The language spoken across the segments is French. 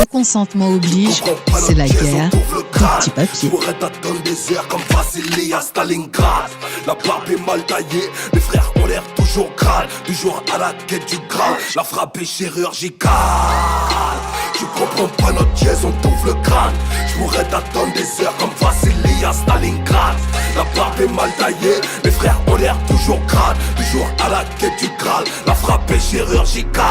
consentement oblige, c'est la guerre des petits papiers. Je pourrais t'attendre des heures comme Vassili à Stalingrad. La barbe est mal taillée, mes frères ont l'air toujours crâne, toujours à la quête du Graal. La frappe est chirurgicale. Tu comprends pas notre dièse, on t'ouvre le crâne. Je pourrais t'attendre des heures comme Vassili à Stalingrad. La barbe est mal taillée, mes frères ont l'air toujours crâne, toujours à la quête du Graal. La frappe est chirurgicale.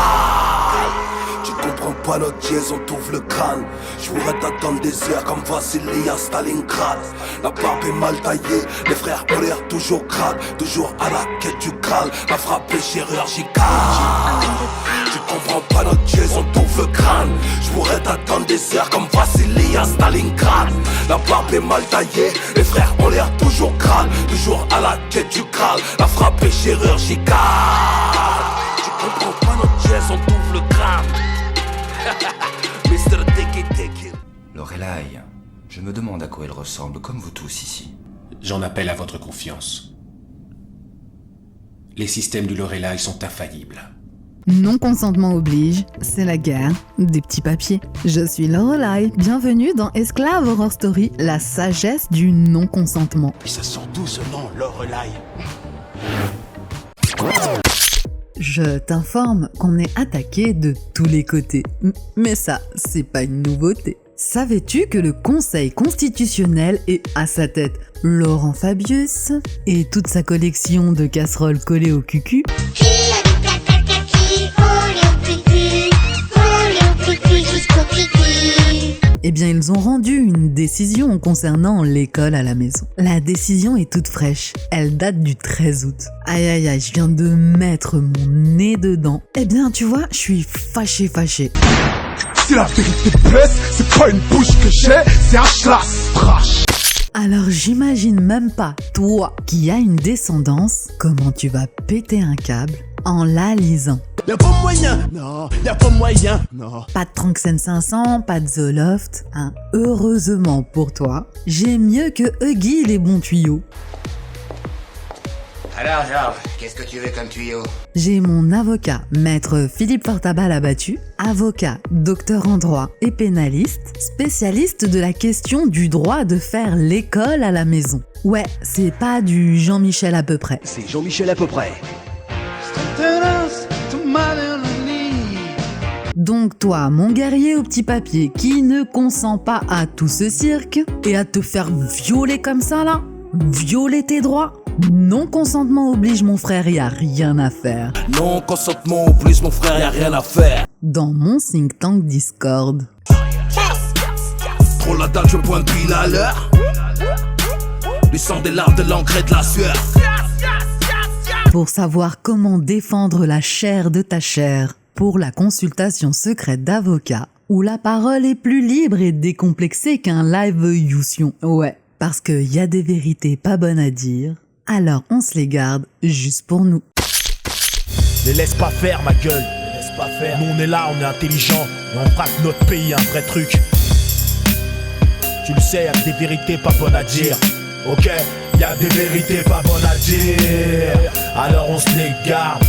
Tu comprends pas notre dièse, on t'ouvre le crâne. Je pourrais t'attendre des heures comme Vassili à Stalingrad. La barbe est mal taillée, les frères ont l'air toujours crâne, toujours à la quête du Graal. La frappe est chirurgicale. Tu comprends pas notre dièse, on t'ouvre le crâne. Je pourrais t'attendre des heures comme Vassili à Stalingrad. La barbe est mal taillée, les frères ont l'air toujours crâne, toujours à la quête du Graal. La frappe est chirurgicale. Tu comprends pas notre dièse, on t'ouvre le crâne. Mr. Tiki. Lorelai, je me demande à quoi elle ressemble, comme vous tous ici. J'en appelle à votre confiance. Les systèmes du Lorelai sont infaillibles. Non-consentement oblige, c'est la guerre des petits papiers. Je suis Lorelai, bienvenue dans Esclave Horror Story, la sagesse du non-consentement. Et ça sent d'où ce nom, Lorelai? Je t'informe qu'on est attaqué de tous les côtés. Mais ça, c'est pas une nouveauté. Savais-tu que le Conseil constitutionnel est à sa tête Laurent Fabius et toute sa collection de casseroles collées au cucu? Eh bien, ils ont rendu une décision concernant l'école à la maison. La décision est toute fraîche. Elle date du 13 août. Aïe aïe aïe, je viens de mettre mon nez dedans. Eh bien, tu vois, je suis fâché. Si la vérité blesse, c'est pas une bouche que j'ai, c'est un schlass trash. Alors j'imagine même pas, toi, qui as une descendance, comment tu vas péter un câble en la lisant. Y'a pas moyen, non, y'a pas moyen, non. Pas de Tranxen 500, pas de Zoloft, hein. Heureusement pour toi, j'ai mieux que Huggy les bons tuyaux. Alors Georges, qu'est-ce que tu veux comme tuyau? J'ai mon avocat, maître Philippe Fortabal abattu, avocat, docteur en droit et pénaliste, spécialiste de la question du droit de faire l'école à la maison. Ouais, c'est pas du Jean-Michel à peu près. C'est Jean-Michel à peu près. Donc toi, mon guerrier au petit papier, qui ne consent pas à tout ce cirque et à te faire violer comme ça là, violer tes droits, non-consentement oblige mon frère, y a rien à faire. Non-consentement oblige mon frère, y'a rien à faire. Dans mon think tank Discord. Trop la dalle, je pointe pile à l'heure. Du sang, des larmes, de l'engrais, de la sueur. Pour savoir comment défendre la chair de ta chair pour la consultation secrète d'avocat, où la parole est plus libre et décomplexée qu'un live Yoution. Ouais, parce qu'il y a des vérités pas bonnes à dire, alors on se les garde juste pour nous. Les laisse pas faire ma gueule, les laisse pas faire. Nous on est là, on est intelligent et on braque notre pays, un vrai truc. Tu le sais, y'a des vérités pas bonnes à dire. Ok, y'a des vérités pas bonnes à dire. Alors on se les garde.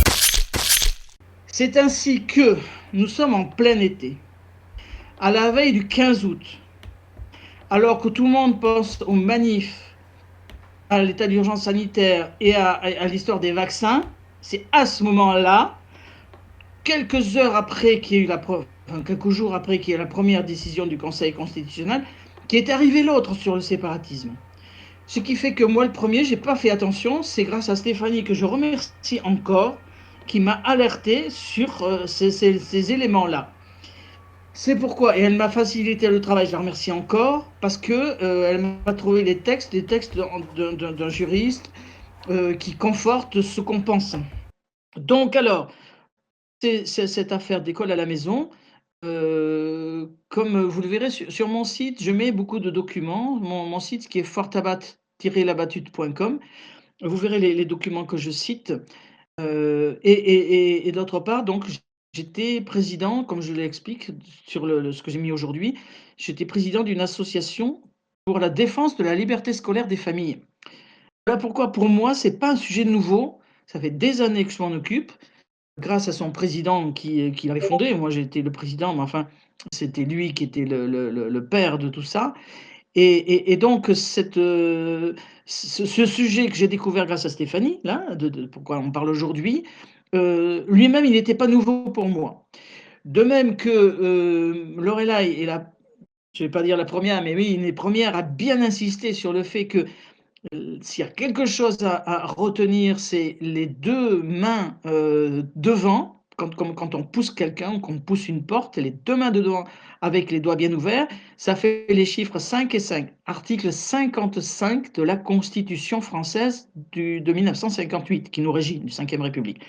C'est ainsi que nous sommes en plein été, à la veille du 15 août, alors que tout le monde pense aux manifs, à l'état d'urgence sanitaire et à l'histoire des vaccins. C'est à ce moment-là, quelques jours après qu'il y ait eu la première décision du Conseil constitutionnel, qu'est arrivé l'autre sur le séparatisme. Ce qui fait que moi, le premier, j'ai pas fait attention. C'est grâce à Stéphanie, que je remercie encore, qui m'a alerté sur ces éléments-là. C'est pourquoi, et elle m'a facilité le travail, je la remercie encore, parce que elle m'a trouvé les textes d'un juriste qui confortent ce qu'on pense. Donc alors, c'est cette affaire d'école à la maison. Comme vous le verrez sur mon site, je mets beaucoup de documents. Mon site qui est fortabat-labatute.com. Vous verrez les documents que je cite. Et d'autre part, donc, j'étais président, comme je l'explique sur ce que j'ai mis aujourd'hui, j'étais président d'une association pour la défense de la liberté scolaire des familles. Voilà pourquoi, pour moi, c'est pas un sujet nouveau. Ça fait des années que je m'en occupe. grâce à son président qui l'avait fondé. Moi, j'étais le président, mais enfin, c'était lui qui était le père de tout ça. Et donc ce sujet que j'ai découvert grâce à Stéphanie, là, de pourquoi on parle aujourd'hui, lui-même, il n'était pas nouveau pour moi. De même que, Lorelai est la je vais pas dire la première, mais oui, une des premières à bien insister sur le fait que, s'il y a quelque chose à retenir, c'est les 2 mains, devant, quand on pousse quelqu'un ou qu'on pousse une porte, les 2 mains devant avec les doigts bien ouverts, ça fait les chiffres 5 et 5. Article 55 de la Constitution française de 1958 qui nous régit, du 5e République.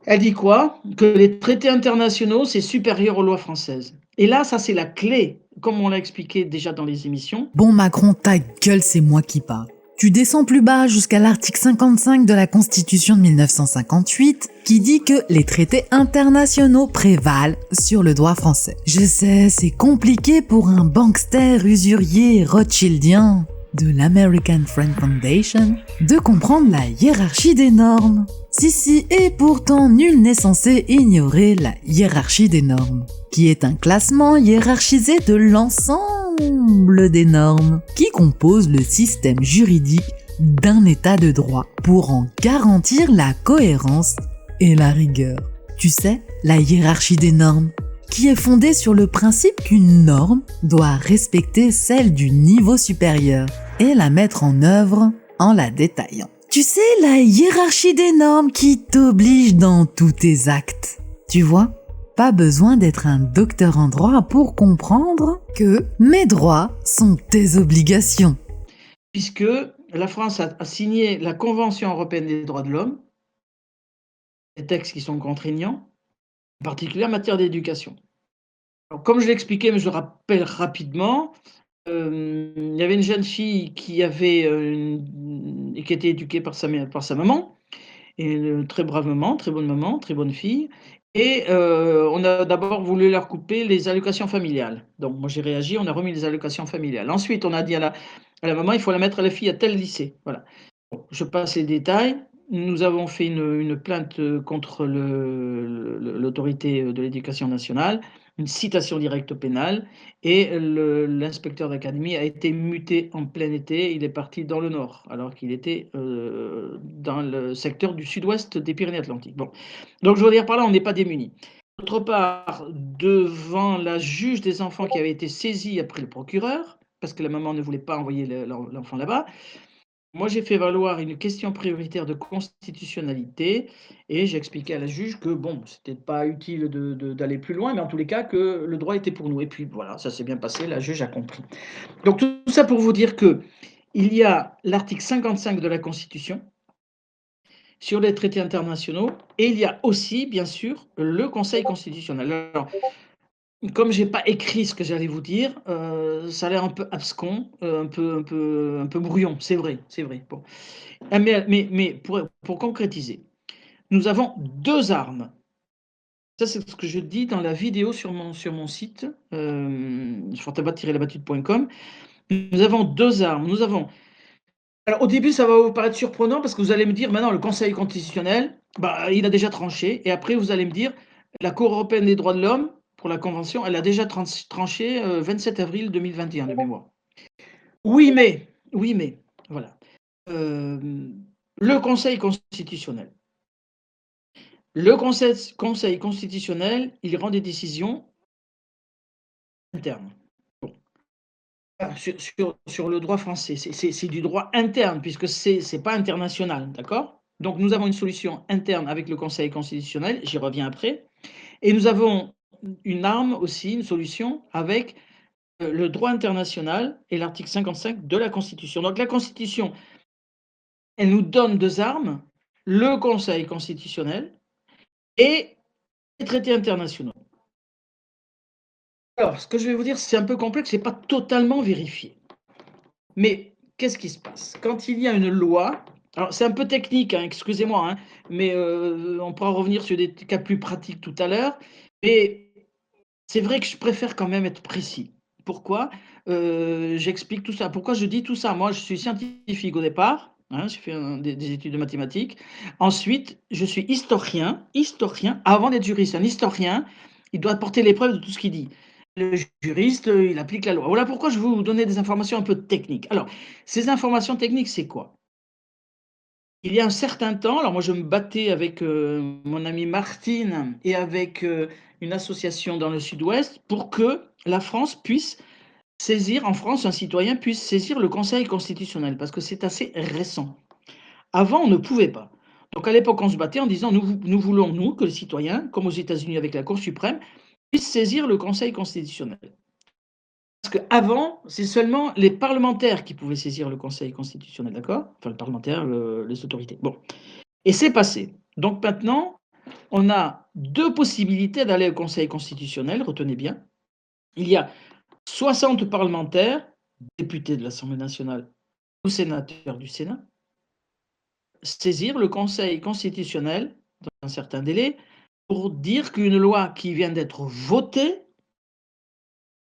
Elle dit quoi? Que les traités internationaux, c'est supérieur aux lois françaises. Et là, ça c'est la clé, comme on l'a expliqué déjà dans les émissions. Bon Macron, ta gueule, c'est moi qui parle. Tu descends plus bas jusqu'à l'article 55 de la Constitution de 1958 qui dit que les traités internationaux prévalent sur le droit français. Je sais, c'est compliqué pour un bankster usurier rothschildien de l'American Friend Foundation de comprendre la hiérarchie des normes. Si, et pourtant nul n'est censé ignorer la hiérarchie des normes, qui est un classement hiérarchisé de l'ensemble des normes qui composent le système juridique d'un état de droit pour en garantir la cohérence et la rigueur. Tu sais, la hiérarchie des normes, qui est fondée sur le principe qu'une norme doit respecter celle du niveau supérieur et la mettre en œuvre en la détaillant. Tu sais, la hiérarchie des normes qui t'oblige dans tous tes actes. Tu vois, pas besoin d'être un docteur en droit pour comprendre que mes droits sont tes obligations. Puisque la France a signé la Convention européenne des droits de l'homme, des textes qui sont contraignants, en particulier en matière d'éducation. Alors, comme je l'ai expliqué, mais je le rappelle rapidement, il y avait une jeune fille qui avait, et qui était éduquée par sa maman, et très brave maman, très bonne fille. Et on a d'abord voulu leur couper les allocations familiales. Donc moi j'ai réagi, on a remis les allocations familiales. Ensuite, on a dit à la maman, il faut la mettre à la fille à tel lycée. Voilà. Bon, je passe les détails. Nous avons fait une plainte contre l'autorité de l'éducation nationale, une citation directe pénale, et l'inspecteur d'académie a été muté en plein été. Il est parti dans le nord, alors qu'il était dans le secteur du sud-ouest des Pyrénées-Atlantiques. Bon. Donc je veux dire par là, on n'est pas démunis. D'autre part, devant la juge des enfants qui avait été saisie après le procureur, parce que la maman ne voulait pas envoyer l'enfant là-bas, moi, j'ai fait valoir une question prioritaire de constitutionnalité et j'ai expliqué à la juge que bon, c'était pas utile d'aller plus loin, mais en tous les cas que le droit était pour nous. Et puis voilà, ça s'est bien passé, la juge a compris. Donc tout ça pour vous dire que il y a l'article 55 de la Constitution sur les traités internationaux et il y a aussi, bien sûr, le Conseil constitutionnel. Alors, comme j'ai pas écrit ce que j'allais vous dire, ça a l'air un peu abscon, un peu brouillon. C'est vrai, c'est vrai. Bon. Ah, mais pour concrétiser, nous avons 2 armes. Ça, c'est ce que je dis dans la vidéo sur mon site, fortabat-labattude.com. Nous avons 2 armes. Nous avons alors au début, ça va vous paraître surprenant parce que vous allez me dire: «Maintenant le Conseil constitutionnel, bah, il a déjà tranché» et après vous allez me dire: «La Cour européenne des droits de l'homme, pour la convention, elle a déjà tranché, 27 avril 2021 de mémoire». Oui mais, voilà. Le Conseil constitutionnel. Le Conseil constitutionnel, il rend des décisions internes. Bon. Sur le droit français, c'est du droit interne puisque c'est pas international, d'accord? Donc nous avons une solution interne avec le Conseil constitutionnel, j'y reviens après, et nous avons une arme aussi, une solution avec, le droit international et l'article 55 de la Constitution. Donc la Constitution, elle nous donne 2 armes, le Conseil constitutionnel et les traités internationaux. Alors, ce que je vais vous dire, c'est un peu complexe, c'est pas totalement vérifié. Mais qu'est-ce qui se passe? Quand il y a une loi, alors c'est un peu technique, hein, excusez-moi, hein, mais on pourra revenir sur des cas plus pratiques tout à l'heure. Mais c'est vrai que je préfère quand même être précis. Pourquoi? J'explique tout ça. Pourquoi je dis tout ça? Moi, je suis scientifique au départ, hein, j'ai fait des études de mathématiques. Ensuite, je suis historien, avant d'être juriste. Un historien, il doit porter les preuves de tout ce qu'il dit. Le juriste, il applique la loi. Voilà pourquoi je vais vous donner des informations un peu techniques. Alors, ces informations techniques, c'est quoi? Il y a un certain temps, alors moi je me battais avec, mon amie Martine et avec, une association dans le sud-ouest pour que la France puisse saisir en France, un citoyen puisse saisir le Conseil constitutionnel parce que c'est assez récent. Avant, on ne pouvait pas. Donc à l'époque, on se battait en disant: «Nous voulons, nous, que les citoyens, comme aux États-Unis avec la Cour suprême, puissent saisir le Conseil constitutionnel». Parce qu'avant, c'est seulement les parlementaires qui pouvaient saisir le Conseil constitutionnel, d'accord? Enfin, le parlementaire, les autorités. Bon, et c'est passé. Donc maintenant, on a 2 possibilités d'aller au Conseil constitutionnel, retenez bien. Il y a 60 parlementaires, députés de l'Assemblée nationale ou sénateurs du Sénat, saisir le Conseil constitutionnel dans un certain délai pour dire qu'une loi qui vient d'être votée,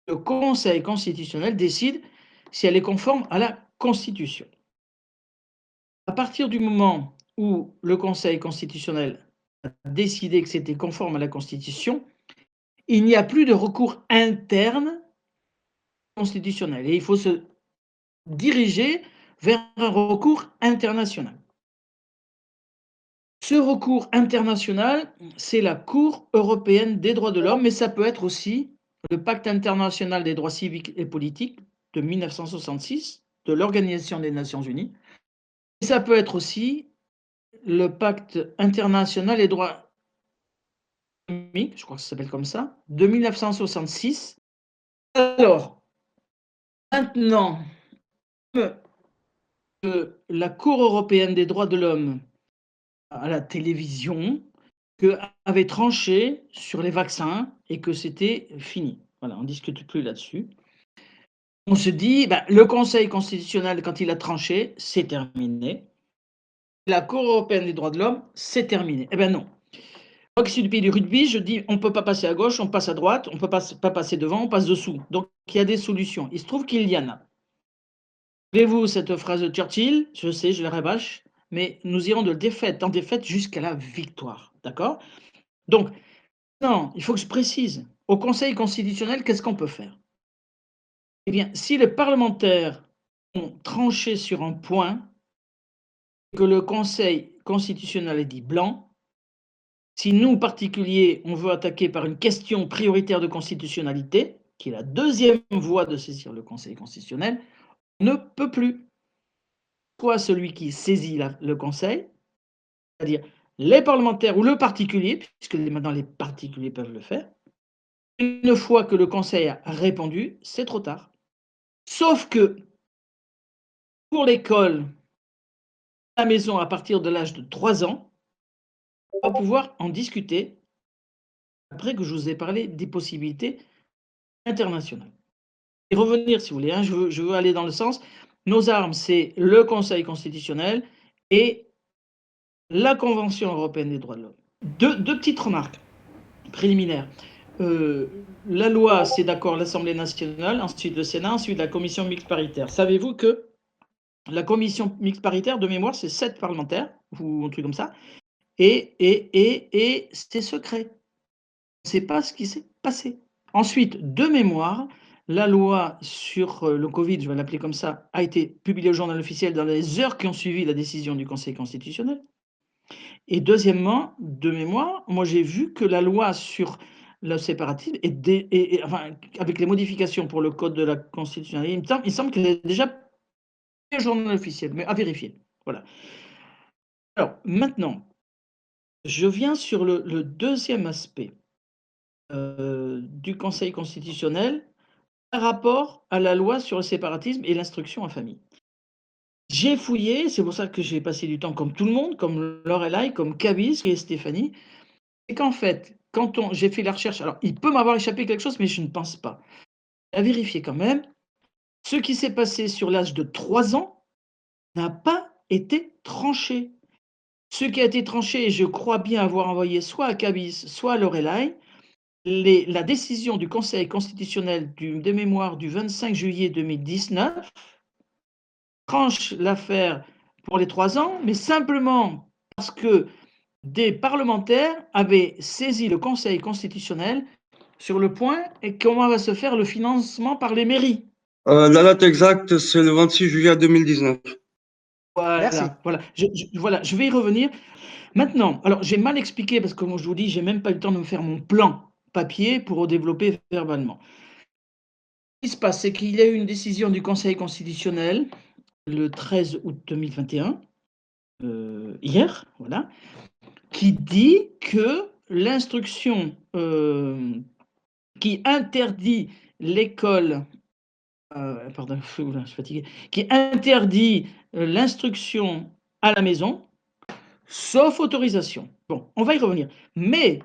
le Conseil constitutionnel décide si elle est conforme à la Constitution. À partir du moment où le Conseil constitutionnel a décidé que c'était conforme à la Constitution, il n'y a plus de recours interne constitutionnel et il faut se diriger vers un recours international. Ce recours international, c'est la Cour européenne des droits de l'homme, mais ça peut être aussi le Pacte international des droits civiques et politiques de 1966 de l'Organisation des Nations unies. Et ça peut être aussi le Pacte international des droits économiques, je crois que ça s'appelle comme ça, de 1966. Alors, maintenant que la Cour européenne des droits de l'homme à la télévision, avait tranché sur les vaccins et que c'était fini. Voilà, on ne discute plus là-dessus. On se dit, bah, le Conseil constitutionnel, quand il a tranché, c'est terminé. La Cour européenne des droits de l'homme, c'est terminé. Eh bien non. Moi qui suis du pays du rugby, je dis, on ne peut pas passer à gauche, on passe à droite, on ne peut pas passer devant, on passe dessous. Donc il y a des solutions. Il se trouve qu'il y en a. Rappelez-vous cette phrase de Churchill, je sais, je la rabâche, mais nous irons de défaite en défaite jusqu'à la victoire. D'accord? Donc, non, il faut que je précise. Au Conseil constitutionnel, qu'est-ce qu'on peut faire? Eh bien, si les parlementaires ont tranché sur un point, que le Conseil constitutionnel est dit blanc, si nous, particuliers, on veut attaquer par une question prioritaire de constitutionnalité, qui est la deuxième voie de saisir le Conseil constitutionnel, on ne peut plus. Soit celui qui saisit le Conseil, c'est-à-dire les parlementaires ou le particulier, puisque maintenant les particuliers peuvent le faire. Une fois que le Conseil a répondu, c'est trop tard. Sauf que pour l'école, à la maison à partir de l'âge de 3 ans, on va pouvoir en discuter après que je vous ai parlé des possibilités internationales. Et revenir, si vous voulez, hein, je veux aller dans le sens, nos armes, c'est le Conseil constitutionnel et la Convention européenne des droits de l'homme. Deux petites remarques préliminaires. La loi, c'est d'accord l'Assemblée nationale, ensuite le Sénat, ensuite la commission mixte paritaire. Savez-vous que la commission mixte paritaire, de mémoire, c'est 7 parlementaires, ou un truc comme ça, et c'est secret. On ne sait pas ce qui s'est passé. Ensuite, de mémoire, la loi sur le Covid, je vais l'appeler comme ça, a été publiée au journal officiel dans les heures qui ont suivi la décision du Conseil constitutionnel. Et deuxièmement, de mémoire, moi j'ai vu que la loi sur le séparatisme enfin, avec les modifications pour le code de la Constitution, il semble qu'elle est déjà publiée au journal officiel, mais à vérifier. Voilà. Alors maintenant, je viens sur le deuxième aspect du Conseil constitutionnel par rapport à la loi sur le séparatisme et l'instruction en famille. J'ai fouillé, c'est pour ça que j'ai passé du temps comme tout le monde, comme Lorelai, comme Kabis et Stéphanie. C'est qu'en fait, j'ai fait la recherche, alors il peut m'avoir échappé quelque chose, mais je ne pense pas. À vérifier quand même, ce qui s'est passé sur l'âge de 3 ans n'a pas été tranché. Ce qui a été tranché, je crois bien avoir envoyé soit à Kabis, soit à Lorelai, la décision du Conseil constitutionnel de mémoire du 25 juillet 2019 tranche l'affaire pour les 3 ans, mais simplement parce que des parlementaires avaient saisi le Conseil constitutionnel sur le point et comment va se faire le financement par les mairies. La date exacte, c'est le 26 juillet 2019. Merci. Voilà, voilà, je vais y revenir. Maintenant, alors j'ai mal expliqué parce que comme je vous dis, j'ai même pas eu le temps de me faire mon plan papier pour le développer verbalement. Ce qui se passe, c'est qu'il y a eu une décision du Conseil constitutionnel le 13 août 2021, hier, voilà, qui dit que l'instruction qui interdit l'école, pardon, oula, je suis fatigué, qui interdit l'instruction à la maison, sauf autorisation. Bon, on va y revenir. Mais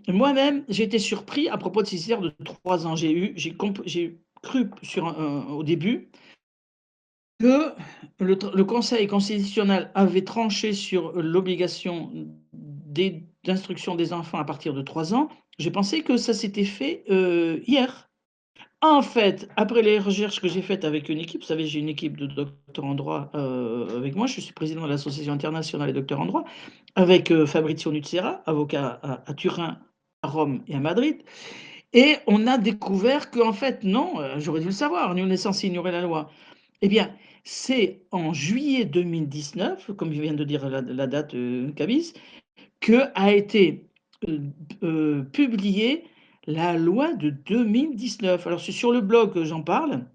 moi-même, j'ai été surpris à propos de ces histoires de 3 ans. J'ai cru au début que le Conseil constitutionnel avait tranché sur l'obligation d'instruction des enfants à partir de 3 ans. J'ai pensé que ça s'était fait hier. En fait, après les recherches que j'ai faites avec une équipe, vous savez, j'ai une équipe de docteurs en droit avec moi, je suis président de l'Association internationale des docteurs en droit, avec Fabrizio Nuzzera, avocat à Turin, à Rome et à Madrid. Et on a découvert qu'en fait, non, j'aurais dû le savoir, nous on est censé ignorer la loi. Eh bien, c'est en juillet 2019, comme je viens de dire la date, Kabis, qu'a été publiée la loi de 2019. Alors, c'est sur le blog que j'en parle,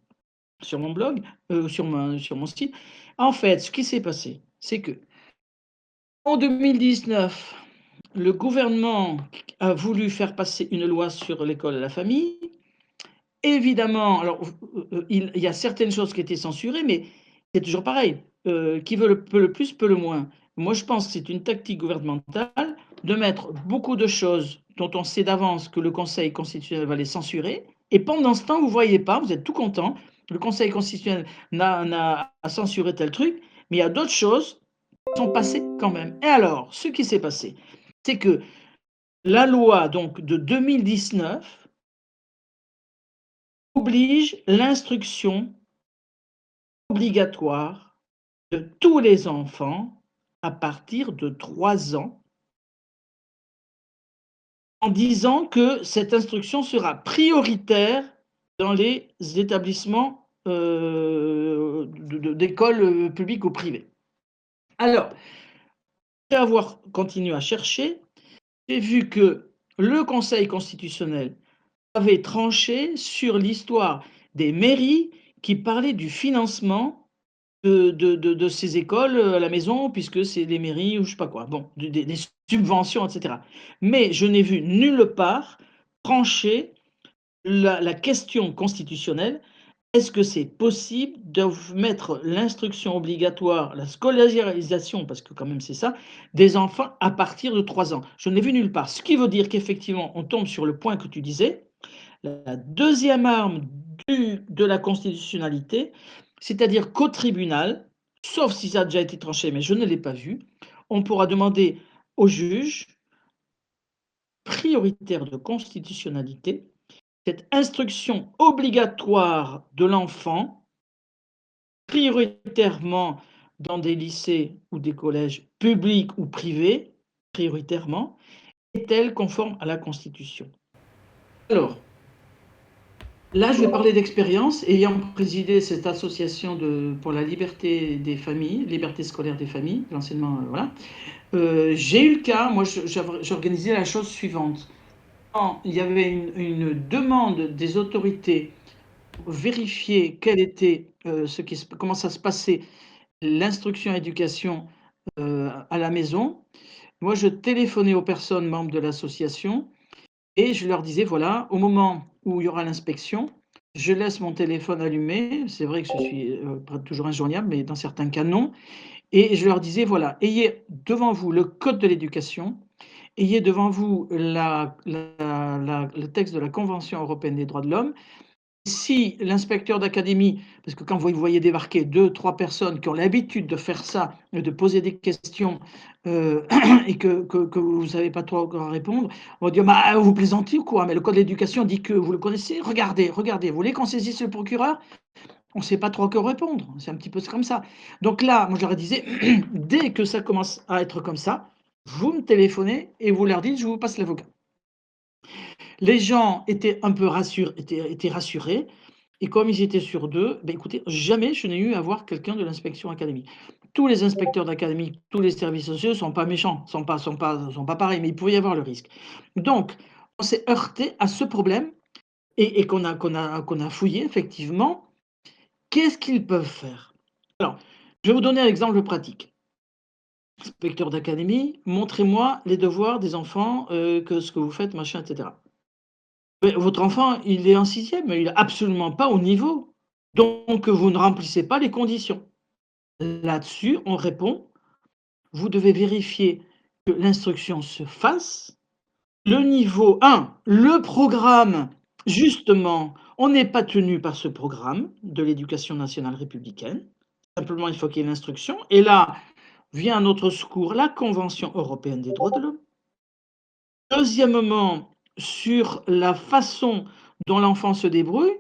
sur mon blog, sur mon site. En fait, ce qui s'est passé, c'est que en 2019, le gouvernement a voulu faire passer une loi sur l'école et la famille. Évidemment, alors, il y a certaines choses qui étaient censurées, mais c'est toujours pareil, qui veut peut le plus, peut le moins. Moi, je pense que c'est une tactique gouvernementale de mettre beaucoup de choses dont on sait d'avance que le Conseil constitutionnel va les censurer et pendant ce temps, vous ne voyez pas, vous êtes tout content, le Conseil constitutionnel a censuré tel truc, mais il y a d'autres choses qui sont passées quand même. Et alors, ce qui s'est passé, c'est que la loi donc de 2019 oblige l'instruction obligatoire de tous les enfants à partir de 3 ans, en disant que cette instruction sera prioritaire dans les établissements d'écoles publiques ou privées. Alors, après avoir continué à chercher, j'ai vu que le Conseil constitutionnel avait tranché sur l'histoire des mairies qui parlaient du financement de ces écoles à la maison, puisque c'est les mairies ou je sais pas quoi, bon, des subventions, etc. Mais je n'ai vu nulle part trancher la question constitutionnelle. Est-ce que c'est possible de mettre l'instruction obligatoire, la scolarisation, parce que quand même c'est ça, des enfants à partir de 3 ans? Je n'ai vu nulle part. Ce qui veut dire qu'effectivement, on tombe sur le point que tu disais, la deuxième arme de la constitutionnalité, c'est-à-dire qu'au tribunal, sauf si ça a déjà été tranché, mais je ne l'ai pas vu, on pourra demander au juge prioritaire de constitutionnalité cette instruction obligatoire de l'enfant, prioritairement dans des lycées ou des collèges publics ou privés, prioritairement, est-elle conforme à la Constitution? Alors, là, je vais parler d'expérience, ayant présidé cette association pour la liberté des familles, liberté scolaire des familles, l'enseignement, voilà. J'ai eu le cas, moi, j'organisais la chose suivante. Quand il y avait une demande des autorités pour vérifier quel était, comment ça se passait, l'instruction éducation à la maison, moi, je téléphonais aux personnes membres de l'association et je leur disais, voilà, au moment où il y aura l'inspection, je laisse mon téléphone allumé. C'est vrai que je suis pas toujours injoignable, mais dans certains cas, non. Et je leur disais, voilà, ayez devant vous le code de l'éducation, ayez devant vous le texte de la Convention européenne des droits de l'homme. Si l'inspecteur d'académie, parce que quand vous voyez débarquer 2-3 personnes qui ont l'habitude de faire ça, de poser des questions et que vous ne savez pas trop quoi répondre, on va dire bah, vous plaisantez ou quoi? Mais le code de l'éducation dit que vous le connaissez, regardez, vous voulez qu'on saisisse le procureur? On ne sait pas trop quoi répondre. C'est un petit peu comme ça. Donc là, moi, je leur disais, dès que ça commence à être comme ça, vous me téléphonez et vous leur dites, je vous passe l'avocat. Les gens étaient un peu étaient rassurés. Et comme ils étaient sur deux, ben écoutez, jamais je n'ai eu à voir quelqu'un de l'inspection académique. Tous les inspecteurs d'académie, tous les services sociaux ne sont pas méchants, sont pas pareils, mais il pouvait y avoir le risque. Donc, on s'est heurté à ce problème et qu'on a fouillé effectivement. Qu'est-ce qu'ils peuvent faire? Alors, je vais vous donner un exemple pratique. Inspecteur d'académie, montrez-moi les devoirs des enfants, que ce que vous faites, machin, et cetera. Mais votre enfant, il est en sixième, mais il est absolument pas au niveau. Donc, vous ne remplissez pas les conditions. Là-dessus, on répond, vous devez vérifier que l'instruction se fasse. Le niveau 1, le programme, justement, on n'est pas tenu par ce programme de l'éducation nationale républicaine. Simplement, il faut qu'il y ait l'instruction. Et là, vient à notre secours la Convention européenne des droits de l'homme. Deuxièmement, sur la façon dont l'enfant se débrouille,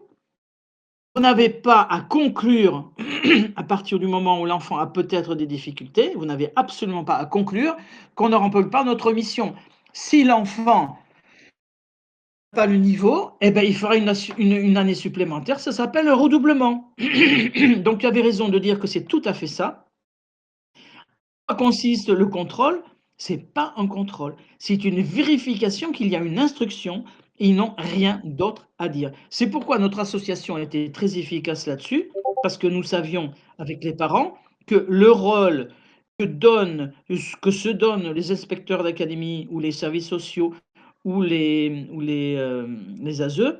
vous n'avez pas à conclure à partir du moment où l'enfant a peut-être des difficultés, vous n'avez absolument pas à conclure qu'on ne remplit pas notre mission. Si l'enfant n'a pas le niveau, eh ben, il fera une année supplémentaire, ça s'appelle un redoublement. Donc tu avais raison de dire que c'est tout à fait ça. En quoi consiste le contrôle? C'est pas un contrôle, c'est une vérification qu'il y a une instruction et ils n'ont rien d'autre à dire. C'est pourquoi notre association a été très efficace là-dessus, parce que nous savions avec les parents que le rôle que se donnent les inspecteurs d'académie ou les services sociaux ou les ASE,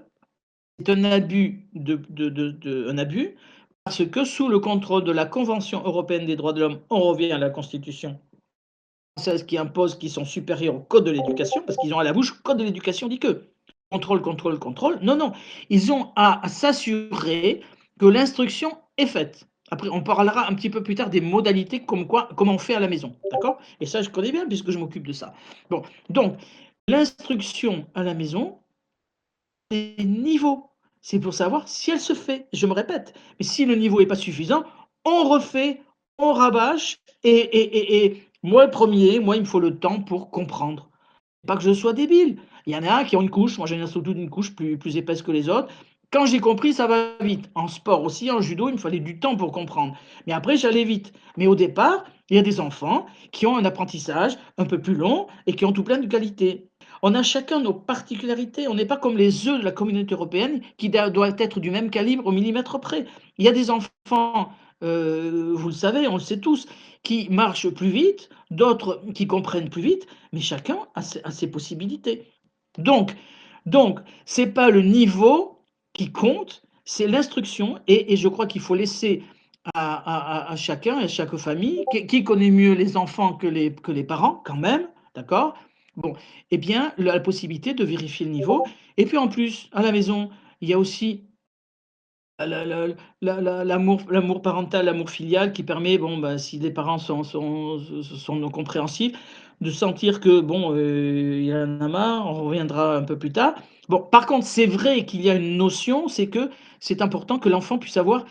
c'est un abus un abus parce que sous le contrôle de la Convention européenne des droits de l'homme, on revient à la Constitution française qui impose qu'ils sont supérieurs au code de l'éducation, parce qu'ils ont à la bouche code de l'éducation dit que. Contrôle, contrôle, contrôle. Non, non. Ils ont à s'assurer que l'instruction est faite. Après, on parlera un petit peu plus tard des modalités, comme quoi, comment on fait à la maison. D'accord? Et ça, je connais bien puisque je m'occupe de ça. Bon, donc, l'instruction à la maison, c'est niveau. C'est pour savoir si elle se fait. Je me répète. Mais si le niveau n'est pas suffisant, on refait, on rabâche. Et moi, le premier, moi, il me faut le temps pour comprendre. Pas que je sois débile. Il y en a qui ont une couche. Moi, j'en ai surtout une couche plus épaisse que les autres. Quand j'ai compris, ça va vite. En sport aussi, en judo, il me fallait du temps pour comprendre. Mais après, j'allais vite. Mais au départ, il y a des enfants qui ont un apprentissage un peu plus long et qui ont tout plein de qualités. On a chacun nos particularités. On n'est pas comme les œufs de la communauté européenne qui doivent être du même calibre au millimètre près. Il y a des enfants, vous le savez, on le sait tous, qui marchent plus vite, d'autres qui comprennent plus vite, mais chacun a ses possibilités. Donc, ce n'est pas le niveau qui compte, c'est l'instruction. Et je crois qu'il faut laisser à chacun, à chaque famille, qui connaît mieux les enfants que les parents, quand même, d'accord? Bon, eh bien, la possibilité de vérifier le niveau. Et puis en plus, à la maison, il y a aussi l'amour parental, l'amour filial qui permet, bon, bah, si les parents sont compréhensifs, de sentir que, bon, il y en a marre, on reviendra un peu plus tard. Bon, par contre, c'est vrai qu'il y a une notion, c'est que c'est important que l'enfant puisse avoir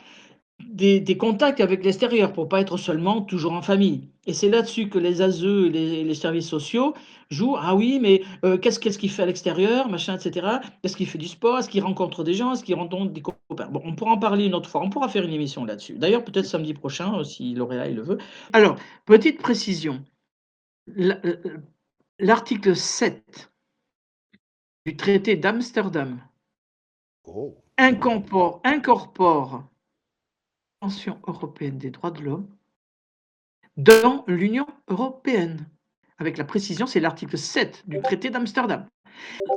des contacts avec l'extérieur pour pas être seulement toujours en famille. Et c'est là-dessus que les ASE et les services sociaux jouent. Ah oui, mais qu'est-ce qu'il fait à l'extérieur, machin, et cetera. Est-ce qu'il fait du sport? Est-ce qu'il rencontre des gens? Est-ce qu'il rencontre des copains? Bon, on pourra en parler une autre fois. On pourra faire une émission là-dessus. D'ailleurs, peut-être samedi prochain, si L'Oréal il le veut. Alors, petite précision. L'article 7 du traité d'Amsterdam incorpore Convention européenne des droits de l'homme dans l'Union européenne. Avec la précision, c'est l'article 7 du traité d'Amsterdam.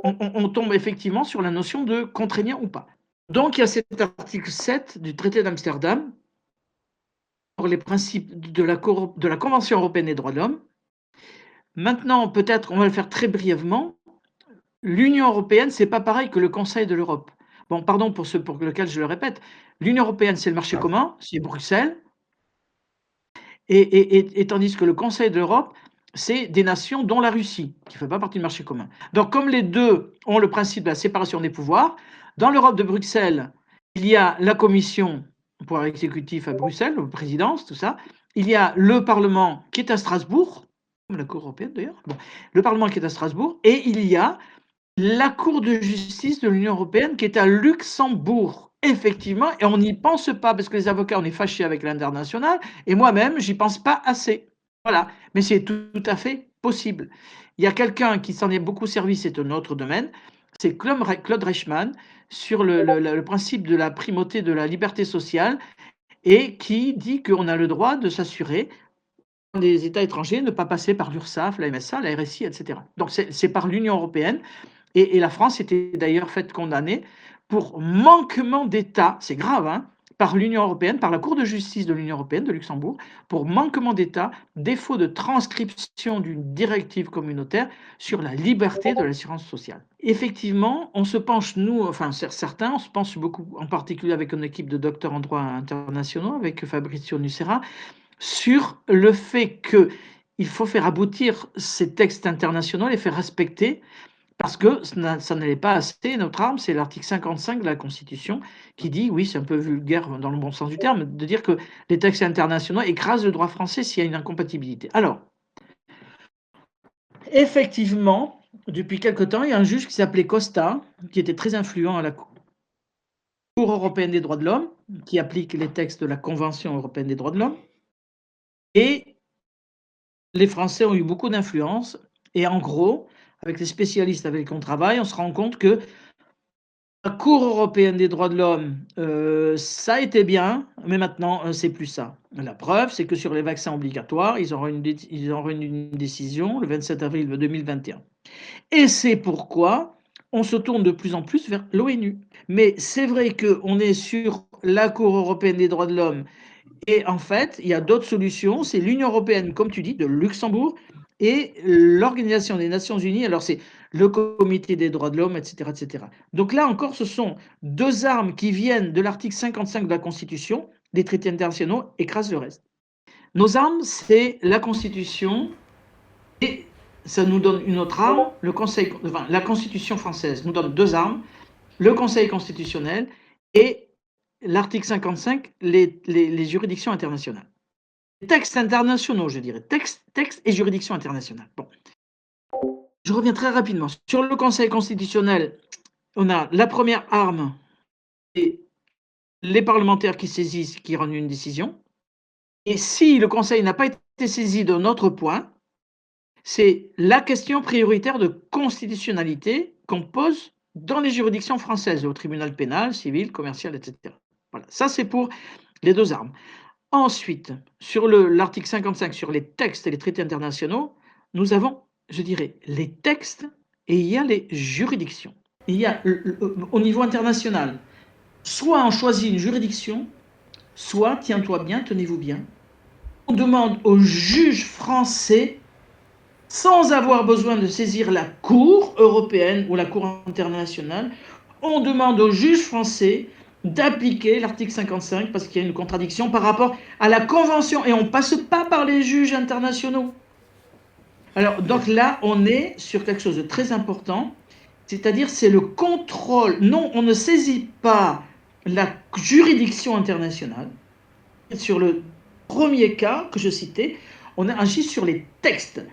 On tombe effectivement sur la notion de contraignant ou pas. Donc, il y a cet article 7 du traité d'Amsterdam pour les principes de la Convention européenne des droits de l'homme. Maintenant, peut-être, on va le faire très brièvement. L'Union européenne, c'est pas pareil que le Conseil de l'Europe. Bon, pardon pour lequel je le répète. L'Union européenne, c'est le marché commun, c'est Bruxelles. Et tandis que le Conseil de l'Europe, c'est des nations dont la Russie, qui ne fait pas partie du marché commun. Donc, comme les deux ont le principe de la séparation des pouvoirs, dans l'Europe de Bruxelles, il y a la Commission pouvoir exécutif à Bruxelles, présidence, tout ça. Il y a le Parlement qui est à Strasbourg, comme la Cour européenne d'ailleurs. Bon, le Parlement qui est à Strasbourg, et il y a la Cour de justice de l'Union européenne qui est à Luxembourg. Effectivement, et on n'y pense pas parce que les avocats, on est fâchés avec l'international, et moi-même, j'y pense pas assez. Voilà, mais c'est tout à fait possible. Il y a quelqu'un qui s'en est beaucoup servi, c'est un autre domaine, c'est Claude Reichmann sur le principe de la primauté de la liberté sociale et qui dit qu'on a le droit de s'assurer dans les États étrangers, ne pas passer par l'URSSAF, la MSA, la RSI, etc. Donc c'est par l'Union européenne et la France était d'ailleurs faite condamner pour manquement d'État, c'est grave, hein, par l'Union européenne, par la Cour de justice de l'Union européenne de Luxembourg, pour manquement d'État, défaut de transcription d'une directive communautaire sur la liberté de l'assurance sociale. Effectivement, on se penche, nous, enfin certains, on se penche beaucoup, en particulier avec une équipe de docteurs en droit internationaux, avec Fabrizio Nucera, sur le fait qu'il faut faire aboutir ces textes internationaux, les faire respecter, parce que ça n'allait pas assez. Notre arme, c'est l'article 55 de la Constitution qui dit, oui, c'est un peu vulgaire dans le bon sens du terme, de dire que les textes internationaux écrasent le droit français s'il y a une incompatibilité. Alors, effectivement, depuis quelque temps, il y a un juge qui s'appelait Costa, qui était très influent à la Cour européenne des droits de l'homme, qui applique les textes de la Convention européenne des droits de l'homme. Et les Français ont eu beaucoup d'influence. Et en gros, avec les spécialistes avec lesquels on travaille, on se rend compte que la Cour européenne des droits de l'homme, ça a été bien, mais maintenant, c'est plus ça. La preuve, c'est que sur les vaccins obligatoires, ils auront une décision le 27 avril 2021. Et c'est pourquoi on se tourne de plus en plus vers l'ONU. Mais c'est vrai qu'on est sur la Cour européenne des droits de l'homme. Et en fait, il y a d'autres solutions. C'est l'Union européenne, comme tu dis, de Luxembourg et l'Organisation des Nations Unies. Alors, c'est le Comité des droits de l'homme, etc., etc. Donc là encore, ce sont deux armes qui viennent de l'article 55 de la Constitution. Les traités internationaux écrasent le reste. Nos armes, c'est la Constitution et ça nous donne une autre arme. La Constitution française nous donne deux armes. Le Conseil constitutionnel et l'article 55, les juridictions internationales. Textes internationaux, je dirais. Textes et juridictions internationales. Bon. Je reviens très rapidement. Sur le Conseil constitutionnel, on a la première arme, et les parlementaires qui saisissent, qui rendent une décision. Et si le Conseil n'a pas été saisi d'un autre point, c'est la question prioritaire de constitutionnalité qu'on pose dans les juridictions françaises, au tribunal pénal, civil, commercial, etc. Voilà, ça c'est pour les deux armes. Ensuite, sur l'article 55, sur les textes et les traités internationaux, nous avons, je dirais, les textes et il y a les juridictions. Il y a, au niveau international, soit on choisit une juridiction, soit, tiens-toi bien, tenez-vous bien, on demande aux juges français, sans avoir besoin de saisir la Cour européenne ou la Cour internationale, on demande aux juges français d'appliquer l'article 55 parce qu'il y a une contradiction par rapport à la Convention et on ne passe pas par les juges internationaux. Alors, donc là, on est sur quelque chose de très important, c'est-à-dire c'est le contrôle. Non, on ne saisit pas la juridiction internationale. Sur le premier cas que je citais, on agit sur les textes.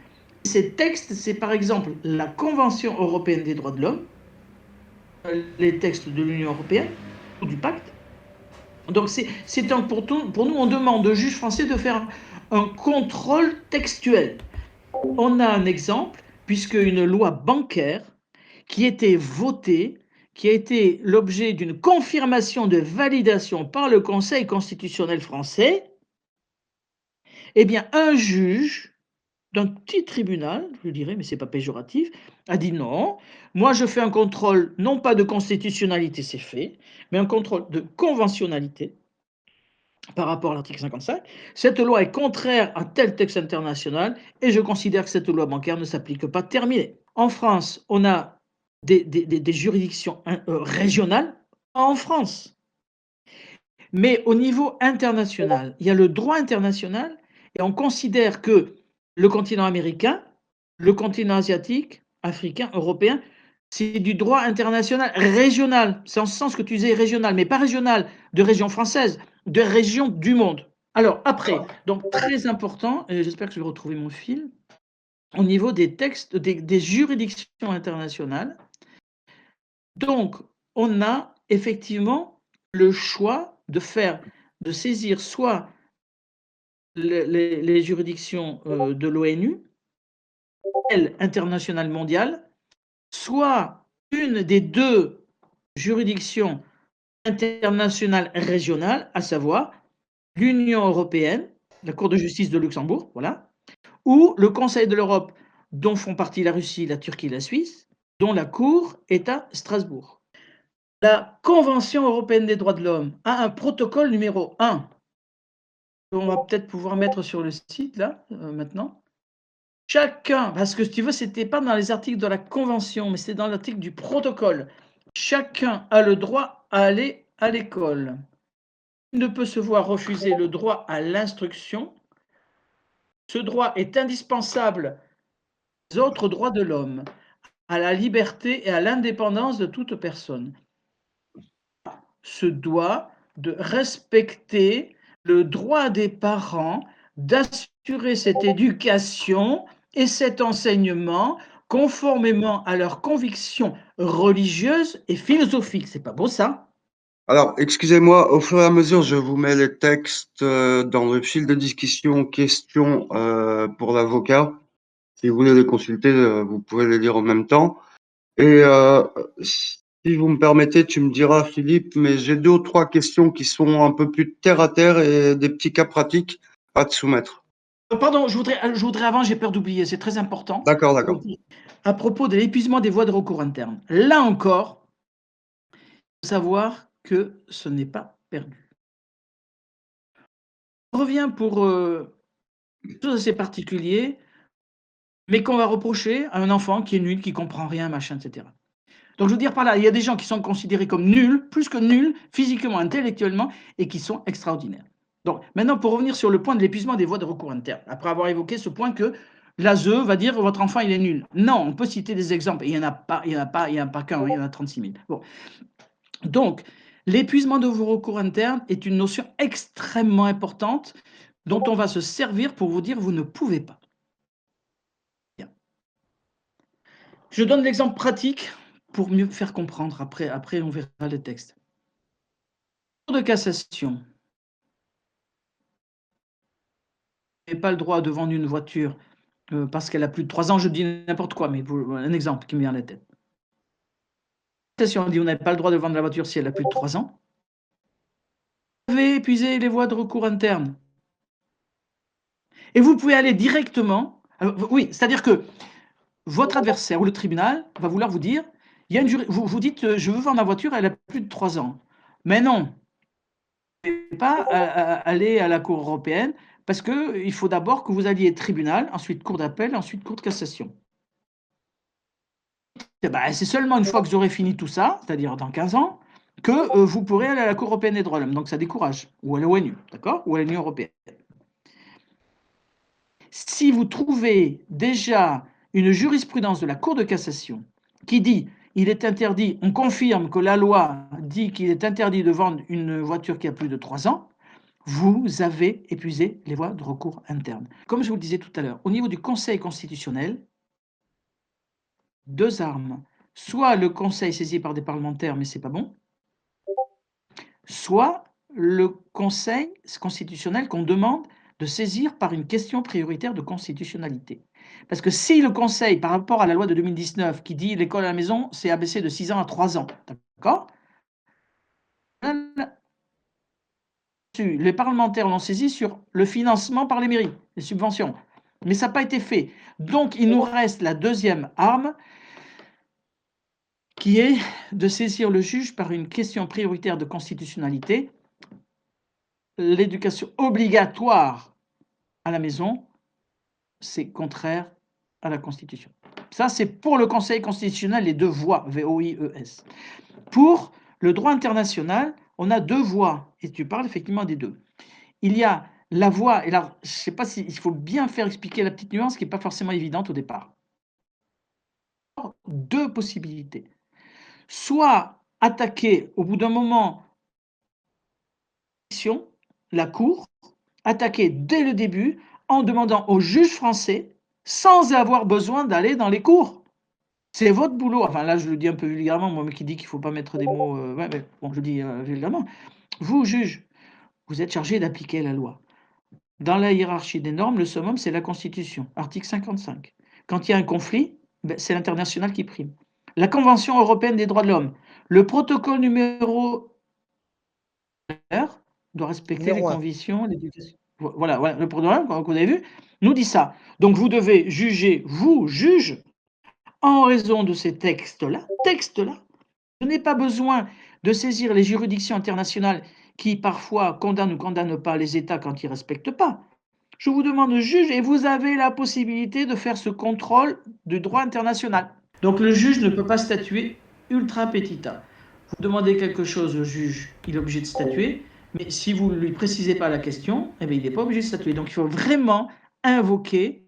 Ces textes, c'est par exemple la Convention européenne des droits de l'homme, les textes de l'Union européenne, ou du pacte. Donc pour nous, on demande aux juges français de faire un contrôle textuel. On a un exemple, puisque une loi bancaire qui était votée, qui a été l'objet d'une confirmation de validation par le Conseil constitutionnel français, eh bien, un juge d'un petit tribunal, je dirais, mais ce n'est pas péjoratif, a dit non, moi je fais un contrôle, non pas de constitutionnalité, c'est fait, mais un contrôle de conventionnalité par rapport à l'article 55. Cette loi est contraire à tel texte international et je considère que cette loi bancaire ne s'applique pas. Terminé. En France, on a des juridictions régionales en France. Mais au niveau international, il y a le droit international et on considère que le continent américain, le continent asiatique, africain, européen, c'est du droit international régional. C'est en ce sens que tu disais régional, mais pas régional de région française, de régions du monde. Alors après, donc très important, et j'espère que je vais retrouver mon fil, au niveau des textes, des juridictions internationales. Donc, on a effectivement le choix de saisir soit les juridictions de l'ONU, internationale mondiale, soit une des deux juridictions internationales régionales, à savoir l'Union européenne, la Cour de justice de Luxembourg, voilà, ou le Conseil de l'Europe, dont font partie la Russie, la Turquie, la Suisse, dont la Cour est à Strasbourg. La Convention européenne des droits de l'homme a un protocole numéro 1, qu'on va peut-être pouvoir mettre sur le site, là, maintenant. Chacun, parce que si tu veux, c'était pas dans les articles de la Convention, mais c'est dans l'article du protocole. Chacun a le droit à aller à l'école. Il ne peut se voir refuser le droit à l'instruction. Ce droit est indispensable aux autres droits de l'homme, à la liberté et à l'indépendance de toute personne. Se doit de respecter le droit des parents d'assurer cette éducation et cet enseignement conformément à leurs convictions religieuses et philosophiques. C'est pas beau ça? Alors, excusez-moi, au fur et à mesure, je vous mets les textes dans le fil de discussion questions pour l'avocat. Si vous voulez les consulter, vous pouvez les lire en même temps. Et si vous me permettez, tu me diras, Philippe, mais j'ai 2 ou 3 questions qui sont un peu plus terre à terre et des petits cas pratiques à te soumettre. Pardon, je voudrais avant, j'ai peur d'oublier, c'est très important. D'accord, d'accord. À propos de l'épuisement des voies de recours internes. Là encore, il faut savoir que ce n'est pas perdu. On revient pour quelque chose d'assez particulier, mais qu'on va reprocher à un enfant qui est nul, qui comprend rien, machin, etc. Donc je veux dire par là, il y a des gens qui sont considérés comme nuls, plus que nuls, physiquement, intellectuellement, et qui sont extraordinaires. Donc maintenant, pour revenir sur le point de l'épuisement des voies de recours internes, après avoir évoqué ce point que l'ASE va dire votre enfant il est nul. Non, on peut citer des exemples, et il n'y en a pas, il y en a pas, il y en a pas qu'un, il y en a 36 000. Bon. Donc, l'épuisement de vos recours internes est une notion extrêmement importante dont on va se servir pour vous dire vous ne pouvez pas. Bien. Je donne l'exemple pratique pour mieux faire comprendre. Après on verra le texte. Cour de cassation. Vous n'avez pas le droit de vendre une voiture parce qu'elle a plus de 3 ans, je dis n'importe quoi, mais un exemple qui me vient à la tête. On dit vous n'avez pas le droit de vendre la voiture si elle a plus de 3 ans. Vous avez épuisé les voies de recours internes. Et vous pouvez aller directement. Oui, c'est-à-dire que votre adversaire ou le tribunal va vouloir vous dire, il y a vous dites je veux vendre la voiture, elle a plus de 3 ans. Mais non, vous ne pouvez pas aller à la Cour européenne parce qu'il faut d'abord que vous alliez tribunal, ensuite Cour d'appel, ensuite Cour de cassation. C'est seulement une fois que vous aurez fini tout ça, c'est-à-dire dans 15 ans, que vous pourrez aller à la Cour européenne des droits de l'homme. Donc ça décourage. Ou à l'ONU, d'accord? Ou à l'Union européenne. Si vous trouvez déjà une jurisprudence de la Cour de cassation qui dit il est interdit, on confirme que la loi dit qu'il est interdit de vendre une voiture qui a plus de 3 ans, vous avez épuisé les voies de recours internes. Comme je vous le disais tout à l'heure, au niveau du Conseil constitutionnel, 2 armes. Soit le Conseil saisi par des parlementaires, mais c'est pas bon, soit le Conseil constitutionnel qu'on demande de saisir par une question prioritaire de constitutionnalité. Parce que si le Conseil, par rapport à la loi de 2019 qui dit l'école à la maison, c'est abaissé de 6 ans à 3 ans, d'accord? Les parlementaires l'ont saisi sur le financement par les mairies, les subventions. Mais ça n'a pas été fait. Donc il nous reste la deuxième arme, qui est de saisir le juge par une question prioritaire de constitutionnalité. L'éducation obligatoire à la maison, c'est contraire à la Constitution. Ça, c'est pour le Conseil constitutionnel, les 2 voies, V-O-I-E-S. Pour le droit international, on a 2 voies, et tu parles effectivement des 2. Il y a la voie, et là, je ne sais pas s'il faut bien faire expliquer la petite nuance qui n'est pas forcément évidente au départ. 2 possibilités. Soit attaquer au bout d'un moment la Cour attaquer dès le début en demandant aux juges français, sans avoir besoin d'aller dans les cours. C'est votre boulot. Enfin là, je le dis un peu vulgairement, moi qui dis qu'il ne faut pas mettre des mots, ouais, mais bon, je le dis vulgairement. Vous, juges, vous êtes chargés d'appliquer la loi. Dans la hiérarchie des normes, le summum, c'est la Constitution, article 55. Quand il y a un conflit, c'est l'international qui prime. La Convention européenne des droits de l'homme, le protocole numéro doit respecter les Numéro un. conditions, l'éducation. Voilà, le protocole que vous avez vu nous dit ça. Donc vous devez juger, vous, juge, en raison de ces textes-là. Je n'ai pas besoin de saisir les juridictions internationales qui parfois condamnent ou condamnent pas les États quand ils ne respectent pas. Je vous demande de juger et vous avez la possibilité de faire ce contrôle du droit international. Donc le juge ne peut pas statuer ultra petita. Vous demandez quelque chose au juge, il est obligé de statuer, mais si vous ne lui précisez pas la question, eh bien, il n'est pas obligé de statuer. Donc il faut vraiment invoquer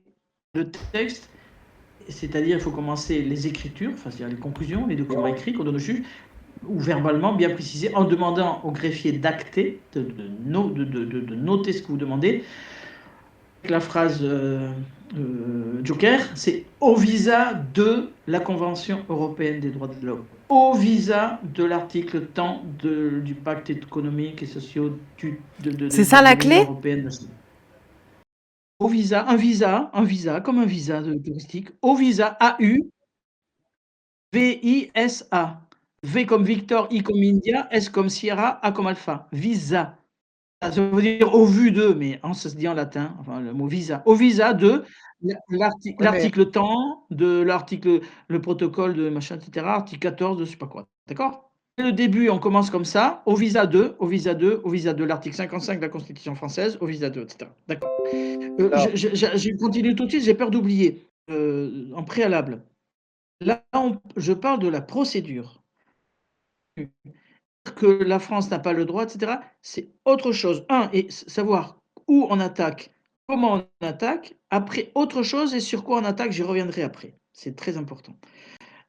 le texte, c'est-à-dire il faut commencer les écritures, enfin, c'est-à-dire les conclusions, les documents écrits qu'on donne au juge, ou verbalement bien précisé, en demandant au greffier d'acter, de noter ce que vous demandez. La phrase joker, c'est au visa de la Convention européenne des droits de l'homme, au visa de l'article tant du pacte économique et social C'est ça la clé européenne. Au visa, un visa, comme un visa touristique, au visa AU, VISA. V comme Victor, I comme India, S comme Sierra, A comme Alpha. Visa. Ça veut dire au vu de, mais ça se dit en latin, enfin le mot visa. Au visa de l'article temps, de l'article, le protocole de machin, etc. Article 14 de je sais pas quoi. D'accord? Dès le début, on commence comme ça, au visa 2, au visa 2, au visa 2, l'article 55 de la Constitution française, au visa 2, etc. D'accord. Je continue tout de suite, j'ai peur d'oublier. En préalable. Là, je parle de la procédure. Que la France n'a pas le droit, etc., c'est autre chose. Et savoir où on attaque, comment on attaque, après autre chose et sur quoi on attaque, j'y reviendrai après. C'est très important.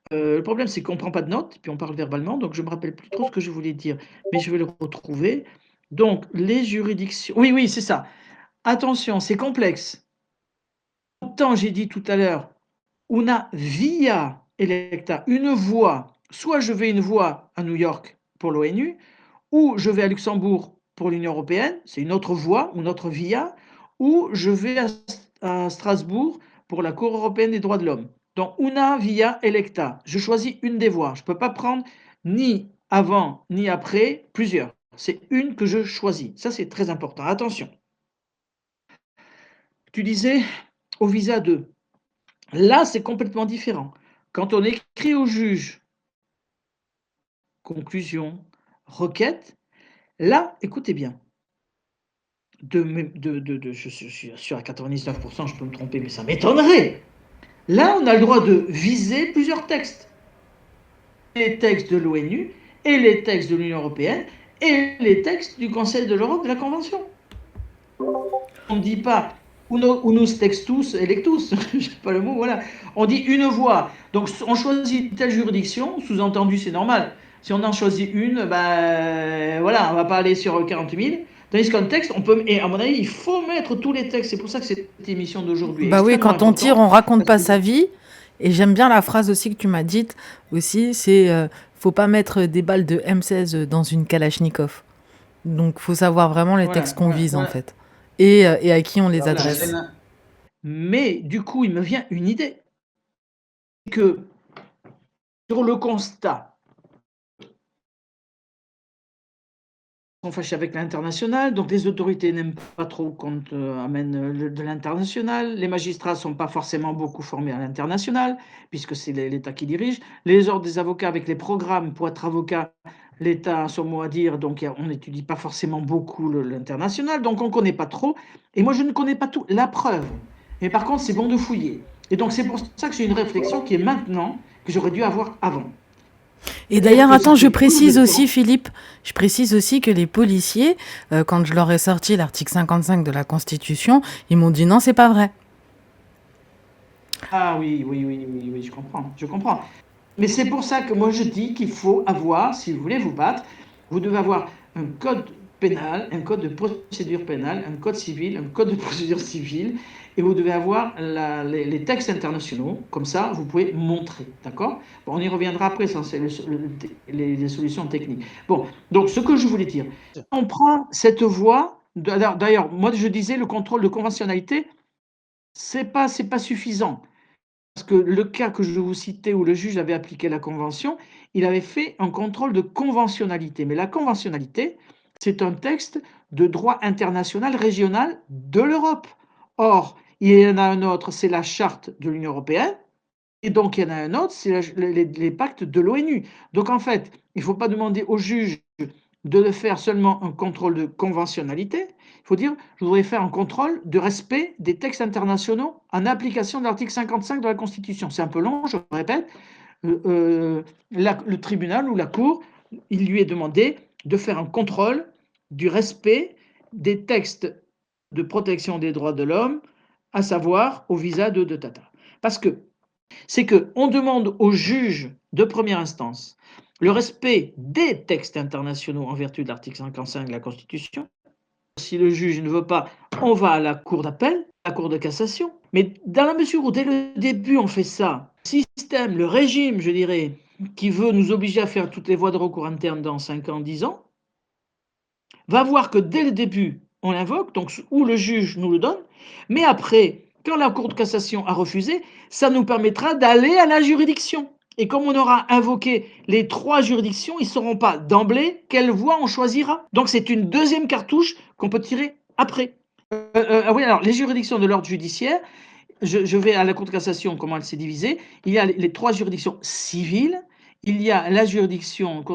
Le problème, c'est qu'on ne prend pas de notes, puis on parle verbalement, donc je ne me rappelle plus trop ce que je voulais dire, mais je vais le retrouver. Donc, les juridictions... Oui, c'est ça. Attention, c'est complexe. Autant j'ai dit tout à l'heure, on a via Electa une voie, soit je vais une voie à New York pour l'ONU, ou je vais à Luxembourg pour l'Union européenne, c'est une autre voie, une autre via, ou je vais à Strasbourg pour la Cour européenne des droits de l'homme. Donc, una via electa. Je choisis une des voies. Je ne peux pas prendre ni avant ni après plusieurs. C'est une que je choisis. Ça, c'est très important. Attention. Tu disais au visa 2. Là, c'est complètement différent. Quand on écrit au juge, conclusion, requête, là, écoutez bien, je suis sûr à 99%, je peux me tromper, mais ça m'étonnerait. Là, on a le droit de viser plusieurs textes. Les textes de l'ONU, et les textes de l'Union européenne, et les textes du Conseil de l'Europe, de la Convention. On ne dit pas unus textus electus, je ne sais pas le mot, voilà. On dit une voie. Donc, on choisit telle juridiction, sous-entendu, c'est normal. Si on en choisit une, voilà, on ne va pas aller sur 40 000. Tandis qu'un texte, on peut, et à mon avis, il faut mettre tous les textes. C'est pour ça que cette émission d'aujourd'hui. Bah oui, quand on tire, on raconte pas sa vie. Et j'aime bien la phrase aussi que tu m'as dite aussi, c'est faut pas mettre des balles de M16 dans une Kalachnikov. Donc faut savoir vraiment les textes qu'on vise en fait. Et à qui on les adresse. Mais du coup, il me vient une idée. Que sur le constat, sont fâchés avec l'international, donc les autorités n'aiment pas trop qu'on amène de l'international, les magistrats ne sont pas forcément beaucoup formés à l'international, puisque c'est l'État qui dirige, les ordres des avocats avec les programmes pour être avocat, l'État a son mot à dire, donc on n'étudie pas forcément beaucoup l'international, donc on ne connaît pas trop, et moi je ne connais pas tout, la preuve, mais par contre c'est bon de fouiller, et donc c'est pour ça que j'ai une réflexion qui est maintenant, que j'aurais dû avoir avant. Et d'ailleurs, attends, je précise aussi, Philippe, je précise aussi que les policiers, quand je leur ai sorti l'article 55 de la Constitution, ils m'ont dit non, c'est pas vrai. Ah oui, je comprends. Mais c'est pour ça que moi je dis qu'il faut avoir, si vous voulez vous battre, vous devez avoir un code pénal, un code de procédure pénale, un code civil, un code de procédure civile, et vous devez avoir les textes internationaux, comme ça vous pouvez montrer, d'accord? Bon, on y reviendra après, ça c'est les solutions techniques. Bon, donc ce que je voulais dire, on prend cette voie, d'ailleurs, moi je disais le contrôle de conventionnalité, c'est pas suffisant. Parce que le cas que je vous citais où le juge avait appliqué la convention, il avait fait un contrôle de conventionnalité. Mais la conventionnalité, c'est un texte de droit international régional de l'Europe. Or, il y en a un autre, c'est la charte de l'Union européenne. Et donc, il y en a un autre, c'est les pactes de l'ONU. Donc, en fait, il ne faut pas demander au juge de faire seulement un contrôle de conventionnalité. Il faut dire, je voudrais faire un contrôle de respect des textes internationaux en application de l'article 55 de la Constitution. C'est un peu long, je répète. Le tribunal ou la Cour, il lui est demandé de faire un contrôle du respect des textes de protection des droits de l'homme, à savoir au visa de Tata. Parce que c'est qu'on demande au juge de première instance le respect des textes internationaux en vertu de l'article 55 de la Constitution. Si le juge ne veut pas, on va à la cour d'appel, à la cour de cassation. Mais dans la mesure où dès le début on fait ça, le système, le régime, je dirais, qui veut nous obliger à faire toutes les voies de recours internes dans 5 ans, 10 ans, va voir que dès le début, on l'invoque, donc où le juge nous le donne, mais après, quand la Cour de cassation a refusé, ça nous permettra d'aller à la juridiction. Et comme on aura invoqué les 3 juridictions, ils ne sauront pas d'emblée quelle voie on choisira. Donc c'est une deuxième cartouche qu'on peut tirer après. Oui, alors les juridictions de l'ordre judiciaire, je vais à la Cour de cassation, comment elle s'est divisée. Il y a les 3 juridictions civiles, il y a la juridiction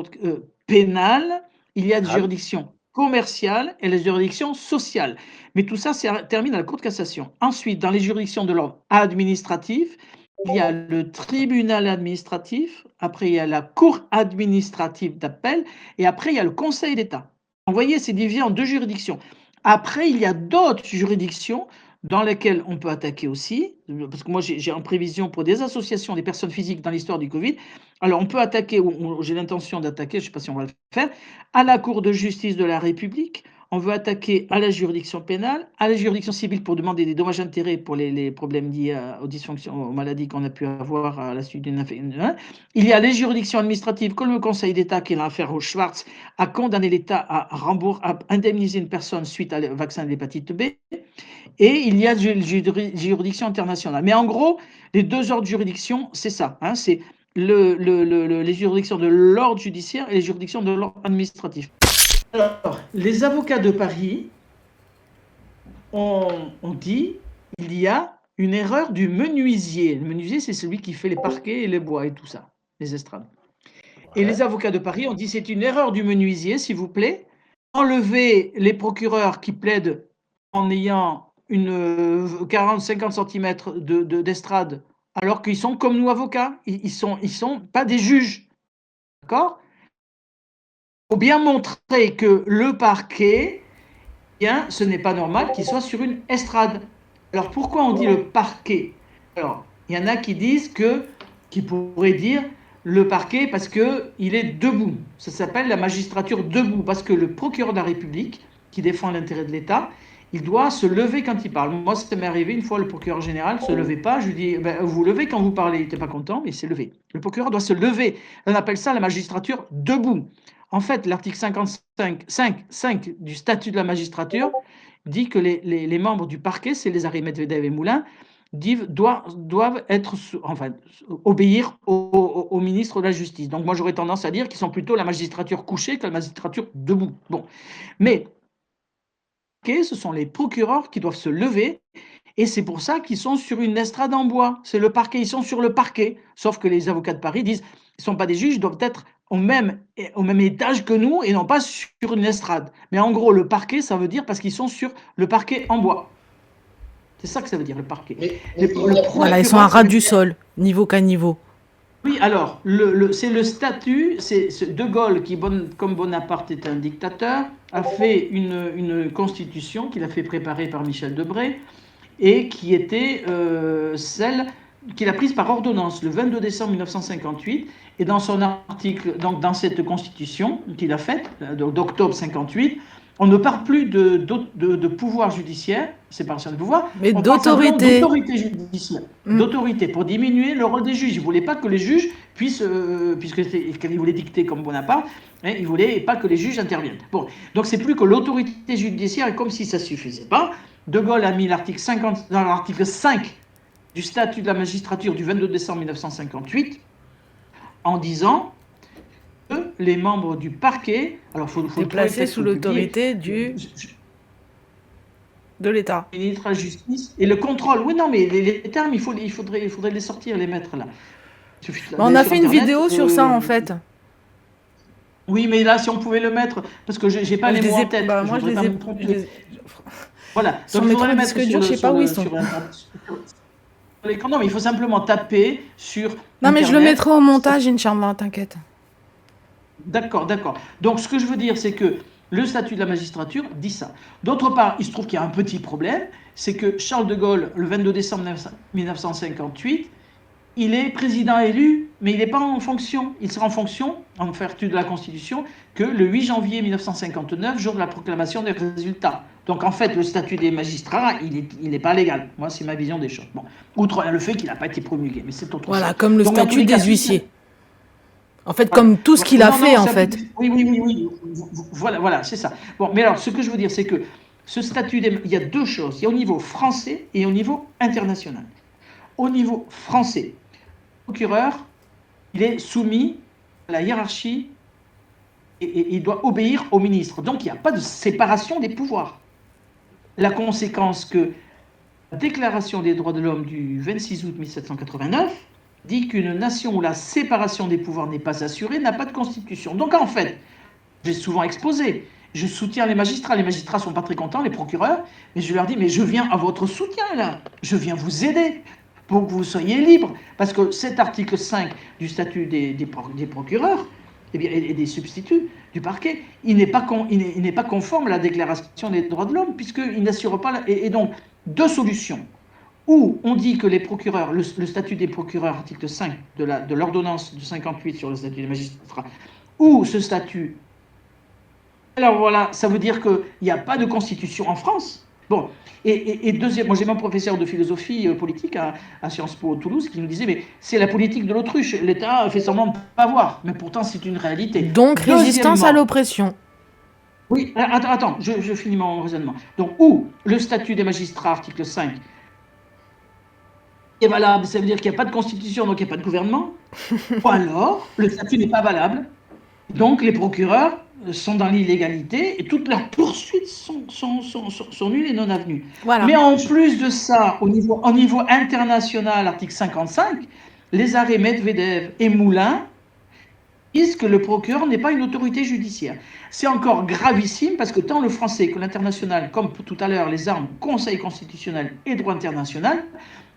pénale, il y a des juridictions commerciales et les juridictions sociales. Mais tout ça, termine à la Cour de cassation. Ensuite, dans les juridictions de l'ordre administratif, il y a le tribunal administratif, après il y a la Cour administrative d'appel, et après il y a le Conseil d'État. Vous voyez, c'est divisé en 2 juridictions. Après, il y a d'autres juridictions dans lesquelles on peut attaquer aussi, parce que moi j'ai en prévision pour des associations, des personnes physiques dans l'histoire du Covid, alors on peut attaquer, ou j'ai l'intention d'attaquer, je ne sais pas si on va le faire, à la Cour de justice de la République, on veut attaquer à la juridiction pénale, à la juridiction civile pour demander des dommages-intérêts pour les problèmes liés aux dysfonctions, aux maladies qu'on a pu avoir à la suite d'une infection. Il y a les juridictions administratives, comme le Conseil d'État, qui est l'affaire au Schwartz, a condamné l'État à indemniser une personne suite au vaccin de l'hépatite B. Et il y a les juridictions internationales. Mais en gros, les 2 ordres de juridiction, c'est ça. Hein, c'est les juridictions de l'ordre judiciaire et les juridictions de l'ordre administratif. Alors, les avocats de Paris ont dit qu'il y a une erreur du menuisier. Le menuisier, c'est celui qui fait les parquets et les bois et tout ça, les estrades. Et les avocats de Paris ont dit c'est une erreur du menuisier, s'il vous plaît. Enlevez les procureurs qui plaident en ayant une 40-50 cm d'estrade, alors qu'ils sont comme nous avocats. Ils sont pas des juges. D'accord ? Il faut bien montrer que le parquet, bien, ce n'est pas normal qu'il soit sur une estrade. Alors pourquoi on dit le parquet? Alors, il y en a qui disent qui pourraient dire le parquet parce qu'il est debout. Ça s'appelle la magistrature debout, parce que le procureur de la République, qui défend l'intérêt de l'État, il doit se lever quand il parle. Moi, ça m'est arrivé une fois, le procureur général ne se levait pas. Je lui dis, vous levez quand vous parlez. Il n'était pas content, mais il s'est levé. Le procureur doit se lever. On appelle ça la magistrature debout. En fait, l'article 55.5 du statut de la magistrature dit que les membres du parquet, c'est les Harry Medvedev et Moulin, doivent obéir au ministre de la Justice. Donc moi, j'aurais tendance à dire qu'ils sont plutôt la magistrature couchée que la magistrature debout. Bon, mais ce sont les procureurs qui doivent se lever, et c'est pour ça qu'ils sont sur une estrade en bois. C'est le parquet, ils sont sur le parquet. Sauf que les avocats de Paris disent, ils ne sont pas des juges, ils doivent être au même étage que nous et non pas sur une estrade. Mais en gros, le parquet, ça veut dire parce qu'ils sont sur le parquet en bois. C'est ça que ça veut dire, le parquet. Voilà, ils sont à ras du sol, niveau caniveau. Oui, alors, c'est le statut, c'est De Gaulle, qui, comme Bonaparte est un dictateur, a fait une constitution qu'il a fait préparer par Michel Debré, et qui était celle qu'il a prise par ordonnance le 22 décembre 1958, et dans son article, donc dans cette constitution qu'il a faite, d'octobre 58, On ne parle plus de pouvoir judiciaire, séparation des pouvoirs, Mais on parle simplement d'autorité. d'autorité judiciaire, d'autorité, pour diminuer le rôle des juges. Ils ne voulaient pas que les juges puissent, puisqu'ils voulaient dicter comme Bonaparte, hein, ils ne voulaient pas que les juges interviennent. Bon, donc c'est plus que l'autorité judiciaire, et comme si ça ne suffisait pas, De Gaulle a mis l'article 5 du statut de la magistrature du 22 décembre 1958 en disant que les membres du parquet, alors faut Placés sous l'autorité de l'État. Ministre de la Justice et le contrôle. Oui, non, mais les termes, il faudrait les sortir, les mettre là. On a fait une vidéo sur ça en fait. Oui, mais là, si on pouvait le mettre, parce que j'ai pas les mots en tête. Moi, je les ai. Voilà. Sur mes trois disques durs, je sais pas où ils sont. Non, mais il faut simplement taper sur. Non, mais je le mettrai au montage, Inch'Allah, t'inquiète. D'accord. Donc, ce que je veux dire, c'est que le statut de la magistrature dit ça. D'autre part, il se trouve qu'il y a un petit problème, c'est que Charles de Gaulle, le 22 décembre 1958, il est président élu, mais il n'est pas en fonction. Il sera en fonction, en vertu de la Constitution, que le 8 janvier 1959, jour de la proclamation des résultats. Donc en fait, le statut des magistrats, il n'est pas légal. Moi, c'est ma vision des choses. Bon, outre le fait qu'il n'a pas été promulgué, mais c'est autre chose. Voilà, comme le statut des huissiers. En fait, comme tout ce qu'il a fait, en fait. Oui. Voilà, c'est ça. Bon, mais alors, ce que je veux dire, c'est que ce statut, il y a deux choses. Il y a au niveau français et au niveau international. Au niveau français, le procureur, il est soumis à la hiérarchie et il doit obéir au ministre. Donc, il n'y a pas de séparation des pouvoirs. La conséquence que la Déclaration des droits de l'homme du 26 août 1789 dit qu'une nation où la séparation des pouvoirs n'est pas assurée n'a pas de constitution. Donc en fait, j'ai souvent exposé, je soutiens les magistrats ne sont pas très contents, les procureurs, mais je leur dis, mais je viens à votre soutien là, je viens vous aider pour que vous soyez libres, parce que cet article 5 du statut des procureurs, et des substituts du parquet, il n'est pas conforme à la Déclaration des droits de l'homme, puisqu'il n'assure pas... Et donc, deux solutions. Où on dit que les procureurs, le statut des procureurs, article 5 de l'ordonnance de 58 sur le statut des magistrats, ou ce statut, alors voilà, ça veut dire qu'il n'y a pas de constitution en France. Bon, et deuxième, moi j'ai mon professeur de philosophie politique à Sciences Po Toulouse qui nous disait, mais c'est la politique de l'autruche, l'État fait semblant de ne pas voir, mais pourtant c'est une réalité. Donc résistance à l'oppression. Oui, attends, je finis mon raisonnement. Donc, où le statut des magistrats, article 5, est valable, ça veut dire qu'il n'y a pas de constitution, donc il n'y a pas de gouvernement, ou alors le statut n'est pas valable, donc les procureurs sont dans l'illégalité et toutes leurs poursuites sont nulles et non avenues. Voilà. Mais en plus de ça, au niveau international, article 55, les arrêts Medvedev et Moulin disent que le procureur n'est pas une autorité judiciaire. C'est encore gravissime parce que tant le français que l'international, comme tout à l'heure les armes, Conseil constitutionnel et droit international,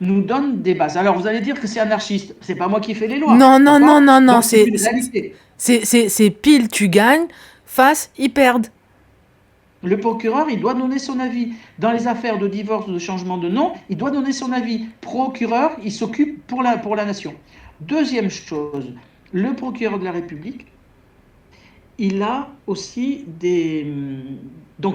nous donnent des bases. Alors vous allez dire que c'est anarchiste, c'est pas moi qui fais les lois. Non, c'est pile tu gagnes, face ils perdent. Le procureur, il doit donner son avis. Dans les affaires de divorce ou de changement de nom, il doit donner son avis. Procureur, il s'occupe pour la nation. Deuxième chose, le procureur de la République, il a aussi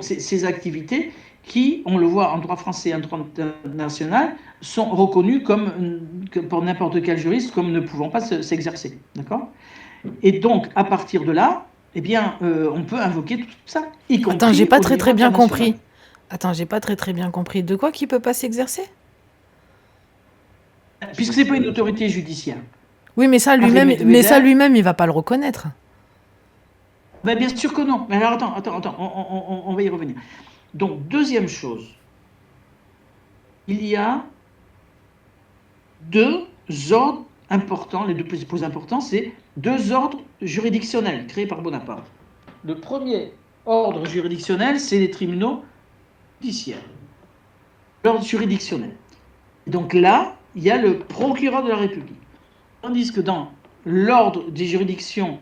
ces activités qui, on le voit en droit français et en droit international, sont reconnues pour n'importe quel juriste comme ne pouvant pas s'exercer. D'accord ? Et donc, à partir de là, eh bien, on peut invoquer tout ça. Attends, j'ai pas très bien compris. De quoi qu'il peut pas s'exercer ? Puisque c'est pas une autorité judiciaire. Oui, mais ça lui-même, il va pas le reconnaître. Ben, bien sûr que non. Mais alors attends, on va y revenir. Donc, deuxième chose, il y a deux ordres importants, les deux plus importants, c'est deux ordres juridictionnels créés par Bonaparte. Le premier ordre juridictionnel, c'est les tribunaux judiciaires. L'ordre juridictionnel. Et donc là, il y a le procureur de la République. Tandis que dans l'ordre des juridictions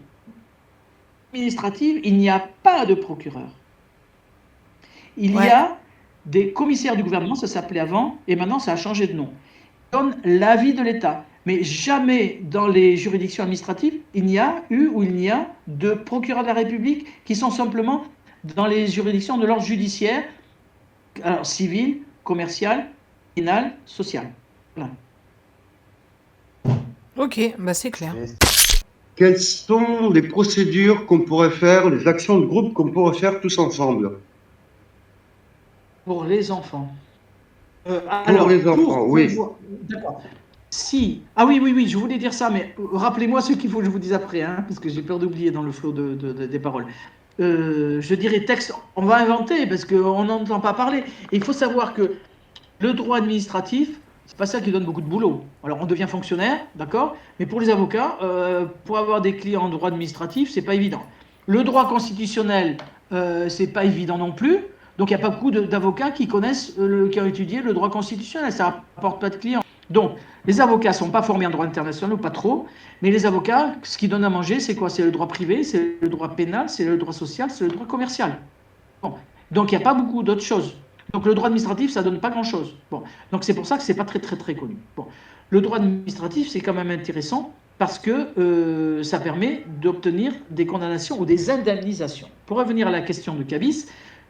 administratives, il n'y a pas de procureur. Il y a des commissaires du gouvernement, ça s'appelait avant, et maintenant ça a changé de nom. Ils donnent l'avis de l'État. Mais jamais dans les juridictions administratives, il n'y a eu ou il n'y a de procureurs de la République qui sont simplement dans les juridictions de l'ordre judiciaire, alors civil, commercial, pénal, social. Voilà. Ok, bah c'est clair. Quelles sont les procédures qu'on pourrait faire, les actions de groupe qu'on pourrait faire tous ensemble? Pour les enfants. Pour les enfants, oui. D'accord. Si. Ah oui, oui, oui, je voulais dire ça, mais rappelez-moi ce qu'il faut que je vous dise après, hein, parce que j'ai peur d'oublier dans le flot des paroles. Je dirais texte, on va inventer, parce qu'on n'entend pas parler. Et il faut savoir que le droit administratif, c'est pas ça qui donne beaucoup de boulot. Alors on devient fonctionnaire, d'accord, mais pour les avocats, pour avoir des clients en droit administratif, c'est pas évident. Le droit constitutionnel, c'est pas évident non plus. Donc il n'y a pas beaucoup d'avocats qui connaissent, qui ont étudié le droit constitutionnel. Ça n'apporte pas de clients. Donc les avocats ne sont pas formés en droit international, ou pas trop. Mais les avocats, ce qui donne à manger, c'est quoi? C'est le droit privé, c'est le droit pénal, c'est le droit social, c'est le droit commercial. Bon. Donc il n'y a pas beaucoup d'autres choses. Donc le droit administratif, ça donne pas grand-chose. Bon. Donc c'est pour ça que c'est pas très connu. Bon. Le droit administratif, c'est quand même intéressant parce que ça permet d'obtenir des condamnations ou des indemnisations. Pour revenir à la question de Cabis,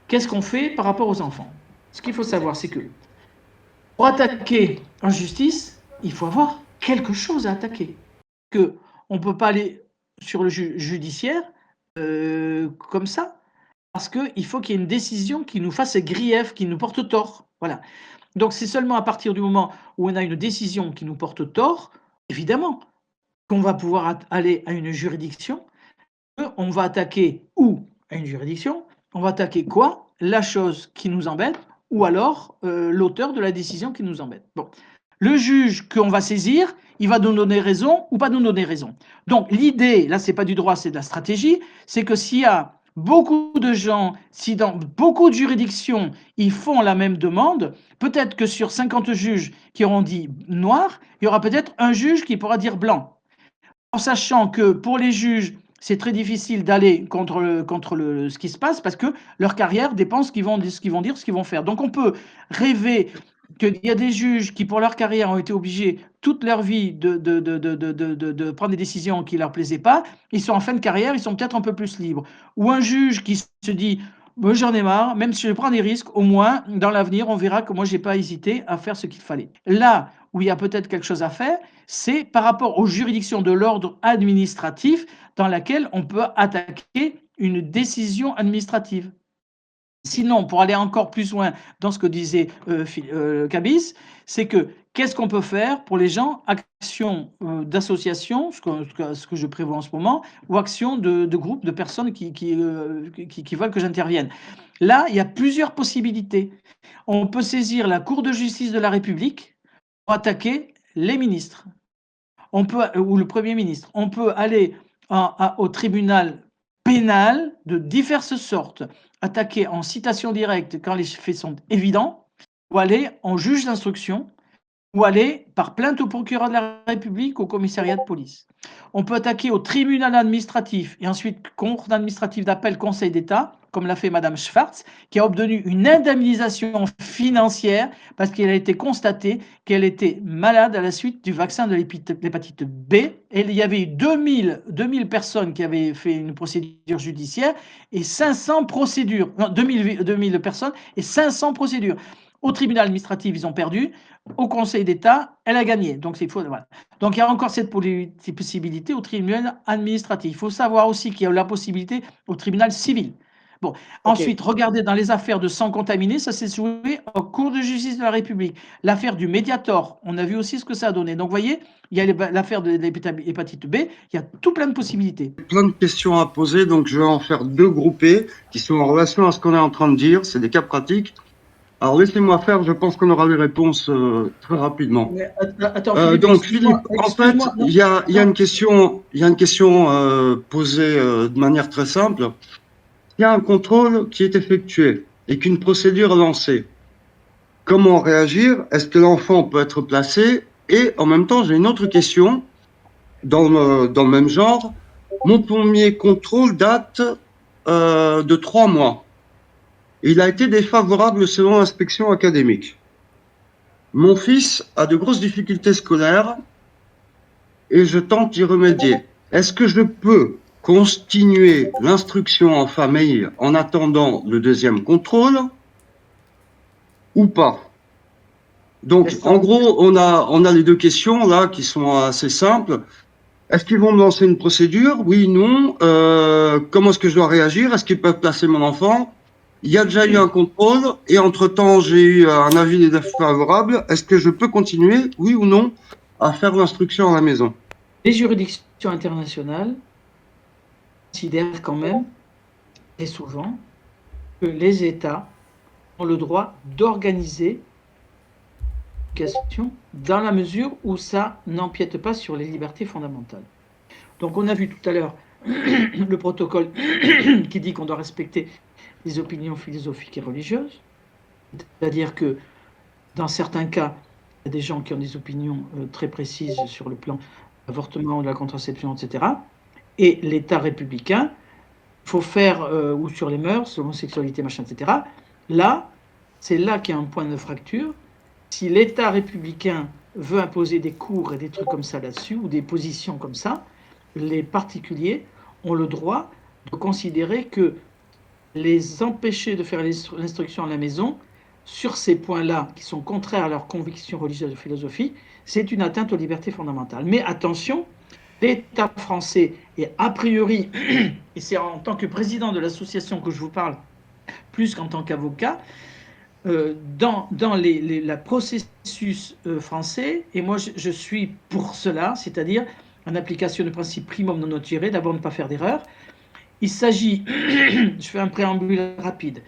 qu'est-ce qu'on fait par rapport aux enfants? Ce qu'il faut savoir, c'est que pour attaquer en justice, il faut avoir quelque chose à attaquer. On ne peut pas aller sur le judiciaire comme ça, parce qu'il faut qu'il y ait une décision qui nous fasse grief, qui nous porte tort. Voilà. Donc c'est seulement à partir du moment où on a une décision qui nous porte tort, évidemment, qu'on va pouvoir aller à une juridiction. On va attaquer où? À une juridiction. On va attaquer quoi? La chose qui nous embête, ou alors l'auteur de la décision qui nous embête. Bon. Le juge qu'on va saisir, il va nous donner raison ou pas nous donner raison. Donc l'idée, là c'est pas du droit, c'est de la stratégie, c'est que s'il y a beaucoup de gens, si dans beaucoup de juridictions, ils font la même demande, peut-être que sur 50 juges qui auront dit noir, il y aura peut-être un juge qui pourra dire blanc. En sachant que pour les juges, c'est très difficile d'aller contre ce qui se passe parce que leur carrière dépend de ce qu'ils vont dire, ce qu'ils vont faire. Donc on peut rêver qu'il y a des juges qui, pour leur carrière, ont été obligés toute leur vie de prendre des décisions qui ne leur plaisaient pas. Ils sont en fin de carrière, ils sont peut-être un peu plus libres. Ou un juge qui se dit moi, j'en ai marre, même si je prends des risques, au moins, dans l'avenir, on verra que moi, je n'ai pas hésité à faire ce qu'il fallait. Là où il y a peut-être quelque chose à faire, c'est par rapport aux juridictions de l'ordre administratif dans laquelle on peut attaquer une décision administrative. Sinon, pour aller encore plus loin dans ce que disait Cabis, c'est que qu'est-ce qu'on peut faire pour les gens? Actions d'association, ce que je prévois en ce moment, ou actions de groupes de personnes qui veulent que j'intervienne. Là, il y a plusieurs possibilités. On peut saisir la Cour de justice de la République pour attaquer les ministres, ou le Premier ministre. On peut aller au tribunal pénal de diverses sortes, attaquer en citation directe quand les faits sont évidents, ou aller en juge d'instruction, ou aller par plainte au procureur de la République, au commissariat de police. On peut attaquer au tribunal administratif et ensuite cour administrative d'appel, Conseil d'État, comme l'a fait Madame Schwartz, qui a obtenu une indemnisation financière parce qu'il a été constaté qu'elle était malade à la suite du vaccin de l'hépatite B. Et il y avait eu 2000 personnes qui avaient fait une procédure judiciaire et 500 procédures. Non, 2000 personnes et 500 procédures. Au tribunal administratif, ils ont perdu. Au Conseil d'État, elle a gagné. Donc, voilà. Donc il y a encore cette possibilité au tribunal administratif. Il faut savoir aussi qu'il y a la possibilité au tribunal civil. Bon, okay. Ensuite, regardez dans les affaires de sang contaminé, ça s'est joué en Cour de justice de la République. L'affaire du Mediator, on a vu aussi ce que ça a donné. Donc, vous voyez, il y a l'affaire de l'hépatite B, il y a tout plein de possibilités. Plein de questions à poser, donc je vais en faire deux groupés qui sont en relation à ce qu'on est en train de dire. C'est des cas pratiques. Alors, laissez-moi faire, je pense qu'on aura les réponses très rapidement. Mais, attends, Philippe, donc, Philippe, en fait, il y a une question posée de manière très simple. Il y a un contrôle qui est effectué et qu'une procédure est lancée. Comment réagir? Est-ce que l'enfant peut être placé? Et en même temps, j'ai une autre question dans le même genre. Mon premier contrôle date de 3 mois. Il a été défavorable selon l'inspection académique. Mon fils a de grosses difficultés scolaires et je tente d'y remédier. Est-ce que je peux continuer l'instruction en famille en attendant le deuxième contrôle ou pas? Donc, en gros, on a les deux questions là qui sont assez simples. Est-ce qu'ils vont me lancer une procédure? Oui, non. Comment est-ce que je dois réagir? Est-ce qu'ils peuvent placer mon enfant? Il y a déjà eu un contrôle et entre-temps, j'ai eu un avis défavorable. Est-ce que je peux continuer, oui ou non, à faire l'instruction à la maison? Les juridictions internationales considèrent quand même, et souvent, que les États ont le droit d'organiser l'éducation dans la mesure où ça n'empiète pas sur les libertés fondamentales. Donc on a vu tout à l'heure le protocole qui dit qu'on doit respecter les opinions philosophiques et religieuses, c'est-à-dire que dans certains cas, il y a des gens qui ont des opinions très précises sur le plan de l'avortement, de la contraception, etc. Et l'État républicain, il faut faire, ou sur les mœurs, l'homosexualité, machin, etc. Là, c'est là qu'il y a un point de fracture. Si l'État républicain veut imposer des cours et des trucs comme ça là-dessus, ou des positions comme ça, les particuliers ont le droit de considérer que les empêcher de faire l'instruction à la maison, sur ces points-là, qui sont contraires à leurs convictions religieuses et philosophiques, c'est une atteinte aux libertés fondamentales. Mais attention, l'État français est a priori, et c'est en tant que président de l'association que je vous parle, plus qu'en tant qu'avocat, dans la processus français, et moi je suis pour cela, c'est-à-dire en application du principe primum non nocere, d'abord ne pas faire d'erreur. Il s'agit, je fais un préambule rapide,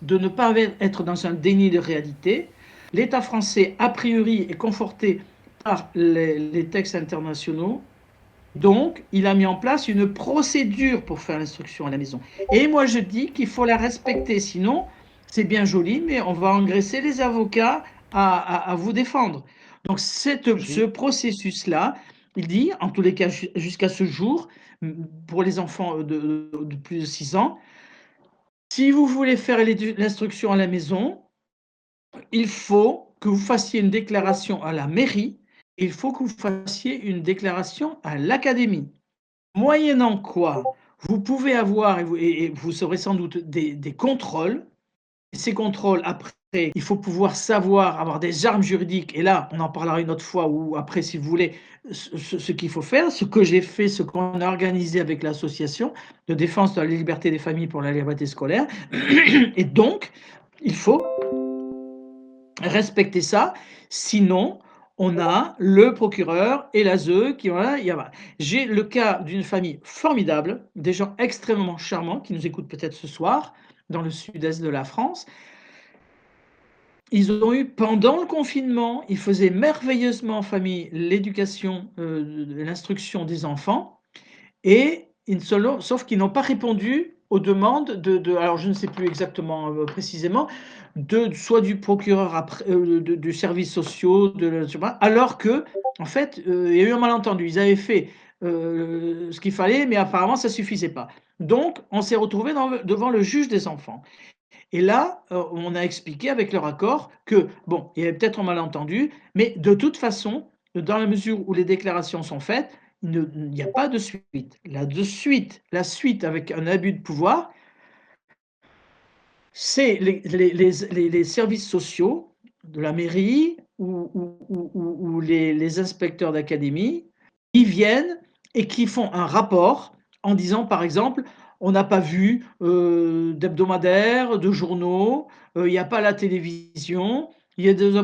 de ne pas être dans un déni de réalité. L'État français, a priori, est conforté par les textes internationaux. Donc, il a mis en place une procédure pour faire l'instruction à la maison. Et moi, je dis qu'il faut la respecter. Sinon, c'est bien joli, mais on va engraisser les avocats à vous défendre. Donc, ce processus-là, il dit, en tous les cas, jusqu'à ce jour, pour les enfants de plus de 6 ans, si vous voulez faire l'instruction à la maison, il faut que vous fassiez une déclaration à la mairie, il faut que vous fassiez une déclaration à l'académie. Moyennant quoi, vous pouvez avoir, et vous aurez sans doute des contrôles. Et ces contrôles, après, il faut pouvoir savoir, avoir des armes juridiques. Et là, on en parlera une autre fois, ou après, si vous voulez, ce qu'il faut faire, ce que j'ai fait, ce qu'on a organisé avec l'association de défense de la liberté des familles pour la liberté scolaire. Et donc, il faut respecter ça. Sinon, on a le procureur et l'ASE qui ont. J'ai le cas d'une famille formidable, des gens extrêmement charmants qui nous écoutent peut-être ce soir, dans le sud-est de la France. Ils ont eu, pendant le confinement, ils faisaient merveilleusement en famille l'éducation, l'instruction des enfants, et sauf qu'ils n'ont pas répondu aux demandes alors je ne sais plus exactement précisément, soit du procureur, du service sociaux, alors que, en fait, il y a eu un malentendu. Ils avaient fait ce qu'il fallait, mais apparemment ça suffisait pas. Donc, on s'est retrouvé devant le juge des enfants. Et là, on a expliqué avec leur accord que, bon, il y avait peut-être un malentendu, mais de toute façon, dans la mesure où les déclarations sont faites, il n'y a pas de suite. La suite avec un abus de pouvoir, c'est les services sociaux de la mairie ou les inspecteurs d'académie qui viennent et qui font un rapport en disant, par exemple, on n'a pas vu d'hebdomadaires, de journaux, il n'y a pas la télévision, il y a des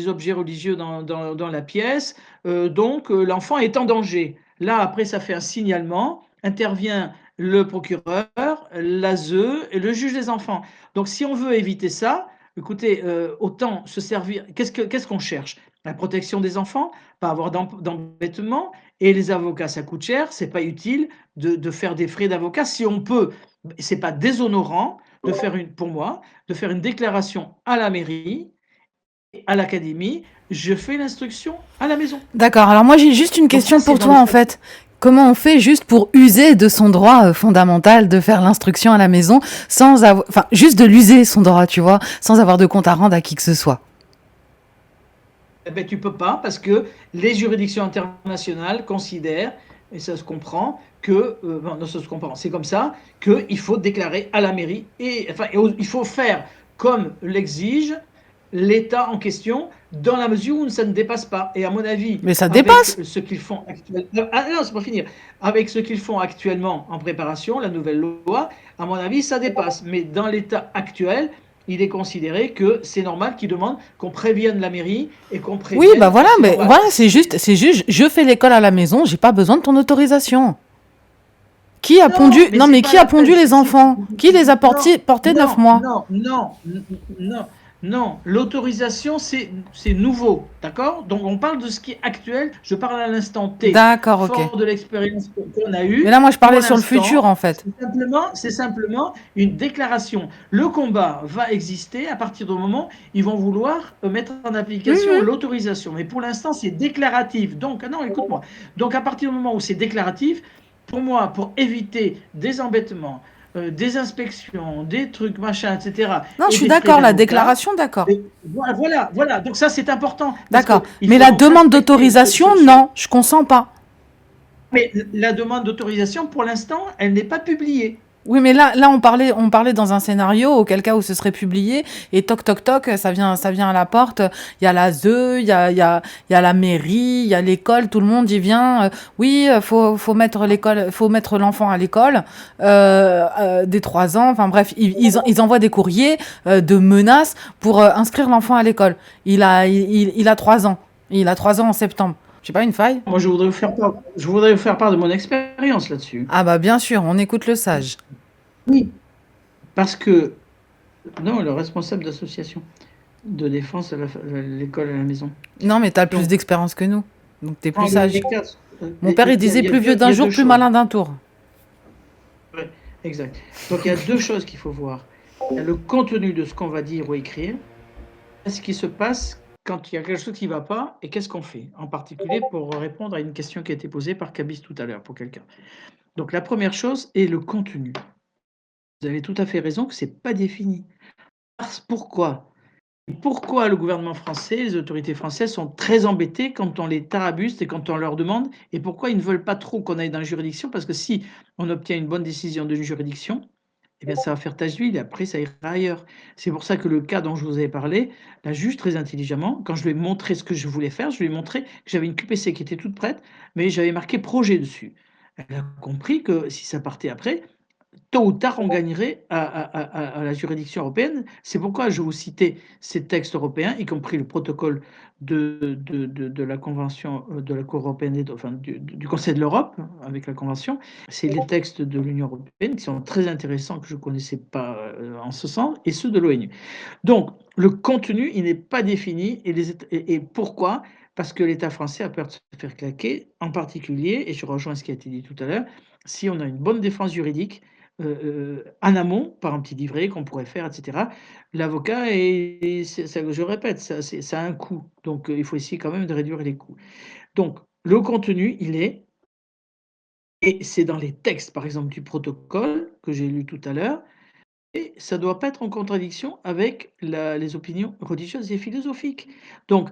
objets religieux dans la pièce, donc l'enfant est en danger. Là, après, ça fait un signalement, intervient le procureur, l'ASE et le juge des enfants. Donc, si on veut éviter ça, écoutez, autant se servir. Qu'est-ce qu'on cherche? La protection des enfants, pas avoir d'embêtement. Et les avocats, ça coûte cher. C'est pas utile de faire des frais d'avocat. Si on peut, c'est pas déshonorant pour moi, de faire une déclaration à la mairie, à l'académie. Je fais l'instruction à la maison. D'accord. Alors moi, j'ai juste une question pour toi, en fait. Comment on fait juste pour user de son droit fondamental de faire l'instruction à la maison sans avoir, enfin, juste de l'user son droit, tu vois, sans avoir de compte à rendre à qui que ce soit? Eh ben, tu peux pas, parce que les juridictions internationales considèrent, et ça se comprend, bon, non, ça se comprend, c'est comme ça qu'il faut déclarer à la mairie, il faut faire comme l'exige l'État en question, dans la mesure où ça ne dépasse pas. Et à mon avis, Mais ça avec dépasse. ce qu'ils font actuellement, non, c'est pas finir. Avec ce qu'ils font actuellement en préparation, la nouvelle loi, à mon avis, ça dépasse. Mais dans l'état actuel, il est considéré que c'est normal qu'ils demandent qu'on prévienne la mairie et qu'on Oui, prévienne bah voilà, que c'est mais normal. voilà, c'est juste, je fais l'école à la maison, j'ai pas besoin de ton autorisation. Qui a Non, pondu, mais non, c'est mais pas qui a la pondu peine. les enfants? Qui les a portés 9 mois? Non. L'autorisation, c'est nouveau, d'accord? Donc on parle de ce qui est actuel. Je parle à l'instant T, D'accord, ok. fort de l'expérience qu'on a Mais eue. là, moi, je Pour parlais sur le futur, l'instant, en fait. c'est simplement une déclaration. Le combat va exister à partir du moment où ils vont vouloir mettre en application l'autorisation. Mais pour l'instant, c'est déclaratif. Donc, non, écoute-moi. Donc, à partir du moment où c'est déclaratif, pour moi, pour éviter des embêtements, des inspections, des trucs, machin, etc. Non, je et suis des frais d'accord, la d'avocat, déclaration, d'accord. voilà. Donc ça, c'est important. D'accord. Il Mais faut la donc demande respecter d'autorisation, non, je consens pas. Mais la demande d'autorisation, pour l'instant, elle n'est pas publiée. Oui, mais là, on parlait dans un scénario auquel cas où ce serait publié et toc toc toc, ça vient à la porte. Il y a la ZEU, il y a la mairie, il y a l'école, tout le monde y vient. Oui, faut mettre l'enfant à l'école des 3 ans. Enfin bref, ils envoient des courriers de menaces pour inscrire l'enfant à l'école. Il a 3 ans. Il a 3 ans en septembre. J'ai pas une faille? Moi, je voudrais vous faire part de mon expérience là-dessus. Ah bah bien sûr, on écoute le sage. Oui, parce que, non, le responsable d'association de défense à l'école à la maison. Non, mais t'as plus Donc, d'expérience que nous. Donc t'es plus en sage. les cas, Mon père, il disait plus vieux d'un jour, plus malin d'un tour. Ouais, exact. Donc il y a deux choses qu'il faut voir. Il y a le contenu de ce qu'on va dire ou écrire, ce qui se passe quand il y a quelque chose qui ne va pas et qu'est-ce qu'on fait, en particulier pour répondre à une question qui a été posée par Kabis tout à l'heure pour quelqu'un. Donc la première chose est le contenu. Vous avez tout à fait raison que ce n'est pas défini. Pourquoi? Pourquoi le gouvernement français, les autorités françaises sont très embêtées quand on les tarabuste et quand on leur demande, et pourquoi ils ne veulent pas trop qu'on aille dans la juridiction? Parce que si on obtient une bonne décision d'une juridiction, eh bien, ça va faire tache d'huile et après, ça ira ailleurs. C'est pour ça que le cas dont je vous avais parlé, la juge, très intelligemment, quand je lui ai montré ce que je voulais faire, je lui ai montré que j'avais une QPC qui était toute prête, mais j'avais marqué projet dessus. Elle a compris que si ça partait après, tôt ou tard, on gagnerait à la juridiction européenne. C'est pourquoi je vous citais ces textes européens, y compris le protocole de la Convention de la Cour européenne, enfin, du Conseil de l'Europe, avec la Convention. C'est les textes de l'Union européenne qui sont très intéressants, que je ne connaissais pas en ce sens, et ceux de l'ONU. Donc, le contenu, il n'est pas défini. Et pourquoi? Parce que l'État français a peur de se faire claquer, en particulier, et je rejoins ce qui a été dit tout à l'heure, si on a une bonne défense juridique, en amont, par un petit livret qu'on pourrait faire, etc. L'avocat, je répète, ça a un coût. Donc, il faut essayer quand même de réduire les coûts. Donc, le contenu, et c'est dans les textes, par exemple, du protocole que j'ai lu tout à l'heure, et ça ne doit pas être en contradiction avec les opinions religieuses et philosophiques. Donc,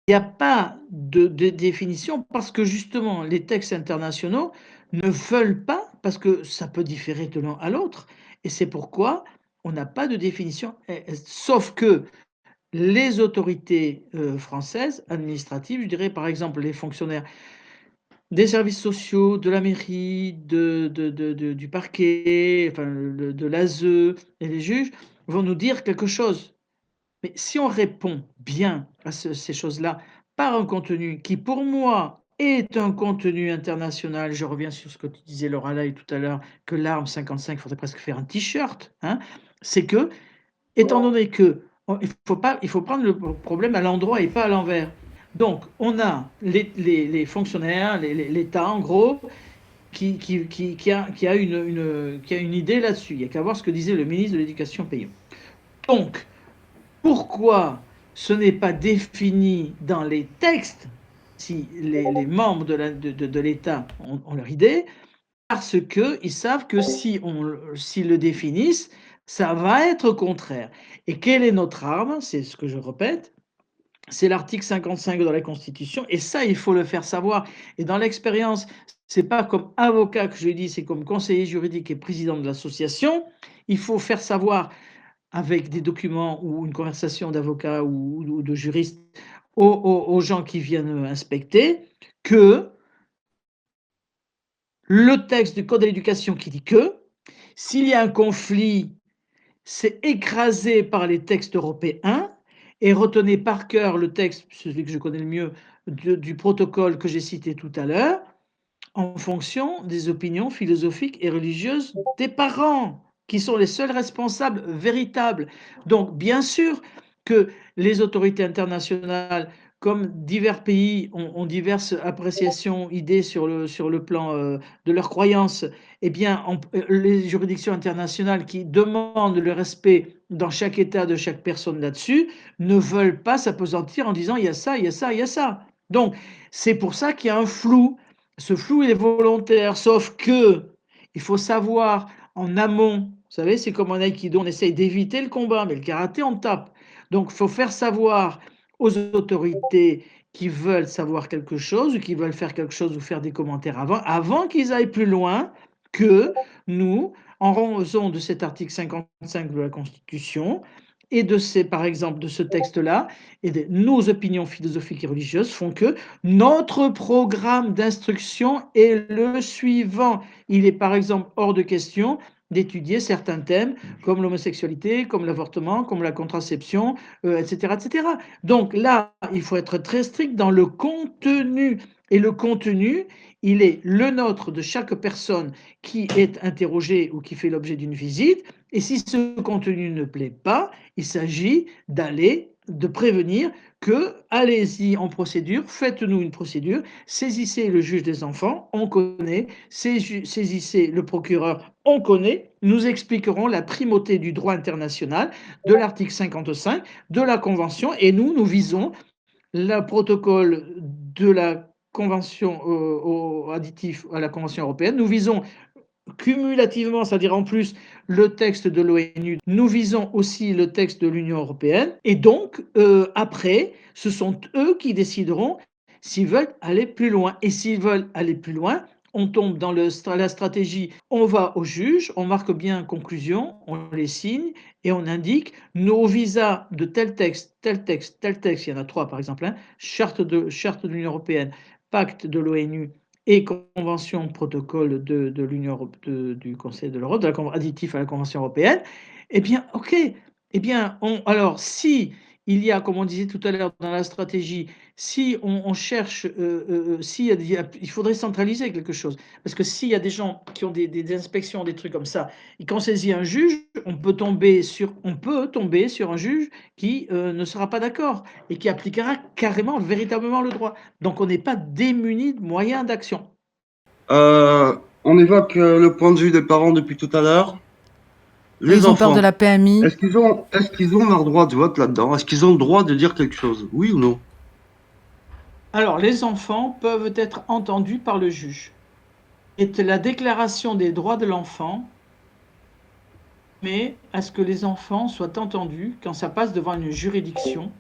il n'y a pas de définition parce que justement, les textes internationaux ne veulent pas, parce que ça peut différer de l'un à l'autre, et c'est pourquoi on n'a pas de définition, sauf que les autorités françaises, administratives, je dirais par exemple les fonctionnaires des services sociaux, de la mairie, du parquet, enfin, de l'ASE et les juges vont nous dire quelque chose. Mais si on répond bien à ces choses-là par un contenu qui, pour moi, est un contenu international, je reviens sur ce que tu disais, Laura Laye, tout à l'heure, que l'arme 55, il faudrait presque faire un t-shirt, hein, c'est que, étant donné que il faut prendre le problème à l'endroit et pas à l'envers. Donc, on a les fonctionnaires, l'État, en gros, qui a une idée là-dessus. Il n'y a qu'à voir ce que disait le ministre de l'Éducation payant. Donc, pourquoi ce n'est pas défini dans les textes si les membres de l'État ont leur idée? Parce qu'ils savent que s'ils le définissent, ça va être contraire. Et quelle est notre arme? C'est ce que je répète. c'est l'article 55 de la Constitution, et ça, il faut le faire savoir. Et dans l'expérience, c'est pas comme avocat que je le dis, c'est comme conseiller juridique et président de l'association. Il faut faire savoir avec des documents ou une conversation d'avocat ou de juriste aux gens qui viennent inspecter que le texte du Code de l'éducation qui dit que s'il y a un conflit, c'est écrasé par les textes européens, et retenez par cœur le texte, celui que je connais le mieux, du protocole que j'ai cité tout à l'heure, en fonction des opinions philosophiques et religieuses des parents, qui sont les seuls responsables véritables. Donc, bien sûr que les autorités internationales, comme divers pays ont diverses appréciations, idées sur le plan de leurs croyances, eh bien, les juridictions internationales qui demandent le respect dans chaque État de chaque personne là-dessus ne veulent pas s'appesantir en disant il y a ça, il y a ça, il y a ça. Donc, c'est pour ça qu'il y a un flou. Ce flou, il est volontaire, sauf que il faut savoir en amont, vous savez, c'est comme en aïkido, on essaye d'éviter le combat, mais le karaté, on tape. Donc, il faut faire savoir aux autorités qui veulent savoir quelque chose ou qui veulent faire quelque chose ou faire des commentaires avant qu'ils aillent plus loin, que nous, en raison de cet article 55 de la Constitution, et par exemple, de ce texte-là, et de nos opinions philosophiques et religieuses font que notre programme d'instruction est le suivant. Il est par exemple hors de question d'étudier certains thèmes comme l'homosexualité, comme l'avortement, comme la contraception, etc., etc. Donc là, il faut être très strict dans le contenu. Et le contenu, il est le nôtre de chaque personne qui est interrogée ou qui fait l'objet d'une visite. Et si ce contenu ne plaît pas, il s'agit de prévenir que, allez-y en procédure, faites-nous une procédure, saisissez le juge des enfants, on connaît, saisissez le procureur, on connaît, nous expliquerons la primauté du droit international, de l'article 55 de la Convention, et nous visons le protocole de la Convention additif à la Convention européenne, nous visons cumulativement, c'est-à-dire en plus le texte de l'ONU, nous visons aussi le texte de l'Union européenne, et donc après, ce sont eux qui décideront s'ils veulent aller plus loin. Et s'ils veulent aller plus loin, on tombe dans la stratégie, on va au juge, on marque bien conclusion, on les signe, et on indique nos visas de tel texte, tel texte, tel texte, il y en a 3 par exemple, hein, charte de l'Union européenne, pacte de l'ONU, et convention, protocole de l'Union du Conseil de l'Europe, additif à la Convention européenne, eh bien, ok. Eh bien, alors, si il y a, comme on disait tout à l'heure dans la stratégie, si on cherche, il faudrait centraliser quelque chose. Parce que s'il y a des gens qui ont des inspections, des trucs comme ça, et qu'on saisit un juge, on peut tomber sur un juge qui ne sera pas d'accord et qui appliquera carrément, véritablement le droit. Donc, on n'est pas démuni de moyens d'action. On évoque le point de vue des parents depuis tout à l'heure. Ils ont peur de la PMI. Est-ce qu'ils ont leur droit de vote là-dedans? Est-ce qu'ils ont le droit de dire quelque chose? Oui ou non? Alors, les enfants peuvent être entendus par le juge. Et la déclaration des droits de l'enfant mais à ce que les enfants soient entendus quand ça passe devant une juridiction,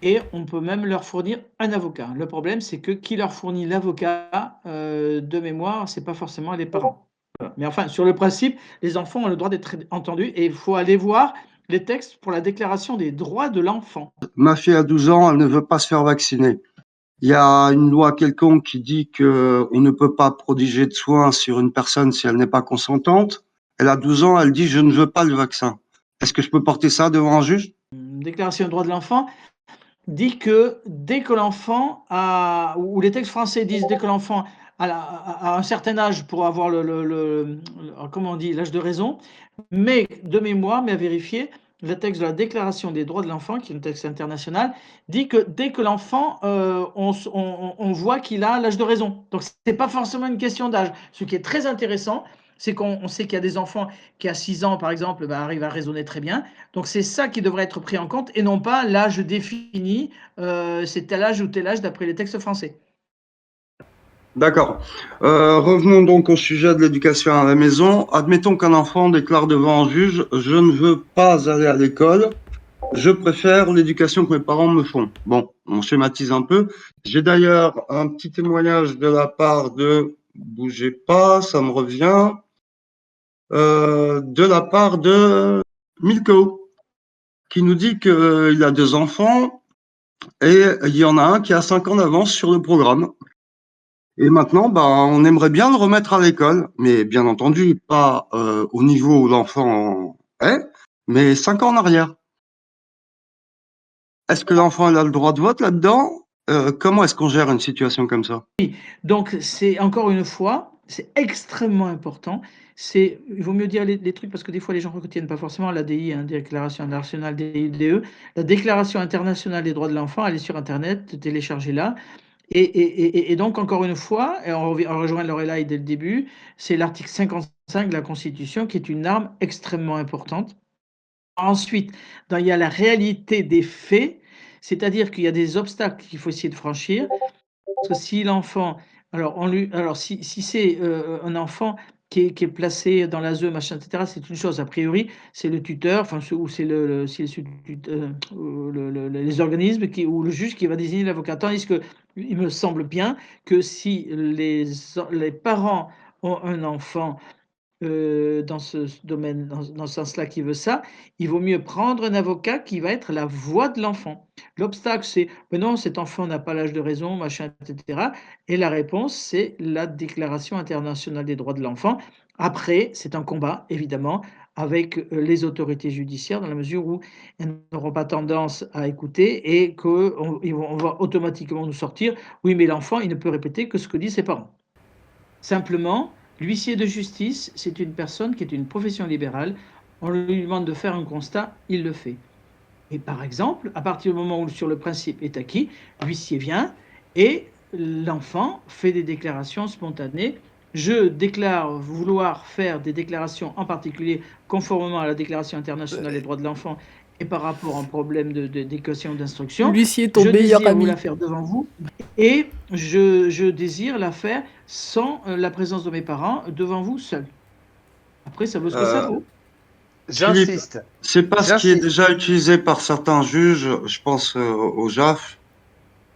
et on peut même leur fournir un avocat. Le problème, c'est que qui leur fournit l'avocat, de mémoire, c'est pas forcément les parents. Voilà. Mais enfin, sur le principe, les enfants ont le droit d'être entendus, et il faut aller voir les textes pour la déclaration des droits de l'enfant. Ma fille a 12 ans, elle ne veut pas se faire vacciner. Il y a une loi quelconque qui dit qu'on ne peut pas prodiger de soins sur une personne si elle n'est pas consentante. Elle a 12 ans, elle dit « je ne veux pas le vaccin ». Est-ce que je peux porter ça devant un juge? Déclaration des droits de l'enfant dit que dès que l'enfant a, ou les textes français disent dès que l'enfant a un certain âge pour avoir comment on dit, l'âge de raison, mais de mémoire, mais à vérifier, le texte de la Déclaration des droits de l'enfant, qui est un texte international, dit que dès que l'enfant, on voit qu'il a l'âge de raison. Donc, ce n'est pas forcément une question d'âge. Ce qui est très intéressant, c'est qu'on sait qu'il y a des enfants qui, à 6 ans, par exemple, arrivent à raisonner très bien. Donc, c'est ça qui devrait être pris en compte, et non pas l'âge défini, c'est tel âge ou tel âge d'après les textes français. D'accord. Revenons donc au sujet de l'éducation à la maison. Admettons qu'un enfant déclare devant un juge « je ne veux pas aller à l'école ». Je préfère l'éducation que mes parents me font. Bon, on schématise un peu. J'ai d'ailleurs un petit témoignage de la part de, bougez pas, ça me revient, de la part de Milko, qui nous dit qu'il a 2 enfants et il y en a un qui a 5 ans d'avance sur le programme. Et maintenant, bah, on aimerait bien le remettre à l'école, mais bien entendu, pas au niveau où l'enfant est, mais 5 ans en arrière. Est-ce que l'enfant il a le droit de vote là-dedans? Comment est-ce qu'on gère une situation comme ça? Donc, c'est encore une fois, c'est extrêmement important. Il vaut mieux dire les trucs parce que des fois les gens ne retiennent pas forcément l'ADI, hein, Déclaration internationale des IDE. La Déclaration internationale des droits de l'enfant, elle est sur Internet, téléchargez-la. Et donc, encore une fois, et on rejoint Lorelai dès le début, c'est l'article 55 de la Constitution qui est une arme extrêmement importante. Ensuite, il y a la réalité des faits, c'est-à-dire qu'il y a des obstacles qu'il faut essayer de franchir. Parce que si l'enfant, alors si c'est un enfant qui est placé dans l'ASE, machin, etc., c'est une chose. A priori, c'est le tuteur, enfin, ou c'est si ou les organismes ou le juge qui va désigner l'avocat. Tandis que il me semble bien que si les parents ont un enfant dans ce domaine, dans ce sens-là, qui veut ça, il vaut mieux prendre un avocat qui va être la voix de l'enfant. L'obstacle, c'est: «Mais non, cet enfant n'a pas l'âge de raison, machin, et cetera», et la réponse, c'est la Déclaration internationale des droits de l'enfant. Après, c'est un combat, évidemment, avec, les autorités judiciaires, dans la mesure où elles n'auront pas tendance à écouter et on va automatiquement nous sortir: «Oui, mais l'enfant, il ne peut répéter que ce que disent ses parents». Simplement, l'huissier de justice, c'est une personne qui est une profession libérale. On lui demande de faire un constat, il le fait. Et par exemple, à partir du moment où sur le principe est acquis, l'huissier vient et l'enfant fait des déclarations spontanées. Je déclare vouloir faire des déclarations, en particulier conformément à la Déclaration internationale des droits de l'enfant et par rapport à un problème d'équation d'instruction. L'huissier est ton Je meilleur désire vous ami. la faire devant vous et je désire la faire sans la présence de mes parents, devant vous seul. Après, ça vaut ce que ça vaut. Philippe, J'insiste. c'est pas ce qui est déjà utilisé par certains juges, je pense au JAF,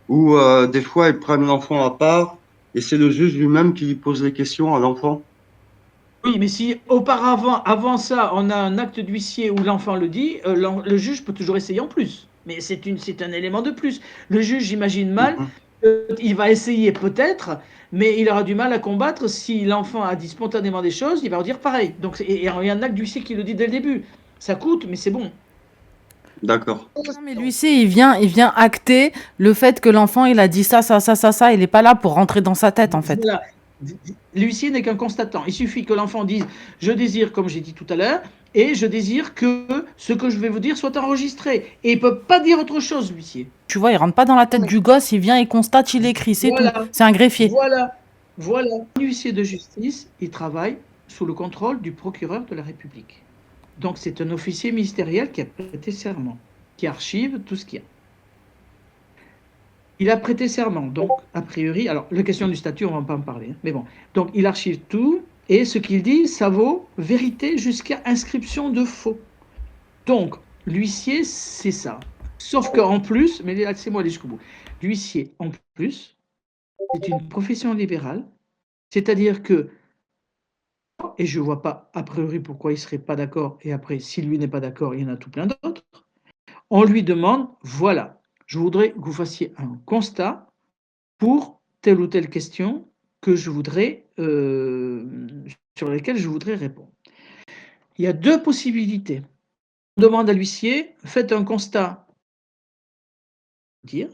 où des fois ils prennent l'enfant à part et c'est le juge lui-même qui lui pose les questions à l'enfant. Oui, mais si auparavant, avant ça, on a un acte d'huissier où l'enfant le dit, le juge peut toujours essayer en plus. Mais c'est un élément de plus. Le juge, j'imagine mal, Mhm. il va essayer peut-être, mais il aura du mal à combattre si l'enfant a dit spontanément des choses, il va redire pareil. Donc, et il y a un acte d'huissier qui le dit dès le début. Ça coûte, mais c'est bon. D'accord. Non, mais l'huissier, il vient acter le fait que l'enfant, il a dit ça, ça, ça, ça, ça. Il n'est pas là pour rentrer dans sa tête, en fait. Voilà. L'huissier n'est qu'un constatant. Il suffit que l'enfant dise: je désire, comme j'ai dit tout à l'heure, et je désire que ce que je vais vous dire soit enregistré. Et il ne peut pas dire autre chose, l'huissier. Tu vois, il rentre pas dans la tête du gosse, il vient, il constate, il écrit, c'est tout. Voilà. C'est un greffier. Voilà. L'huissier de justice, il travaille sous le contrôle du procureur de la République. Donc c'est un officier ministériel qui a prêté serment, qui archive tout ce qu'il y a. Il a prêté serment, donc a priori, alors la question du statut, on ne va pas en parler, hein, mais bon, donc il archive tout, et ce qu'il dit, ça vaut vérité jusqu'à inscription de faux. Donc, l'huissier, c'est ça. Sauf qu'en plus, mais laissez-moi aller jusqu'au bout, l'huissier, en plus, c'est une profession libérale, c'est-à-dire que, et je ne vois pas a priori pourquoi il ne serait pas d'accord, et après, si lui n'est pas d'accord, il y en a tout plein d'autres, on lui demande: voilà, je voudrais que vous fassiez un constat pour telle ou telle question que je voudrais, sur lesquelles je voudrais répondre. Il y a 2 possibilités. On demande à l'huissier: faites un constat. Dire.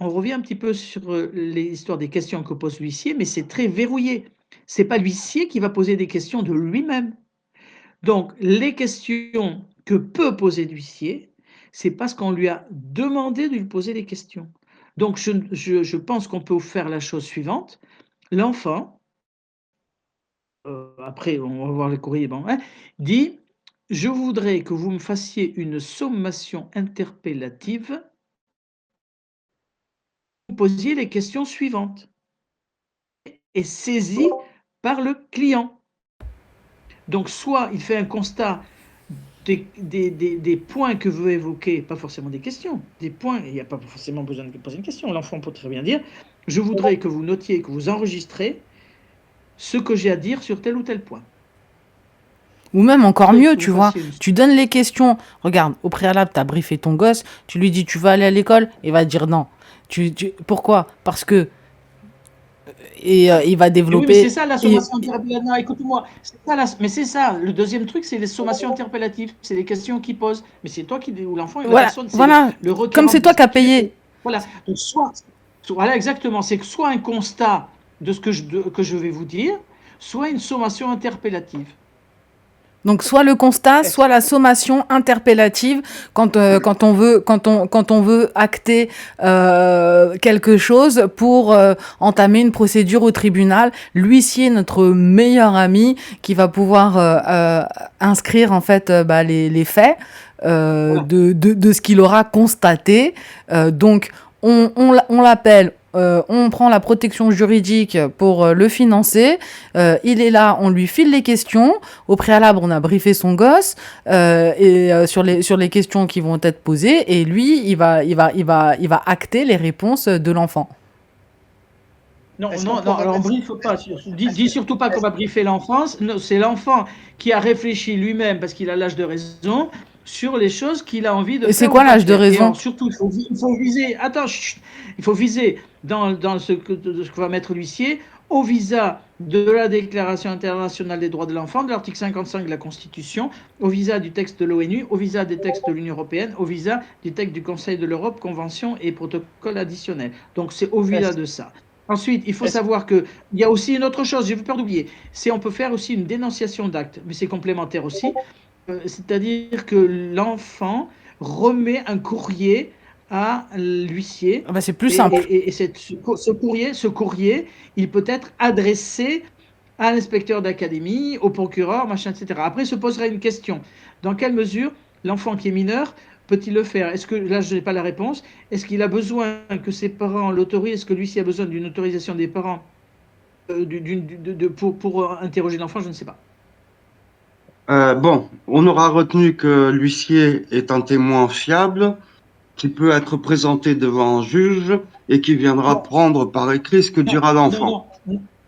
On revient un petit peu sur l'histoire des questions que pose l'huissier, mais c'est très verrouillé. C'est pas l'huissier qui va poser des questions de lui-même. Donc, les questions que peut poser l'huissier, c'est parce qu'on lui a demandé de lui poser des questions. Donc, je pense qu'on peut faire la chose suivante. L'enfant, après on va voir le courrier, bon, hein, dit: je voudrais que vous me fassiez une sommation interpellative, vous posiez les questions suivantes, et saisie par le client. Donc soit il fait un constat des points que vous évoquez, pas forcément des questions, des points, il n'y a pas forcément besoin de poser une question. L'enfant peut très bien dire, je voudrais que vous notiez, que vous enregistrez ce que j'ai à dire sur tel ou tel point. Ou même encore Oui, mieux, que tu vous vois, fassiez une- tu donnes les questions. Regarde, au préalable, tu as briefé ton gosse, tu lui dis, tu vas aller à l'école, il va dire non. Pourquoi? Parce que il va Mais oui, mais c'est développer. ça la sommation interpellative. Non, écoute-moi. Mais c'est ça. Le deuxième truc, c'est les sommations interpellatives. C'est les questions qu'il pose. Mais c'est toi qui, ou l'enfant, la Voilà, personne, c'est voilà. le requérant Comme c'est de toi qui as ce qu'il payé. fait. Voilà. Donc, voilà, exactement. C'est que soit un constat de ce que je vais vous dire, soit une sommation interpellative. Donc soit le constat, soit la sommation interpellative quand on veut acter quelque chose pour entamer une procédure au tribunal. L'huissier est notre meilleur ami qui va pouvoir inscrire en fait les faits Voilà. de ce qu'il aura constaté. Donc on l'appelle. On prend la protection juridique pour le financer. Il est là, on lui file les questions. Au préalable, on a briefé son gosse sur les questions qui vont être posées. Et lui, il va acter les réponses de l'enfant. Non, alors briefe pas. Dis surtout pas qu'on va briefer l'enfance. Non, c'est l'enfant qui a réfléchi lui-même, parce qu'il a l'âge de raison, sur les choses qu'il a envie de Et faire. c'est quoi ou pas l'âge de faire. Et raison? alors, surtout, il faut viser. Attends, chut, il faut viser dans ce que va mettre l'huissier au visa de la Déclaration internationale des droits de l'enfant, de l'article 55 de la Constitution, au visa du texte de l'ONU, au visa des textes de l'Union européenne, au visa du texte du Conseil de l'Europe, convention et protocole additionnel. Donc c'est au visa de ça. Ensuite, il faut savoir qu'il y a aussi une autre chose, j'ai peur d'oublier, c'est on peut faire aussi une dénonciation d'acte, mais c'est complémentaire aussi, c'est-à-dire que l'enfant remet un courrier à l'huissier. Ah bah, c'est plus simple. Et ce courrier, il peut être adressé à l'inspecteur d'académie, au procureur, machin, etc. Après, se posera une question. Dans quelle mesure l'enfant qui est mineur peut-il le faire? Est-ce que, là, je n'ai pas la réponse, est-ce qu'il a besoin que ses parents l'autorisent? Est-ce que lui-ci a besoin d'une autorisation des parents pour interroger l'enfant? Je ne sais pas. Bon, on aura retenu que l'huissier est un témoin fiable qui peut être présenté devant un juge et qui viendra prendre par écrit ce que dira l'enfant.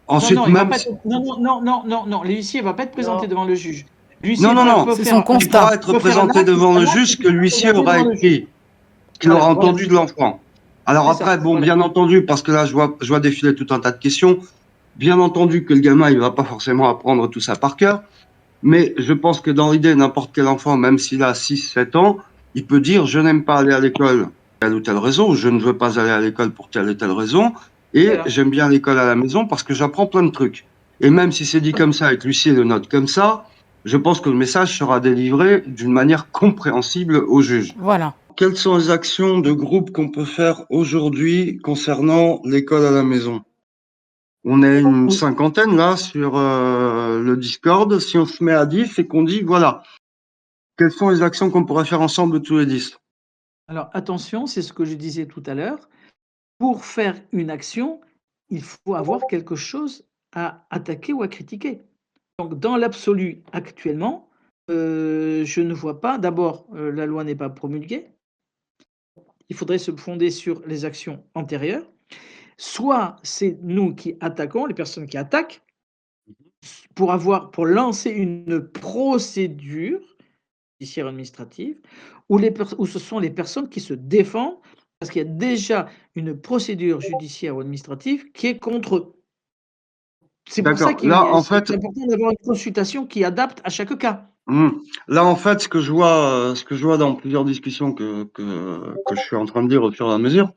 Ensuite, Non, l'huissier ne va pas être présenté devant le juge. L'huissier Non, c'est son constat. il pourra être présenté devant le juge ce que l'huissier aura écrit, qu'il aura entendu de l'enfant. Alors après, bon, bien entendu, parce que là, je vois défiler tout un tas de questions, bien entendu que le gamin, il va pas forcément apprendre tout ça par cœur, mais je pense que dans l'idée, n'importe quel enfant, même s'il a 6-7 ans, il peut dire, je n'aime pas aller à l'école pour telle ou telle raison, ou je ne veux pas aller à l'école pour telle ou telle raison, et j'aime bien l'école à la maison parce que j'apprends plein de trucs. Et même si c'est dit comme ça et que l'huissier le note comme ça, je pense que le message sera délivré d'une manière compréhensible au juge. Voilà. Quelles sont les actions de groupe qu'on peut faire aujourd'hui concernant l'école à la maison? On est une cinquantaine là sur le Discord. Si on se met à 10 et qu'on dit, voilà, quelles sont les actions qu'on pourrait faire ensemble tous les 10? Alors attention, c'est ce que je disais tout à l'heure. Pour faire une action, il faut avoir quelque chose à attaquer ou à critiquer. Donc dans l'absolu, actuellement, je ne vois pas. D'abord, la loi n'est pas promulguée. Il faudrait se fonder sur les actions antérieures. Soit c'est nous qui attaquons, les personnes qui attaquent, pour lancer une procédure judiciaire administrative, ou ce sont les personnes qui se défendent parce qu'il y a déjà une procédure judiciaire ou administrative qui est contre eux. C'est pour ça D'accord. qu'il Là, en c'est fait, important d'avoir une consultation qui adapte à chaque cas. là, en fait, ce que je vois dans plusieurs discussions que je suis en train de dire au fur et à mesure,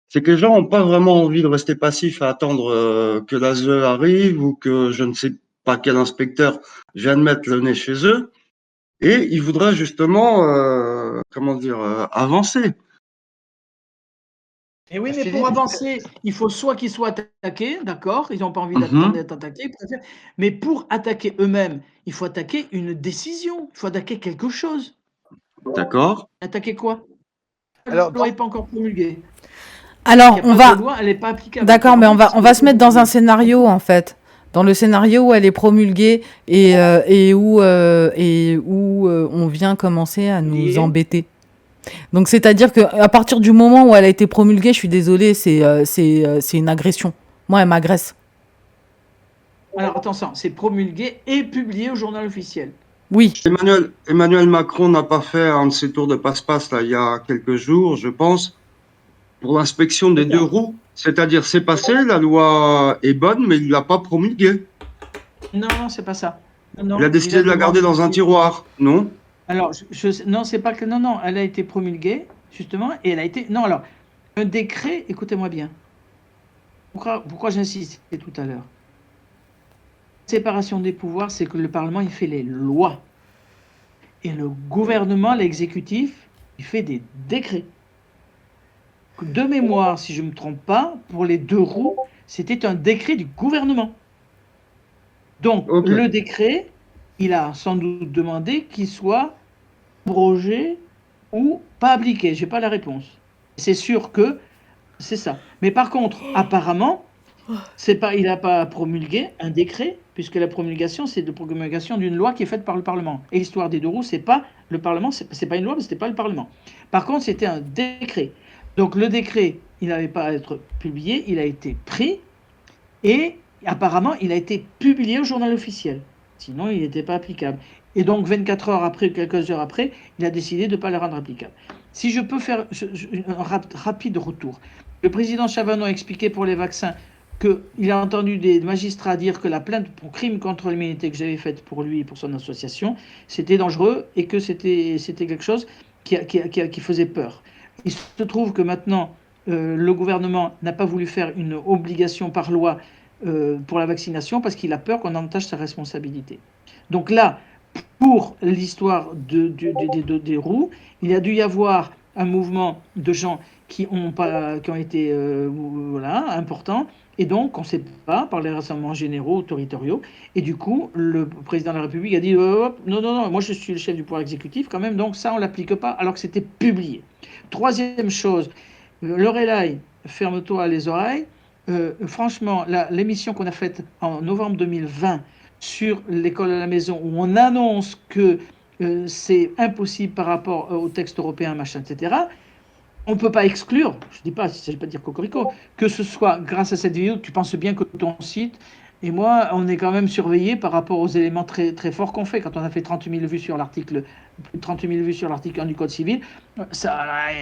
c'est que les gens n'ont pas vraiment envie de rester passifs à attendre que l'ASE arrive ou que je ne sais pas quel inspecteur vienne mettre le nez chez eux. Et ils voudraient justement, avancer. Et oui, mais pour avancer, il faut soit qu'ils soient attaqués, d'accord, ils n'ont pas envie Mhm. d'attendre d'être attaqués, ils préfèrent- mais pour attaquer eux-mêmes, il faut attaquer une décision, il faut attaquer quelque chose. D'accord. Attaquer quoi? La loi n'est pas encore promulguée. Il Alors, n'y a on pas va. de loi, elle n'est pas applicable. D'accord, mais on va Apparemment, se mettre dans un scénario en fait. Dans le scénario où elle est promulguée et où on vient commencer à nous Lié. embêter. Donc, c'est-à-dire qu'à partir du moment où elle a été promulguée, je suis désolée, c'est une agression. Moi, elle m'agresse. Alors attention, c'est promulgué et publié au journal officiel. Oui. Emmanuel Macron n'a pas fait un de ses tours de passe-passe là, il y a quelques jours, je pense, pour l'inspection des deux roues. C'est-à-dire, c'est passé, la loi est bonne, mais il ne l'a pas promulguée. Non, c'est pas ça. Non, Il a décidé de la garder dans un tiroir, non? Alors, non, c'est pas que. Non, elle a été promulguée, justement, et elle a été. Non, alors, un décret, écoutez-moi bien. Pourquoi j'insistais tout à l'heure? Séparation des pouvoirs, c'est que le Parlement, il fait les lois. Et le gouvernement, l'exécutif, il fait des décrets. De mémoire, si je ne me trompe pas, pour les deux roues, c'était un décret du gouvernement. Donc, le décret, il a sans doute demandé qu'il soit abrogé ou pas appliqué. Je n'ai pas la réponse. C'est sûr que c'est ça. Mais par contre, apparemment, il n'a pas promulgué un décret, puisque la promulgation, c'est la promulgation d'une loi qui est faite par le Parlement. Et l'histoire des deux roues, c'est pas le Parlement, c'est pas une loi, mais c'était pas le Parlement. Par contre, c'était un décret. Donc le décret, il n'avait pas à être publié, il a été pris et apparemment, il a été publié au journal officiel. Sinon, il n'était pas applicable. Et donc, 24 heures après, quelques heures après, il a décidé de ne pas le rendre applicable. Si je peux faire un rapide retour. Le président Chavanon a expliqué pour les vaccins qu'il a entendu des magistrats dire que la plainte pour crime contre l'humanité que j'avais faite pour lui et pour son association, c'était dangereux et que c'était quelque chose qui faisait peur. Il se trouve que maintenant, le gouvernement n'a pas voulu faire une obligation par loi pour la vaccination parce qu'il a peur qu'on entache sa responsabilité. Donc là, pour l'histoire des roues, il a dû y avoir un mouvement de gens qui ont été importants, et donc on ne sait pas, par les rassemblements généraux ou territoriaux, et du coup, le président de la République a dit non, moi je suis le chef du pouvoir exécutif quand même, donc ça on ne l'applique pas, alors que c'était publié. Troisième chose, Lorelai, ferme-toi les oreilles. Franchement, l'émission qu'on a faite en novembre 2020 sur l'école à la maison, où on annonce que c'est impossible par rapport au texte européen, machin, etc., on ne peut pas exclure, je ne dis pas, il ne s'agit pas de dire cocorico, que ce soit grâce à cette vidéo, tu penses bien que ton site et moi, on est quand même surveillés par rapport aux éléments très, très forts qu'on fait. Quand on a fait 30 000 vues sur l'article, plus de 30 000 vues sur l'article 1 du Code civil,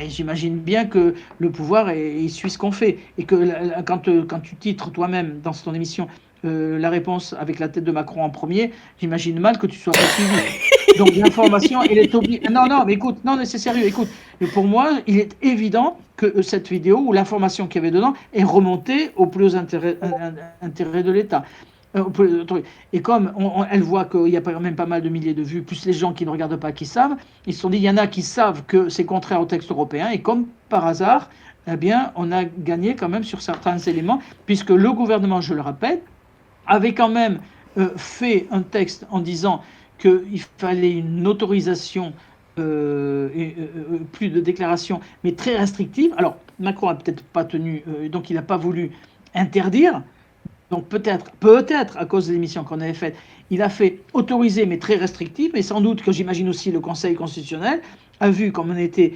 j'imagine bien que le pouvoir, il suit ce qu'on fait. Et que quand tu titres toi-même dans ton émission la réponse avec la tête de Macron en premier, j'imagine mal que tu sois pas suivi. Donc l'information, elle est obligée. Non, mais écoute, non, mais c'est sérieux, écoute. Pour moi, il est évident que cette vidéo ou l'information qu'il y avait dedans est remontée au plus haut intérêt de l'État. Et comme elle voit qu'il y a quand même pas mal de milliers de vues, plus les gens qui ne regardent pas, qui savent, ils se sont dit, il y en a qui savent que c'est contraire au texte européen, et comme par hasard, eh bien, on a gagné quand même sur certains éléments, puisque le gouvernement, je le rappelle, avait quand même fait un texte en disant qu'il fallait une autorisation, plus de déclaration, mais très restrictive. Alors, Macron n'a peut-être pas tenu, donc il n'a pas voulu interdire. Donc peut-être à cause de l'émission qu'on avait faite, il a fait autoriser, mais très restrictive, et sans doute que j'imagine aussi le Conseil constitutionnel a vu comme on était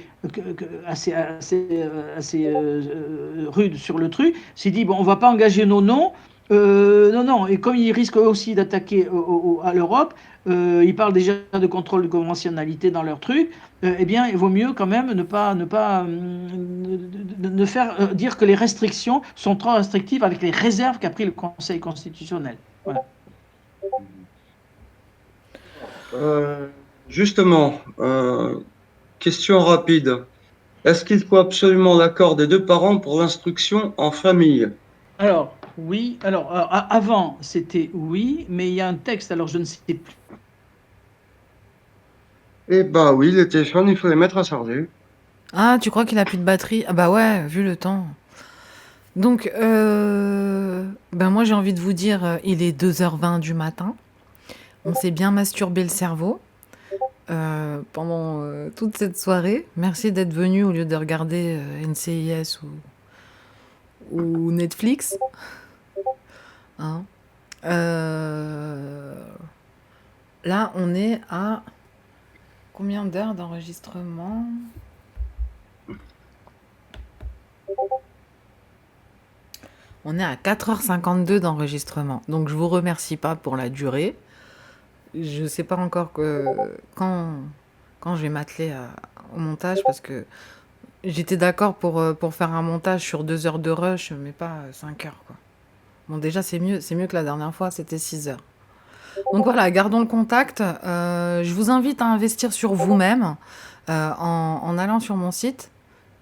assez rude sur le truc, s'est dit, bon, on ne va pas engager nos noms. Non, et comme il risque aussi d'attaquer à l'Europe, ils parlent déjà de contrôle de conventionnalité dans leur truc, eh bien, il vaut mieux quand même ne faire dire que les restrictions sont trop restrictives avec les réserves qu'a pris le Conseil constitutionnel. Voilà. Justement, question rapide. Est-ce qu'il faut absolument l'accord des deux parents pour l'instruction en famille? Alors, oui. Alors, avant, c'était oui, mais il y a un texte, alors je ne sais plus. Eh bah oui, les téléphones, il faut les mettre à charger. Ah, tu crois qu'il a plus de batterie? Ah bah ouais, vu le temps. Donc, moi j'ai envie de vous dire, il est 2h20 du matin. On s'est bien masturbé le cerveau pendant toute cette soirée. Merci d'être venu au lieu de regarder NCIS ou Netflix. Hein. Là, on est à combien d'heures d'enregistrement? On est à 4h52 d'enregistrement. Donc, je vous remercie pas pour la durée. Je sais pas encore quand je vais m'atteler au montage parce que j'étais d'accord pour faire un montage sur 2 heures de rush, mais pas 5 heures, quoi. Bon, déjà, c'est mieux que la dernière fois, c'était 6 heures. Donc voilà, gardons le contact. Je vous invite à investir sur vous-même en allant sur mon site,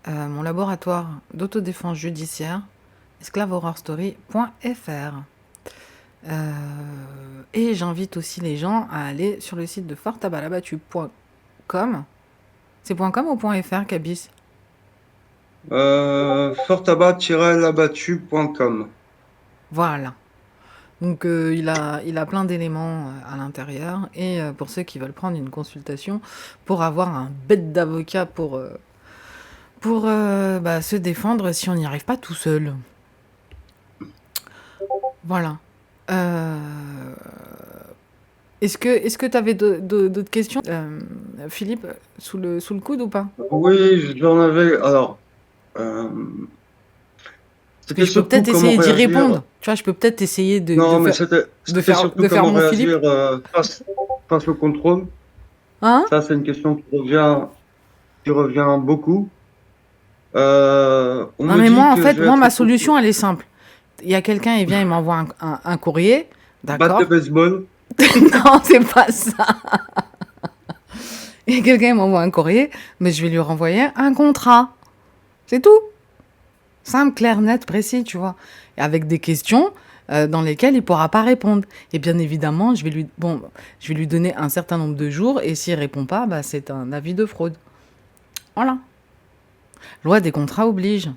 mon laboratoire d'autodéfense judiciaire, esclavehorrorstory.fr. Et j'invite aussi les gens à aller sur le site de fortabalabattu.com. C'est .com ou .fr, Cabis? Fortabat-labattu.com. Voilà. Donc il a plein d'éléments à l'intérieur. Et pour ceux qui veulent prendre une consultation pour avoir un bête d'avocat pour se défendre si on n'y arrive pas tout seul. Voilà. Est-ce que tu avais d'autres questions, Philippe, sous le coude ou pas? Oui, j'en avais. Alors, Parce que je peux peut-être essayer d'y répondre. Tu vois, je peux peut-être essayer de faire mon Philippe. Face au contrôle. Hein? Ça, c'est une question qui revient beaucoup. Non, mais moi, en fait, ma solution, elle est simple. Il y a quelqu'un, il vient, il m'envoie un courrier. D'accord. Batte de baseball. Non, c'est pas ça. Et quelqu'un m'envoie un courrier, mais je vais lui renvoyer un contrat. C'est tout. Simple, clair, net, précis, tu vois. Et avec des questions dans lesquelles il ne pourra pas répondre. Et bien évidemment, je vais lui donner un certain nombre de jours, et s'il ne répond pas, c'est un avis de fraude. Voilà. Loi des contrats oblige.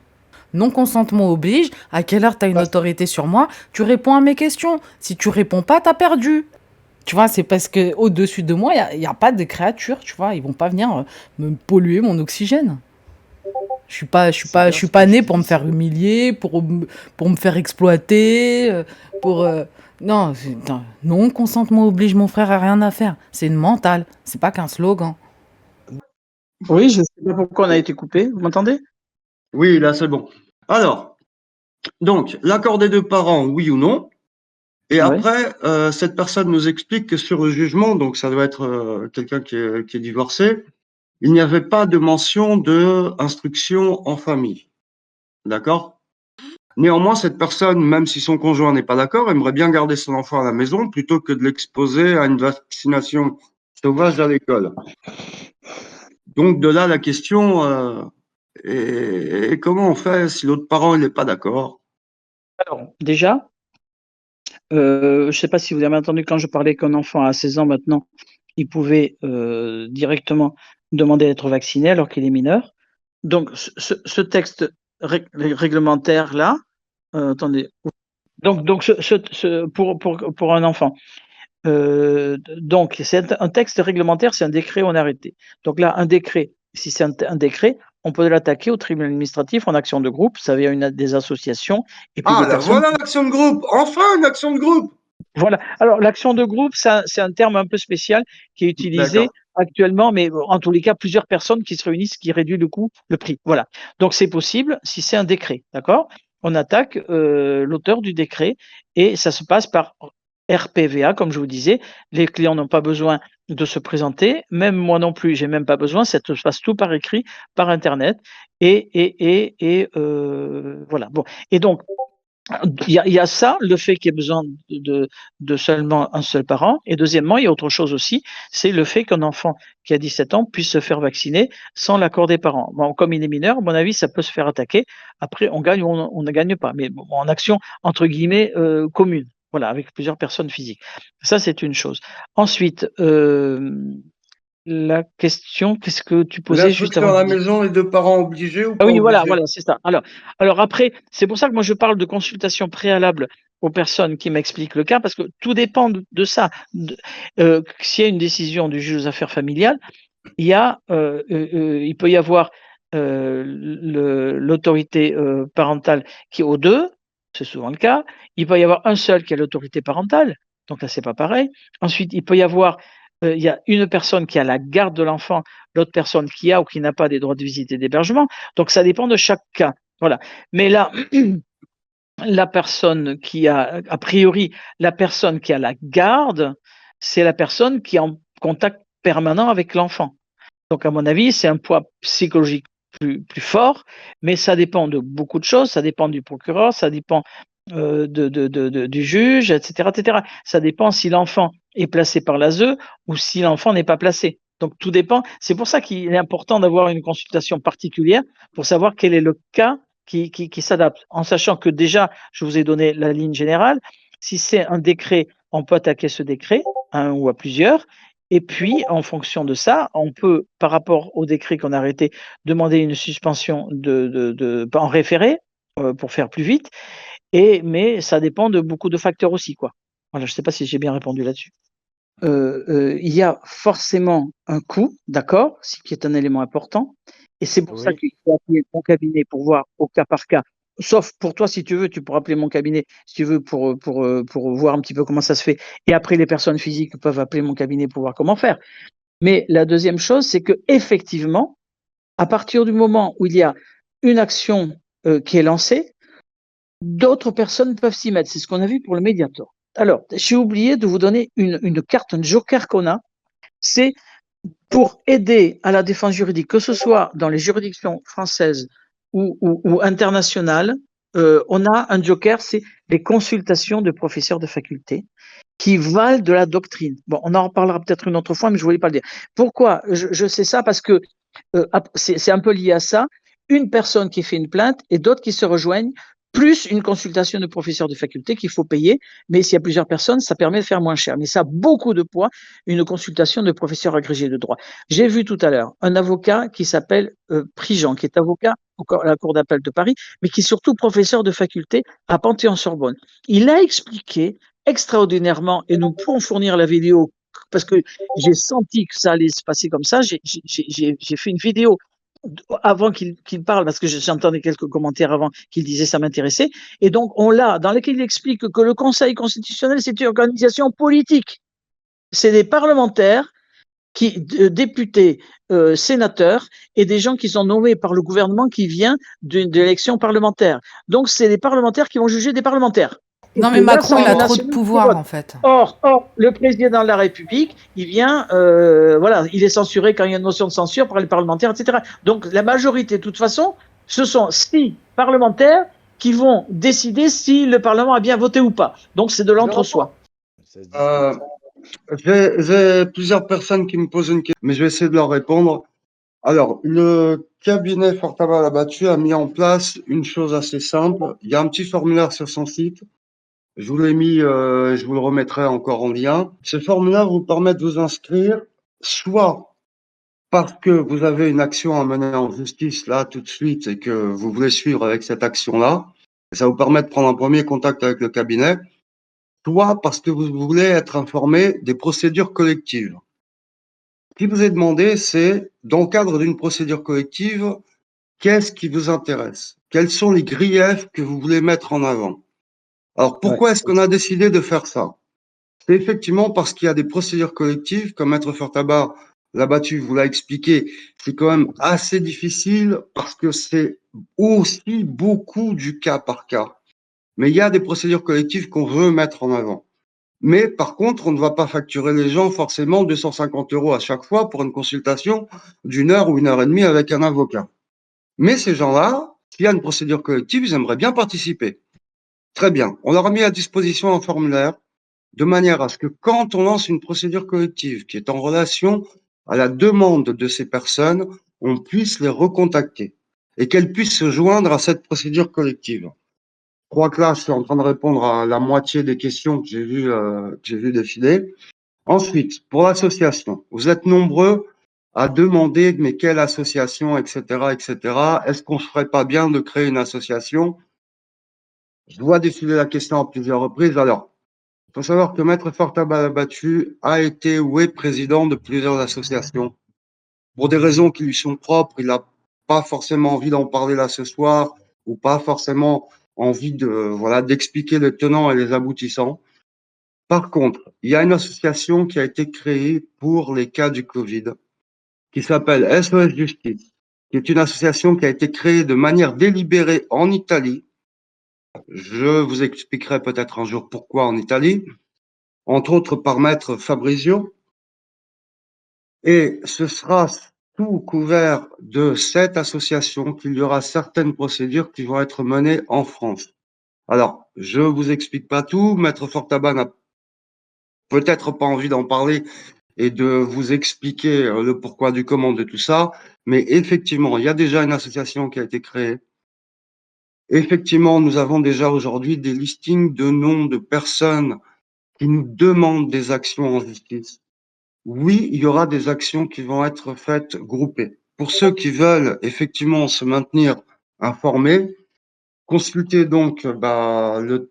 Non-consentement oblige. À quelle heure tu as une autorité sur moi? Tu réponds à mes questions. Si tu réponds pas, tu as perdu. Tu vois, c'est parce qu'au-dessus de moi, il n'y a pas de créatures, tu vois. Ils vont pas venir me polluer mon oxygène. Je suis pas né pour me faire humilier, pour me faire exploiter, non, consentement oblige mon frère à rien à faire. C'est une mentale, c'est pas qu'un slogan. Oui, je sais pas pourquoi on a été coupé. Vous m'entendez? Oui, là, c'est bon. Alors, donc, l'accord des deux parents, oui ou non? Et après, cette personne nous explique que sur le jugement, donc ça doit être quelqu'un qui est divorcé, il n'y avait pas de mention de instruction en famille. D'accord? Néanmoins, cette personne, même si son conjoint n'est pas d'accord, aimerait bien garder son enfant à la maison plutôt que de l'exposer à une vaccination sauvage à l'école. Donc de là la question, et comment on fait si l'autre parent n'est pas d'accord? Alors, déjà, je ne sais pas si vous avez entendu quand je parlais qu'un enfant à 16 ans maintenant, il pouvait directement demander à être vacciné alors qu'il est mineur. Donc, ce texte réglementaire-là, attendez. Donc, pour un enfant, donc c'est un texte réglementaire, c'est un décret ou un arrêté. Donc là, un décret, si c'est un décret, on peut l'attaquer au tribunal administratif en action de groupe. Ça vient des associations et puis des personnes. Voilà l'action de groupe. Enfin, une action de groupe. Voilà. Alors, l'action de groupe, c'est un terme un peu spécial qui est utilisé actuellement, mais en tous les cas, plusieurs personnes qui se réunissent, qui réduit le prix. Voilà. Donc, c'est possible si c'est un décret, d'accord? On attaque l'auteur du décret et ça se passe par RPVA, comme je vous disais. Les clients n'ont pas besoin de se présenter, même moi non plus, j'ai même pas besoin. Ça se passe tout par écrit, par Internet, et voilà. Bon. Et donc, il y a ça, le fait qu'il y ait besoin de seulement un seul parent. Et deuxièmement, il y a autre chose aussi, c'est le fait qu'un enfant qui a 17 ans puisse se faire vacciner sans l'accord des parents. Bon, comme il est mineur, à mon avis, ça peut se faire attaquer. Après, on gagne ou on ne gagne pas, mais bon, en action, entre guillemets, commune. Voilà, avec plusieurs personnes physiques. Ça, c'est une chose. Ensuite, la question, qu'est-ce que tu posais juste avant? À la maison, les deux parents obligés ou pas? Ah oui, voilà, c'est ça. Alors après, c'est pour ça que moi je parle de consultation préalable aux personnes qui m'expliquent le cas, parce que tout dépend de ça. S'il y a une décision du juge aux affaires familiales, il peut y avoir l'autorité parentale qui est aux deux, c'est souvent le cas. Il peut y avoir un seul qui a l'autorité parentale, donc là, c'est pas pareil. Ensuite, il peut y avoir, il y a une personne qui a la garde de l'enfant, l'autre personne qui a ou qui n'a pas des droits de visite et d'hébergement. Donc ça dépend de chaque cas. Voilà. Mais là, la personne qui a priori, la personne qui a la garde, c'est la personne qui est en contact permanent avec l'enfant. Donc, à mon avis, c'est un poids psychologique plus fort, mais ça dépend de beaucoup de choses. Ça dépend du procureur, ça dépend du juge, etc., etc. Ça dépend si l'enfant est placé par l'ASE ou si l'enfant n'est pas placé. Donc, tout dépend. C'est pour ça qu'il est important d'avoir une consultation particulière pour savoir quel est le cas qui s'adapte. En sachant que déjà, je vous ai donné la ligne générale. Si c'est un décret, on peut attaquer ce décret, un ou à plusieurs. Et puis, en fonction de ça, on peut, par rapport au décret qu'on a arrêté, demander une suspension en référé pour faire plus vite. Mais ça dépend de beaucoup de facteurs aussi, quoi. Voilà, je ne sais pas si j'ai bien répondu là-dessus. Il y a forcément un coût, d'accord, ce qui est un élément important. Et c'est pour ça qu'il faut appeler mon cabinet pour voir au cas par cas. Sauf pour toi, si tu veux, tu pourras appeler mon cabinet, si tu veux, pour voir un petit peu comment ça se fait. Et après, les personnes physiques peuvent appeler mon cabinet pour voir comment faire. Mais la deuxième chose, c'est que effectivement, à partir du moment où il y a une action qui est lancée, d'autres personnes peuvent s'y mettre. C'est ce qu'on a vu pour le Mediator. Alors, j'ai oublié de vous donner une carte, un joker qu'on a. C'est pour aider à la défense juridique, que ce soit dans les juridictions françaises ou internationales. On a un joker, c'est les consultations de professeurs de faculté qui valent de la doctrine. Bon, on en reparlera peut-être une autre fois, mais je voulais pas le dire. Pourquoi je sais ça? Parce que c'est un peu lié à ça. Une personne qui fait une plainte et d'autres qui se rejoignent, plus une consultation de professeur de faculté qu'il faut payer. Mais s'il y a plusieurs personnes, ça permet de faire moins cher. Mais ça a beaucoup de poids, une consultation de professeur agrégé de droit. J'ai vu tout à l'heure un avocat qui s'appelle Prigent, qui est avocat à la Cour d'appel de Paris, mais qui est surtout professeur de faculté à Panthéon-Sorbonne. Il a expliqué extraordinairement, et nous pourrons fournir la vidéo parce que j'ai senti que ça allait se passer comme ça. J'ai fait une vidéo avant qu'il parle, parce que j'entendais quelques commentaires avant qu'il disait ça m'intéressait. Et donc, on l'a, dans lequel il explique que le Conseil constitutionnel, c'est une organisation politique. C'est des parlementaires, députés, sénateurs, et des gens qui sont nommés par le gouvernement qui vient d'une élection parlementaire. Donc, c'est les parlementaires qui vont juger des parlementaires. Non, mais Macron, il a trop de pouvoir, en fait. Or, le président de la République, il vient, voilà, il est censuré quand il y a une motion de censure par les parlementaires, etc. Donc, la majorité, de toute façon, ce sont 6 parlementaires qui vont décider si le Parlement a bien voté ou pas. Donc, c'est de l'entre-soi. J'ai plusieurs personnes qui me posent une question, mais je vais essayer de leur répondre. Alors, le cabinet Fortabat Abattu a mis en place une chose assez simple. Il y a un petit formulaire sur son site. Je vous l'ai mis, je vous le remettrai encore en lien. Ce formulaire vous permet de vous inscrire, soit parce que vous avez une action à mener en justice là tout de suite et que vous voulez suivre avec cette action-là. Ça vous permet de prendre un premier contact avec le cabinet, soit parce que vous voulez être informé des procédures collectives. Ce qui vous est demandé, c'est, dans le cadre d'une procédure collective, qu'est-ce qui vous intéresse? Quels sont les griefs que vous voulez mettre en avant? Alors, pourquoi est-ce qu'on a décidé de faire ça? C'est effectivement parce qu'il y a des procédures collectives, comme Maître Fortabat Abattu vous l'a expliqué, c'est quand même assez difficile parce que c'est aussi beaucoup du cas par cas. Mais il y a des procédures collectives qu'on veut mettre en avant. Mais par contre, on ne va pas facturer les gens forcément 250 € à chaque fois pour une consultation d'1 heure ou 1 heure et demie avec un avocat. Mais ces gens-là, s'il y a une procédure collective, ils aimeraient bien participer. Très bien. On leur a mis à disposition un formulaire de manière à ce que quand on lance une procédure collective qui est en relation à la demande de ces personnes, on puisse les recontacter et qu'elles puissent se joindre à cette procédure collective. Je crois que là, je suis en train de répondre à la moitié des questions que j'ai vu défiler. Ensuite, pour l'association, vous êtes nombreux à demander mais quelle association, etc., etc. Est-ce qu'on ne ferait pas bien de créer une association? Je vois défiler la question à plusieurs reprises. Alors, il faut savoir que Maître Fortabat Abattu a été ou est président de plusieurs associations. Pour des raisons qui lui sont propres, il n'a pas forcément envie d'en parler là ce soir, ou pas forcément envie de, voilà, d'expliquer les tenants et les aboutissants. Par contre, il y a une association qui a été créée pour les cas du Covid, qui s'appelle SOS Justice, qui est une association qui a été créée de manière délibérée en Italie. Je vous expliquerai peut-être un jour pourquoi en Italie, entre autres par maître Fabrizio. Et ce sera sous couvert de cette association qu'il y aura certaines procédures qui vont être menées en France. Alors, je vous explique pas tout. Maître Fortabat n'a peut-être pas envie d'en parler et de vous expliquer le pourquoi du comment de tout ça. Mais effectivement, il y a déjà une association qui a été créée. Effectivement, nous avons déjà aujourd'hui des listings de noms de personnes qui nous demandent des actions en justice. Oui, il y aura des actions qui vont être faites groupées. Pour ceux qui veulent effectivement se maintenir informés, consultez donc le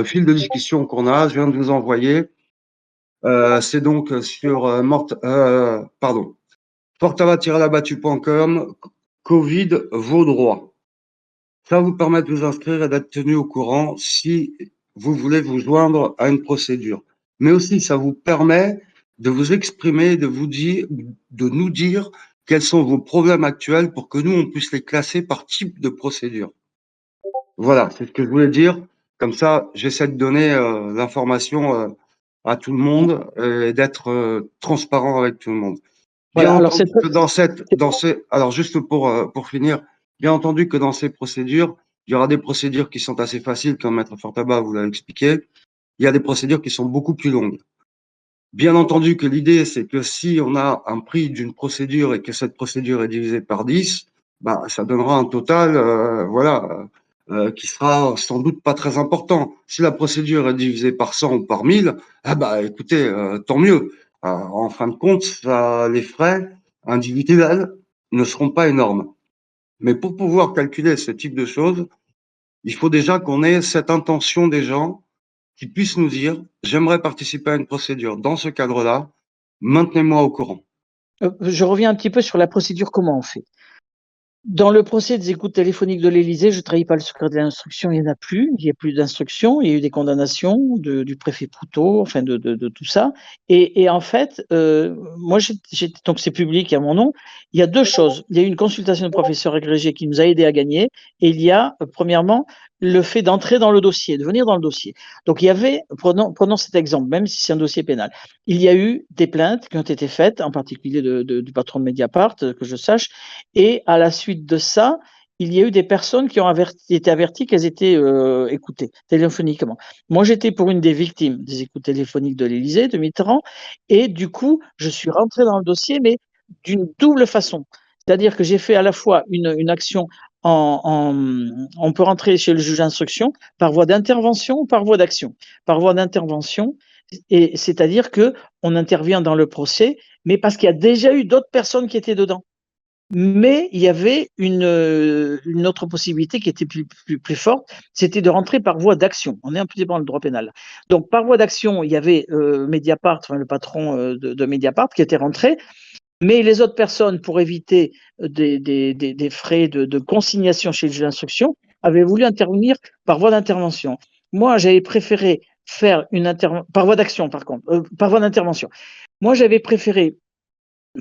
fil de discussion qu'on a. Je viens de vous envoyer. C'est donc sur portava-labattu.com, Covid, vos droits. Ça vous permet de vous inscrire et d'être tenu au courant si vous voulez vous joindre à une procédure. Mais aussi, ça vous permet de vous exprimer, de nous dire quels sont vos problèmes actuels pour que nous, on puisse les classer par type de procédure. Voilà, c'est ce que je voulais dire. Comme ça, j'essaie de donner l'information à tout le monde et d'être transparent avec tout le monde. Bien Voilà, alors entendu que alors juste pour finir, bien entendu que dans ces procédures, il y aura des procédures qui sont assez faciles, comme Maître Fortabat vous l'a expliqué. Il y a des procédures qui sont beaucoup plus longues. Bien entendu que l'idée, c'est que si on a un prix d'une procédure et que cette procédure est divisée par 10, bah, ça donnera un total, qui sera sans doute pas très important. Si la procédure est divisée par 100 ou par 1000, ah bah, écoutez, tant mieux. En fin de compte, les frais individuels ne seront pas énormes. Mais pour pouvoir calculer ce type de choses, il faut déjà qu'on ait cette intention des gens qui puissent nous dire: j'aimerais participer à une procédure dans ce cadre-là, maintenez-moi au courant. Je reviens un petit peu sur la procédure, comment on fait. Dans le procès des écoutes téléphoniques de l'Élysée, je ne trahis pas le secret de l'instruction, il n'y en a plus, il n'y a plus d'instruction, il y a eu des condamnations du préfet Poutot, enfin de tout ça. Et en fait, moi, donc c'est public à mon nom, il y a deux choses. Il y a eu une consultation de professeur agrégé qui nous a aidé à gagner, et il y a, premièrement, le fait d'entrer dans le dossier, de venir dans le dossier. Donc il y avait, prenons cet exemple, même si c'est un dossier pénal, il y a eu des plaintes qui ont été faites, en particulier du patron de Mediapart, que je sache, et à la suite de ça, il y a eu des personnes qui ont été averties qu'elles étaient écoutées téléphoniquement. Moi, j'étais pour une des victimes des écoutes téléphoniques de l'Élysée, de Mitterrand, et du coup, je suis rentré dans le dossier, mais d'une double façon. C'est-à-dire que j'ai fait à la fois une action on peut rentrer chez le juge d'instruction par voie d'intervention ou par voie d'action. Par voie d'intervention, et c'est-à-dire que on intervient dans le procès, mais parce qu'il y a déjà eu d'autres personnes qui étaient dedans. Mais il y avait une autre possibilité qui était plus forte, c'était de rentrer par voie d'action. On est un peu dans le droit pénal. Donc par voie d'action, il y avait Mediapart, enfin, le patron de Mediapart qui était rentré, mais les autres personnes, pour éviter des frais de consignation chez le juge d'instruction, avaient voulu intervenir par voie d'intervention. Moi, j'avais préféré faire par voie d'action, par contre, par voie d'intervention. Moi, j'avais préféré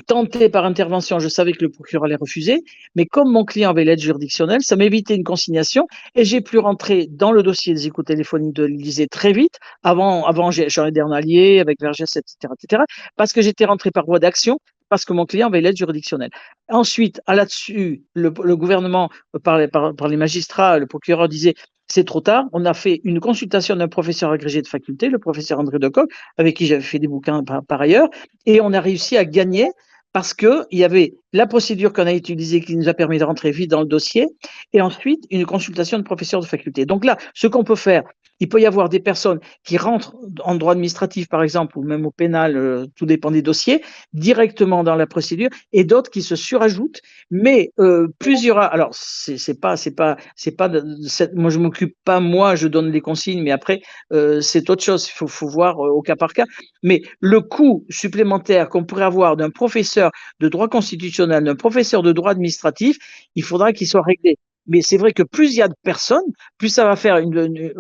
tenter par intervention, je savais que le procureur allait refuser, mais comme mon client avait l'aide juridictionnelle, ça m'évitait une consignation et j'ai pu rentrer dans le dossier des écoutes téléphoniques de l'Élysée très vite, avant Jean Dernalier, avec Vergès, etc., parce que j'étais rentré par voie d'action, parce que mon client avait l'aide juridictionnelle. Ensuite, là-dessus, le gouvernement, par les magistrats, le procureur disait c'est trop tard. On a fait une consultation d'un professeur agrégé de faculté, le professeur André Decoq, avec qui j'avais fait des bouquins par ailleurs, et on a réussi à gagner parce qu'il y avait la procédure qu'on a utilisée qui nous a permis de rentrer vite dans le dossier, et ensuite une consultation de professeur de faculté. Donc là, ce qu'on peut faire, il peut y avoir des personnes qui rentrent en droit administratif, par exemple, ou même au pénal, tout dépend des dossiers, directement dans la procédure, et d'autres qui se surajoutent. Mais plusieurs. Alors, moi je m'occupe pas, moi je donne les consignes, mais après c'est autre chose. Il faut voir au cas par cas. Mais le coût supplémentaire qu'on pourrait avoir d'un professeur de droit constitutionnel, d'un professeur de droit administratif, il faudra qu'il soit réglé. Mais c'est vrai que plus il y a de personnes, plus ça va faire une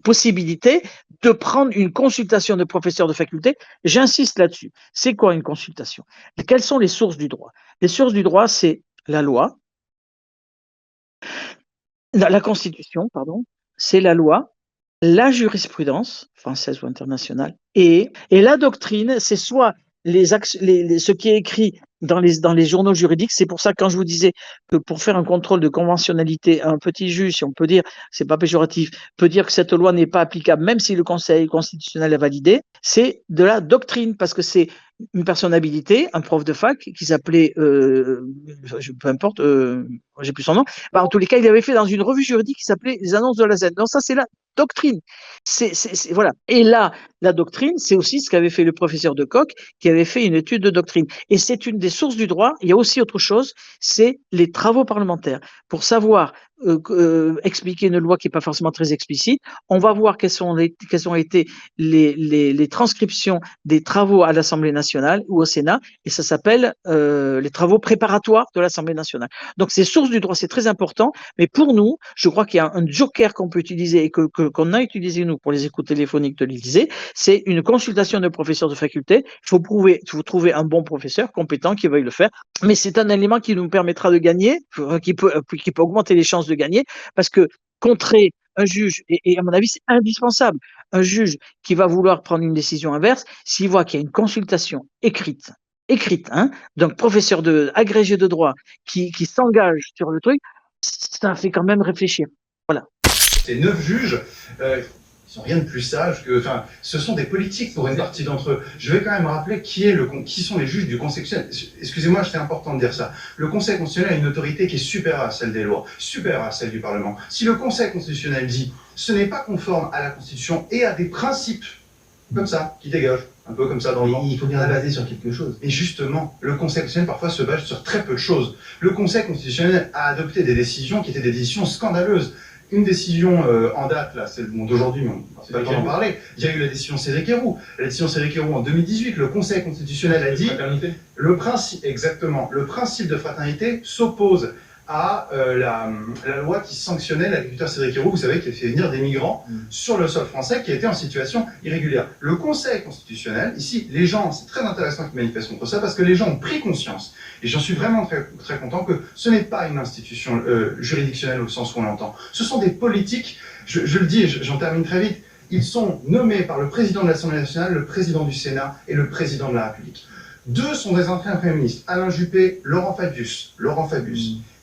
possibilité de prendre une consultation de professeur de faculté. J'insiste là-dessus. C'est quoi une consultation? Et quelles sont les sources du droit? Les sources du droit, c'est la loi, la Constitution, pardon, c'est la loi, la jurisprudence française ou internationale et la doctrine, c'est soit ce qui est écrit dans les journaux juridiques. C'est pour ça que quand je vous disais que pour faire un contrôle de conventionnalité, un petit juge, si on peut dire, c'est pas péjoratif, peut dire que cette loi n'est pas applicable, même si le Conseil constitutionnel a validé, c'est de la doctrine, parce que c'est une personne habilitée, un prof de fac qui s'appelait, peu importe, j'ai plus son nom. En tous les cas, il avait fait dans une revue juridique qui s'appelait Les Annonces de la Z. Donc ça, c'est la doctrine. Voilà. Et là, la doctrine, c'est aussi ce qu'avait fait le professeur de Kock, qui avait fait une étude de doctrine. Et c'est une des sources du droit. Il y a aussi autre chose, c'est les travaux parlementaires. Pour savoir expliquer une loi qui n'est pas forcément très explicite, on va voir quelles ont été les transcriptions des travaux à l'Assemblée nationale ou au Sénat, et ça s'appelle les travaux préparatoires de l'Assemblée nationale. Donc ces sources du droit, c'est très important, mais pour nous, je crois qu'il y a un joker qu'on peut utiliser et qu'on a utilisé nous pour les écoutes téléphoniques de l'Élysée, c'est une consultation de professeur de faculté. Il faut trouver un bon professeur compétent qui veuille le faire, mais c'est un élément qui nous permettra de gagner, qui peut augmenter les chances de gagner, parce que contrer un juge, et à mon avis c'est indispensable, un juge qui va vouloir prendre une décision inverse, s'il voit qu'il y a une consultation écrite, hein, donc professeur agrégé de droit qui s'engage sur le truc, ça fait quand même réfléchir. Voilà. Ces 9 juges, ils sont rien de plus sages que, enfin, ce sont des politiques pour une partie d'entre eux. Je vais quand même rappeler qui sont les juges du Conseil constitutionnel. Excusez-moi, c'est important de dire ça. Le Conseil constitutionnel a une autorité qui est supérieure à celle des lois, supérieure à celle du Parlement. Si le Conseil constitutionnel dit ce n'est pas conforme à la Constitution et à des principes comme ça, qui dégagent, un peu comme ça dans le vent. Il faut bien la baser sur quelque chose. Et justement, le Conseil constitutionnel parfois se base sur très peu de choses. Le Conseil constitutionnel a adopté des décisions qui étaient des décisions scandaleuses. Une décision en date, là, c'est le monde d'aujourd'hui, mais on ne pas le temps d'en parler. Il y a eu la décision Cédric-Herrou. La décision Cédric-Herrou en 2018, le Conseil constitutionnel a dit le principe de fraternité s'oppose à la loi qui sanctionnait l'agriculteur Cédric-Herrou, vous savez, qui a fait venir des migrants sur le sol français qui étaient en situation irrégulière. Le Conseil constitutionnel, ici, les gens, c'est très intéressant qu'ils manifestent contre ça, parce que les gens ont pris conscience, et j'en suis vraiment très, très content, que ce n'est pas une institution juridictionnelle au sens où on l'entend. Ce sont des politiques, je le dis, j'en termine très vite, ils sont nommés par le président de l'Assemblée nationale, le président du Sénat et le président de la République. 2 sont des anciens premiers ministres, Alain Juppé, Laurent Fabius.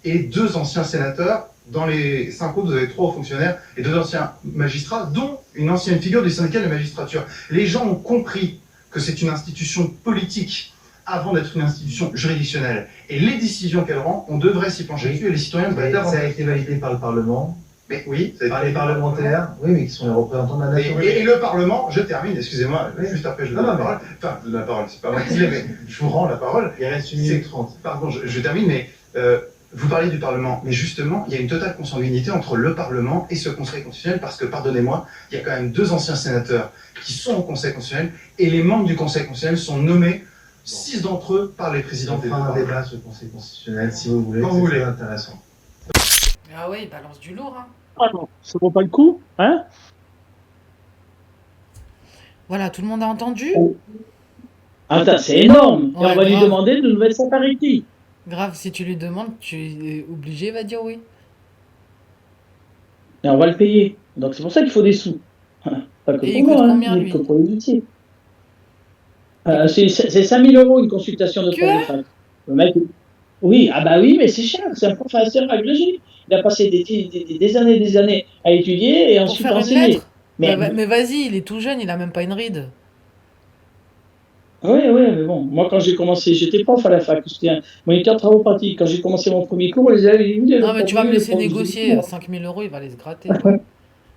Et 2 anciens sénateurs. Dans les 5 autres, vous avez 3 hauts fonctionnaires et 2 anciens magistrats, dont une ancienne figure du syndicat de magistrature. Les gens ont compris que c'est une institution politique avant d'être une institution juridictionnelle. Et les décisions qu'elle rend, on devrait s'y pencher dessus, et les citoyens devraient être... Ça a été validé par le Parlement. Mais oui, par les parlementaires, oui, mais qui sont les représentants de la nation. Et le Parlement, je termine, excusez-moi, juste après je donne la parole. Enfin, la parole, c'est pas moi qui l'ai, mais je vous rends la parole. Il reste 1 minute 30. Pardon, je termine, mais vous parlez du Parlement, mais justement, il y a une totale consanguinité entre le Parlement et ce Conseil constitutionnel, parce que, pardonnez-moi, il y a quand même 2 anciens sénateurs qui sont au Conseil constitutionnel, et les membres du Conseil constitutionnel sont nommés, 6 d'entre eux, par les présidents des 2 parlements. On fera un débat sur le Conseil constitutionnel, si vous voulez, c'est très intéressant. Ah oui, il balance du lourd, hein. Ah non, ça vaut pas le coup, hein? Voilà, tout le monde a entendu? Attends, c'est énorme. Ouais, et on va lui grave. demander de nous mettre sa parité. Grave, si tu lui demandes, tu es obligé, il va dire oui. Et on va le payer. Donc c'est pour ça qu'il faut des sous. Pas que Et pour il coûte moi, combien, mais lui? que pour les métiers. C'est 5 000 € une consultation de prof de fac. Le mec, oui, ah bah oui, mais c'est cher. C'est un professeur agrégé. Il a passé des années à étudier et Pour ensuite faire à une enseigner. lettre? Mais vas-y, il est tout jeune, il a même pas une ride. Oui, mais bon, moi quand j'ai commencé, j'étais prof à la fac, j'étais un moniteur de travaux pratiques. Quand j'ai commencé mon premier cours, les élèves... Non, mais tu vas me laisser négocier. 5 000 € il va aller se gratter.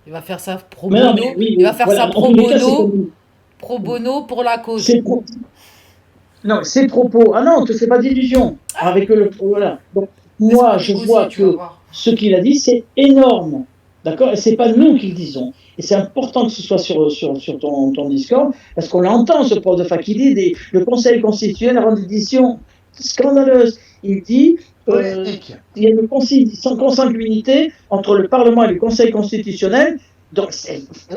Il va faire ça pro Mais bono. non, mais oui, Il va faire voilà, ça dans pro tous les cas, c'est bono. comme- Pro bono pour la cause. Non, ces propos... Ah non, ne te fais pas d'illusions. Avec le... Voilà. Donc, moi, je vois que ce qu'il a dit, c'est énorme. D'accord? Et c'est pas nous qui le disons. Et c'est important que ce soit sur ton Discord, parce qu'on l'entend, ce prof de fac. Il dit le Conseil constitutionnel rend des décisions scandaleuse. Il dit il y a une consanguinité entre le Parlement et le Conseil constitutionnel. Donc,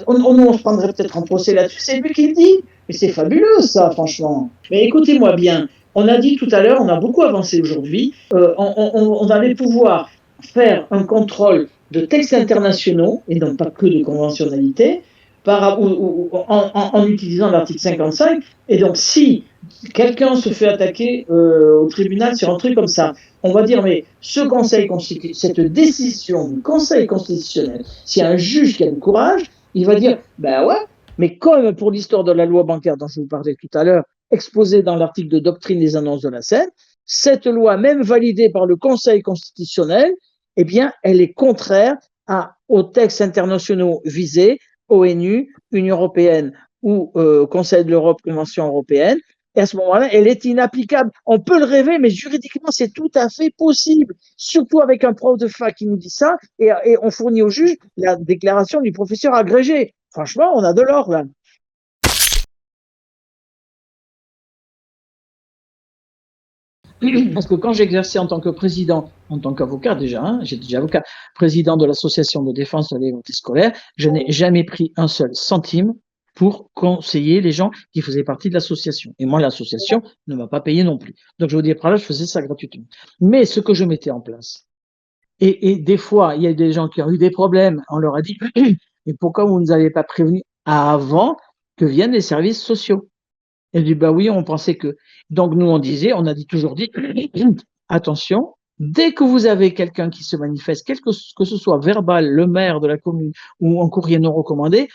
on se prendrait peut-être en procès là-dessus. C'est lui qui le dit. Mais c'est fabuleux, ça, franchement. Mais écoutez-moi bien. On a dit tout à l'heure, on a beaucoup avancé aujourd'hui. On allait pouvoir faire un contrôle de textes internationaux, et donc pas que de conventionnalité, en utilisant l'article 55. Et donc, si quelqu'un se fait attaquer au tribunal sur un truc comme ça, on va dire, mais cette décision du Conseil constitutionnel, s'il y a un juge qui a le courage, il va dire, ben ouais, mais comme pour l'histoire de la loi bancaire dont je vous parlais tout à l'heure, exposée dans l'article de doctrine des annonces de la Seine, cette loi, même validée par le Conseil constitutionnel, eh bien, elle est contraire aux textes internationaux visés, ONU, Union européenne ou Conseil de l'Europe, Convention européenne. Et à ce moment-là, elle est inapplicable. On peut le rêver, mais juridiquement, c'est tout à fait possible. Surtout avec un prof de fac qui nous dit ça, et on fournit au juge la déclaration du professeur agrégé. Franchement, on a de l'or, là. Parce que quand j'exerçais en tant que président, en tant qu'avocat déjà, j'étais déjà avocat, président de l'association de défense de la liberté scolaire, je n'ai jamais pris un seul centime pour conseiller les gens qui faisaient partie de l'association. Et moi, l'association ne m'a pas payé non plus. Donc, je vous dis, là, je faisais ça gratuitement. Mais ce que je mettais en place, et des fois, il y a des gens qui ont eu des problèmes, on leur a dit, mais pourquoi vous ne nous avez pas prévenu avant que viennent les services sociaux? Et dit, bah oui, on pensait que. Donc, nous, on a toujours dit, attention, dès que vous avez quelqu'un qui se manifeste, que ce soit verbal, le maire de la commune ou en courrier non recommandé,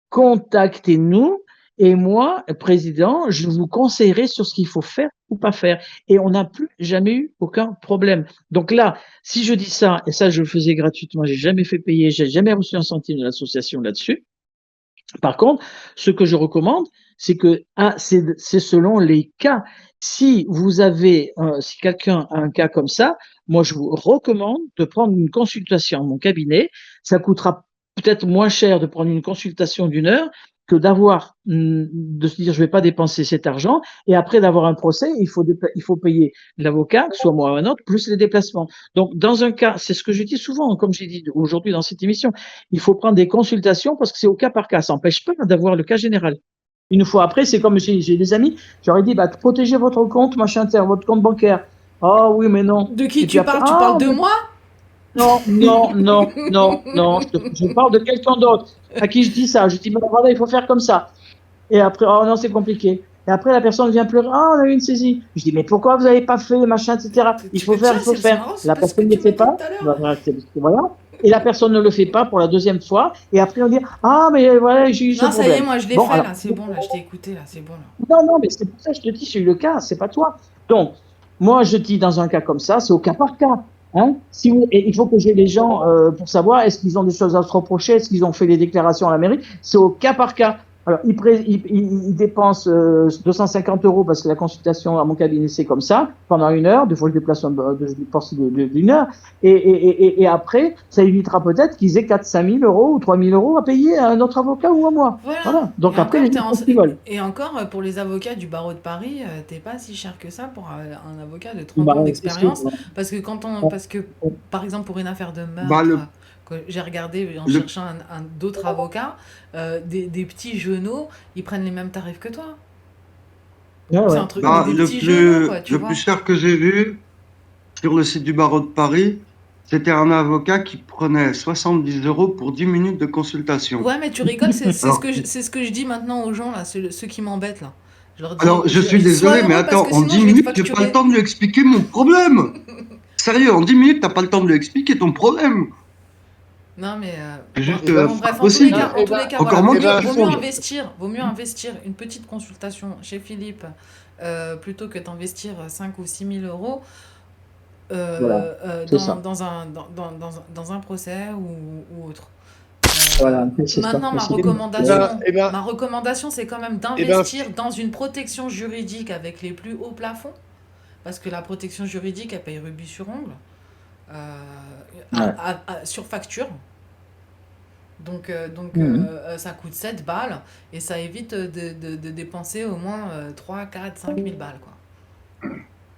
contactez-nous et moi, président, je vous conseillerai sur ce qu'il faut faire ou pas faire. Et on n'a plus jamais eu aucun problème. Donc là, si je dis ça, et ça je le faisais gratuitement, j'ai jamais fait payer, j'ai jamais reçu un centime de l'association là-dessus. Par contre, ce que je recommande, c'est que c'est selon les cas. Si vous avez, si quelqu'un a un cas comme ça, moi je vous recommande de prendre une consultation à mon cabinet. Ça coûtera peut-être moins cher de prendre une consultation d'1 heure que de se dire je vais pas dépenser cet argent et après d'avoir un procès, il faut payer l'avocat, que ce soit moi ou un autre, plus les déplacements. Donc dans un cas, c'est ce que je dis souvent, comme j'ai dit aujourd'hui dans cette émission, il faut prendre des consultations parce que c'est au cas par cas. Ça n'empêche pas d'avoir le cas général. Une fois après, c'est comme j'ai des amis, j'aurais dit protégez votre compte, votre compte bancaire. Ah oui, mais non. De qui tu parles? Tu parles de moi? Non, je parle de quelqu'un d'autre à qui je dis ça. Je dis, mais voilà, il faut faire comme ça. Et après, oh non, c'est compliqué. Et après, la personne vient pleurer, on a eu une saisie. Je dis, mais pourquoi vous n'avez pas fait, machin, etc. Il faut faire. La personne ne le fait pas. Voilà. Et la personne ne le fait pas pour la deuxième fois. Et après, on dit, mais voilà, j'ai eu ce problème. Non, ça y est, moi, je l'ai fait, là. C'est bon, là, je t'ai écouté, là, c'est bon, là. Non, mais c'est pour ça que je te dis, j'ai eu le cas, c'est pas toi. Donc, moi, je dis, dans un cas comme ça, c'est au cas par cas. Et il faut que j'ai les gens pour savoir est-ce qu'ils ont des choses à se reprocher, est-ce qu'ils ont fait des déclarations à la mairie. C'est au cas par cas. Alors, ils dépensent 250 € parce que la consultation à mon cabinet, c'est comme ça, pendant 1 heure. Des fois, je déplace d'1 heure. Et après, ça évitera peut-être qu'ils aient 5 000 € ou 3 000 € à payer à un autre avocat ou à moi. Voilà. Donc après, les gens qui veulent. Et encore, pour les avocats du barreau de Paris, t'es pas si cher que ça pour un avocat de 30 ans d'expérience. Parce que par exemple, pour une affaire de meurtre, que j'ai regardé en cherchant d'autres avocats, des petits genoux, ils prennent les mêmes tarifs que toi. C'est un truc, le plus cher que j'ai vu sur le site du barreau de Paris, c'était un avocat qui prenait 70 € pour 10 minutes de consultation. Ouais, mais tu rigoles, c'est ce que je dis maintenant aux gens, là, ceux qui m'embêtent, là. Alors, je suis désolé, mais attends, en 10 minutes, j'ai pas le temps de lui expliquer mon problème. Sérieux, en 10 minutes, t'as pas le temps de lui expliquer ton problème. Non, mais bref, en tous les cas, encore voilà, vaut mieux investir une petite consultation chez Philippe plutôt que d'investir 5 ou 6 000 € dans un procès ou autre. Maintenant, ma recommandation, c'est quand même d'investir dans une protection juridique avec les plus hauts plafonds, parce que la protection juridique, elle paye rubis sur ongle. Sur facture. Donc ça coûte 7 balles et ça évite de dépenser au moins 3, 4, 5 000 balles, quoi.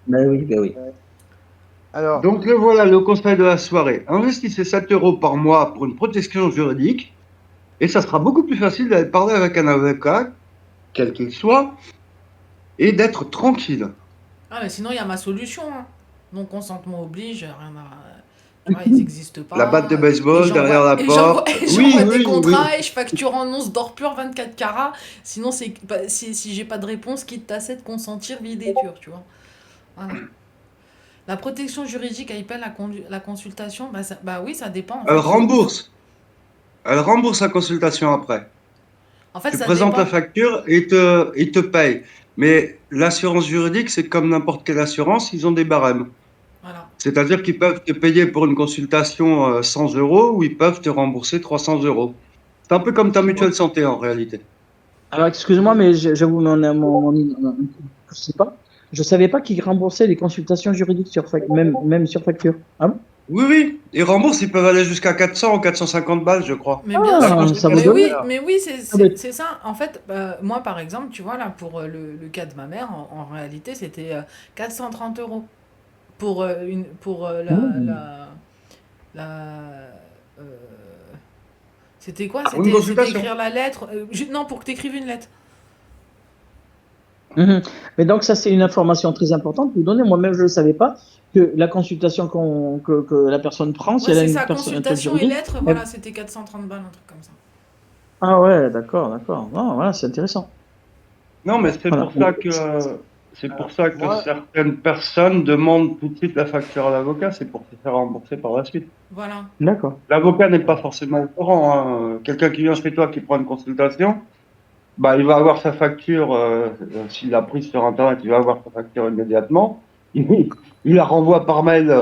Ben oui. Alors, Donc le voilà, le conseil de la soirée. Investissez 7 euros par mois pour une protection juridique et ça sera beaucoup plus facile d'aller parler avec un avocat, quel qu'il soit, et d'être tranquille. Ah, mais sinon, il y a ma solution. Hein. Non consentement oblige, rien à. Voilà, ils n'existent La batte de pas. baseball derrière la porte. Et Oui, j'envoie des oui, contrats oui. et je facture en once d'or pur 24 carats. Sinon, si j'ai pas de réponse, quitte à de consentir, vie des durs, tu vois. Voilà. La protection juridique, elle paie la consultation, bah oui, ça dépend. En Elle fait, rembourse. Elle rembourse la consultation après. En fait, Tu ça présentes la dépend. facture et il te paye. Mais l'assurance juridique, c'est comme n'importe quelle assurance, ils ont des barèmes. Voilà. C'est-à-dire qu'ils peuvent te payer pour une consultation 100 euros ou ils peuvent te rembourser 300 euros. C'est un peu comme ta mutuelle santé en réalité. Alors, excuse-moi, mais j'avoue, je sais pas. Je savais pas qu'ils remboursaient les consultations juridiques même sur facture. Ah bon? Oui, oui, ils remboursent, ils peuvent aller jusqu'à 400 ou 450 balles, je crois. Mais bien Ah, sûr. ça vaut Mais de oui, l'or. mais oui, Ah ben, c'est ça. En fait, moi, par exemple, tu vois, là, pour le cas de ma mère, en réalité, c'était 430 euros pour la euh, c'était quoi? Pour une C'était consultation. écrire la lettre. Non, pour que tu écrives une lettre. mhm. Mais donc, ça, c'est une information très importante. Vous donnez, moi-même, je ne savais pas que la consultation que la personne prend, si Ouais, elle a c'est une ça, personne, un truc consultation et juridique. lettre, voilà, c'était 430 balles, un truc comme ça. Ah ouais, d'accord, d'accord. Non, voilà, c'est intéressant. Non, mais Voilà. c'est pour ça que moi, certaines personnes demandent tout de suite la facture à l'avocat, c'est pour se faire rembourser par la suite. Voilà. D'accord. L'avocat n'est pas forcément au courant, hein. Quelqu'un qui vient chez toi qui prend une consultation, bah, il va avoir sa facture, s'il l'a prise sur Internet, il va avoir sa facture immédiatement. Il la renvoie par mail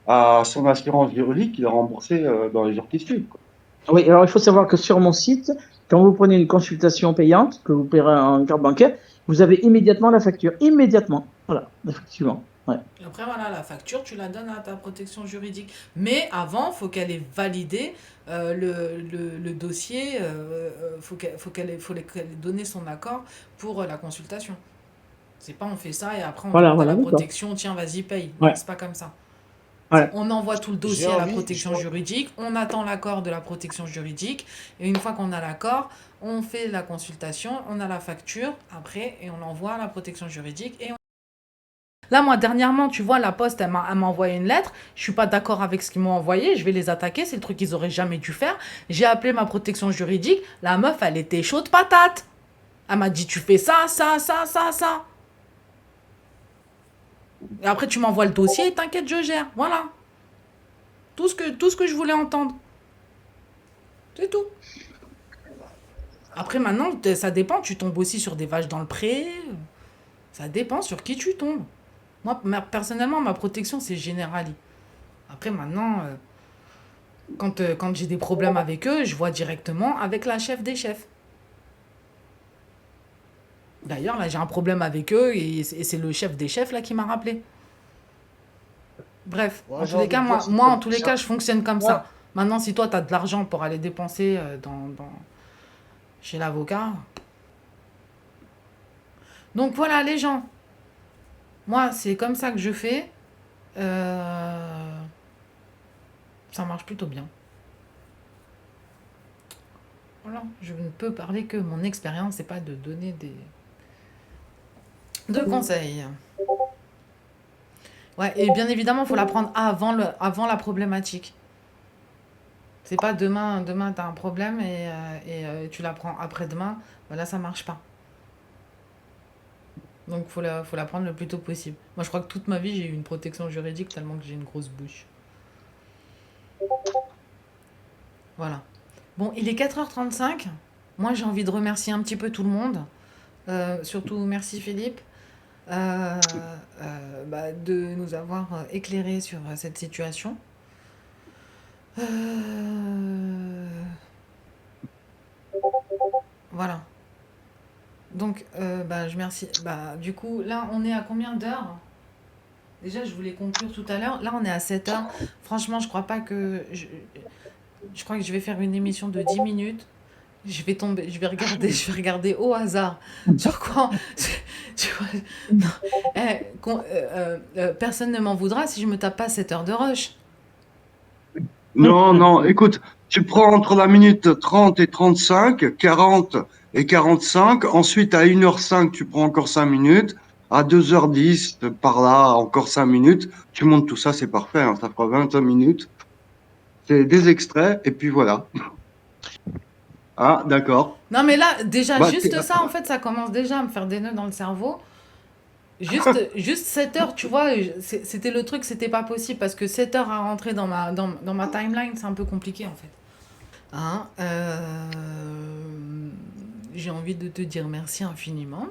à son assurance juridique, il est remboursé dans les jours qui suivent, quoi. Oui, alors il faut savoir que sur mon site, quand vous prenez une consultation payante, que vous paierez en carte bancaire, vous avez immédiatement la facture. Immédiatement. Voilà, effectivement. Ouais. Et après, voilà, la facture, tu la donnes à ta protection juridique. Mais avant, il faut qu'elle ait validé le dossier, qu'elle ait donné son accord pour la consultation. C'est pas on fait ça et après on Voilà, demande à voilà, la d'accord. protection, tiens, vas-y, paye. Non, Ouais. c'est pas comme ça. Ouais. On envoie tout le j'ai dossier à la envie, protection juridique, on attend l'accord de la protection juridique, et une fois qu'on a l'accord, on fait la consultation, on a la facture après, et on l'envoie à la protection juridique. Là, moi, dernièrement, tu vois, la Poste, elle m'a envoyé une lettre. Je suis pas d'accord avec ce qu'ils m'ont envoyé. Je vais les attaquer. C'est le truc qu'ils auraient jamais dû faire. J'ai appelé ma protection juridique. La meuf, elle était chaude patate. Elle m'a dit, tu fais ça, ça, ça, ça, ça. Et après, tu m'envoies le dossier et t'inquiète, je gère. Voilà. Tout ce que je voulais entendre. C'est tout. Après, maintenant, ça dépend. Tu tombes aussi sur des vaches dans le pré. Ça dépend sur qui tu tombes. Moi, personnellement, ma protection, c'est Generali. Après, maintenant, quand j'ai des problèmes avec eux, je vois directement avec la chef des chefs. D'ailleurs, là, j'ai un problème avec eux et c'est le chef des chefs là qui m'a rappelé. Bref, moi, en j'ai tous les envie cas, de dire, c'est moi, en comme tous les ça. cas, je fonctionne comme Moi, ça. Maintenant, si toi, tu as de l'argent pour aller dépenser chez l'avocat. Donc voilà, les gens. Moi, c'est comme ça que je fais. Ça marche plutôt bien. Voilà, je ne peux parler que mon expérience, c'est pas de donner de conseils. Ouais, et bien évidemment, il faut la prendre avant la problématique. C'est pas demain, tu as un problème et tu la prends après-demain. Bah là, ça marche pas. Donc, faut la prendre le plus tôt possible. Moi, je crois que toute ma vie, j'ai eu une protection juridique tellement que j'ai une grosse bouche. Voilà. Bon, il est 4h35. Moi, j'ai envie de remercier un petit peu tout le monde. Surtout, merci Philippe de nous avoir éclairé sur cette situation. Voilà. Donc, je remercie. Du coup, là, on est à combien d'heures? Déjà, je voulais conclure tout à l'heure. Là, on est à 7h. Franchement, je crois pas que... Je crois que je vais faire une émission de 10 minutes. Je vais regarder au hasard. Sur quoi tu vois, personne ne m'en voudra si je me tape pas 7 heures de rush. Non, écoute, tu prends entre la minute 30 et 35, 40 et 45. Ensuite, à 1h05, tu prends encore 5 minutes. À 2h10, par là, encore 5 minutes. Tu montes tout ça, c'est parfait. Hein, ça fera 25 minutes. C'est des extraits, et puis voilà. Ah, d'accord. Non, mais là, déjà, juste ça, en fait, ça commence déjà à me faire des nœuds dans le cerveau. Juste 7 heures, tu vois, c'était le truc, c'était pas possible parce que 7 heures à rentrer dans ma timeline, c'est un peu compliqué en fait. Hein, j'ai envie de te dire merci infiniment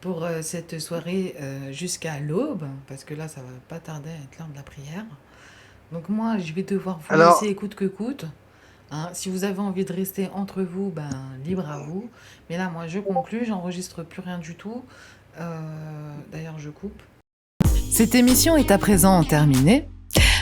pour cette soirée jusqu'à l'aube, parce que là, ça va pas tarder à être l'heure de la prière. Donc moi, je vais devoir vous laisser coûte que coûte. Hein, si vous avez envie de rester entre vous, ben libre à vous. Mais là, moi, je conclus, j'enregistre plus rien du tout. D'ailleurs, je coupe. Cette émission est à présent terminée.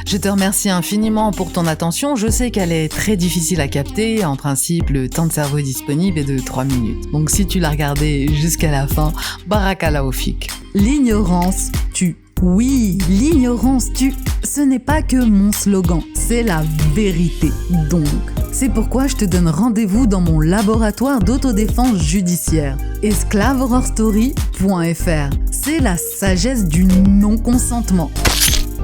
Je te remercie infiniment pour ton attention. Je sais qu'elle est très difficile à capter. En principe, le temps de cerveau disponible est de 3 minutes. Donc si tu l'as regardé jusqu'à la fin, Barakallahu fik. L'ignorance tue. Oui, l'ignorance tue. Ce n'est pas que mon slogan, c'est la vérité. Donc, c'est pourquoi je te donne rendez-vous dans mon laboratoire d'autodéfense judiciaire. esclavehorrorstory.fr. C'est la sagesse du non-consentement.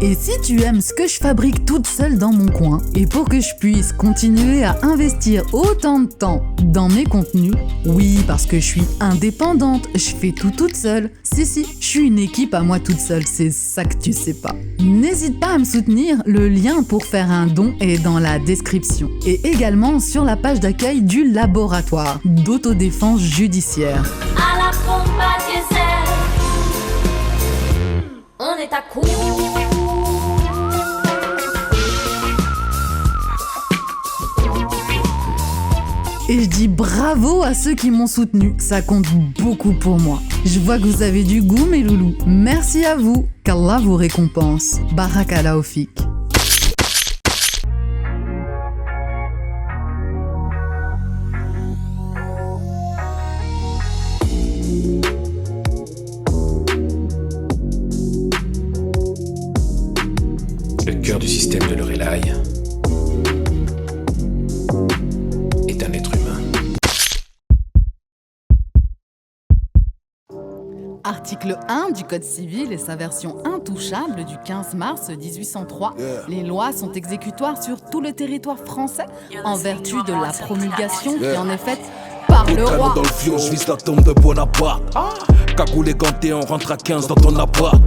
Et si tu aimes ce que je fabrique toute seule dans mon coin, et pour que je puisse continuer à investir autant de temps dans mes contenus, oui, parce que je suis indépendante, je fais tout toute seule. Si, je suis une équipe à moi toute seule, c'est ça que tu sais pas. N'hésite pas à me soutenir, le lien pour faire un don est dans la description. Et également sur la page d'accueil du laboratoire d'autodéfense judiciaire. À la pompe à diesel, on est à court. Et je dis bravo à ceux qui m'ont soutenu, ça compte beaucoup pour moi. Je vois que vous avez du goût mes loulous. Merci à vous, qu'Allah vous récompense. Barakallahu fik. Le cœur du système de Lorelai est un être humain. Article 1 du Code civil et sa version intouchable du 15 mars 1803. Les lois sont exécutoires sur tout le territoire français en vertu de la promulgation qui en est faite par le roi. Dans le fion, je vise la tombe de Bonaparte. Cagoule et ganté, on rentre à 15 dans ton appart.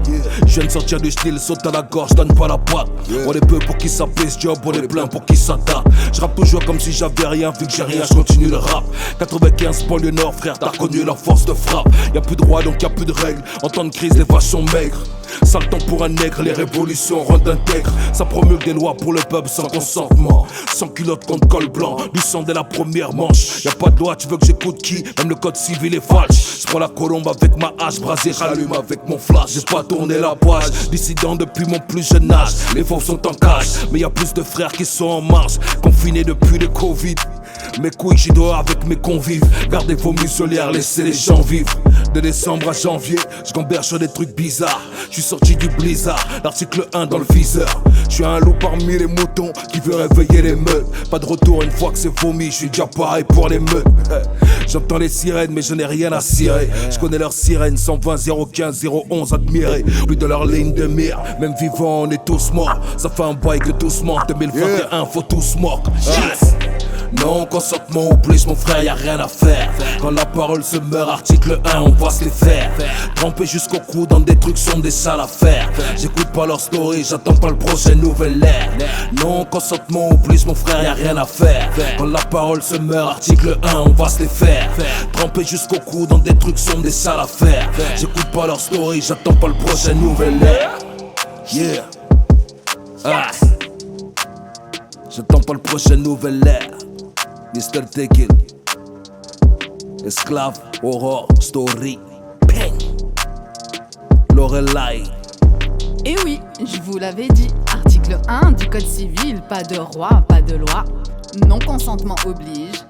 Je viens de sortir du style, saute à la gorge, donne pas la patte. On est peu pour qui ça fait ce job, on est plein pour qui ça tape. Je rappe toujours comme si j'avais rien, vu que j'ai rien, je continue le rap. 95 banlieue nord, frère, t'as reconnu la force de frappe. Y'a plus de roi donc y'a plus de règles. En temps de crise, les vaches sont maigres. Sale temps pour un nègre, les révolutions rendent intègre. Ça promulgue des lois pour le peuple sans consentement. Sans culotte contre col blanc, du sang dès la première manche. Y'a pas de loi, tu veux que j'écoute qui? Même le code civil est falche. J'prends la colombe avec ma hache, brasier, j'allume avec mon flash. J'ai pas tourné la page, dissident depuis mon plus jeune âge. Les fauves sont en cage, mais y'a plus de frères qui sont en marche. Confinés depuis le Covid. Mes couilles, j'y dors avec mes convives. Gardez vos muselières, laissez les gens vivre. De décembre à janvier, je gamberge sur des trucs bizarres. Je suis sorti du blizzard, l'article 1 dans le viseur. Je suis un loup parmi les moutons qui veut réveiller les meutes. Pas de retour une fois que c'est vomi, je suis déjà pareil pour les meutes. J'entends les sirènes mais je n'ai rien à cirer. Je connais leurs sirènes, 120, 015, 011 admirés. Plus de leur ligne de mire, même vivant on est tous morts. Ça fait un bail que doucement, 2021 faut tous morts. Yes. Non, consentement oblige mon frère, y'a rien à faire. Quand la parole se meurt, article 1, on va se les faire. Trempé jusqu'au cou dans des trucs sombres, des sales affaires. J'écoute pas leur story, j'attends pas le prochain nouvel ère. Non, consentement oblige mon frère, y'a rien à faire. Quand la parole se meurt, article 1, on va se les faire. Trempé jusqu'au cou dans des trucs sombres, des sales affaires. J'écoute pas leur story, j'attends pas le prochain nouvel ère. Yeah. Ah. J'attends pas le prochain nouvel ère. Mr. Take It, Esclave Horror Story, Peng, Lorelai. Et oui, je vous l'avais dit, article 1 du Code civil, pas de roi, pas de loi, non-consentement oblige,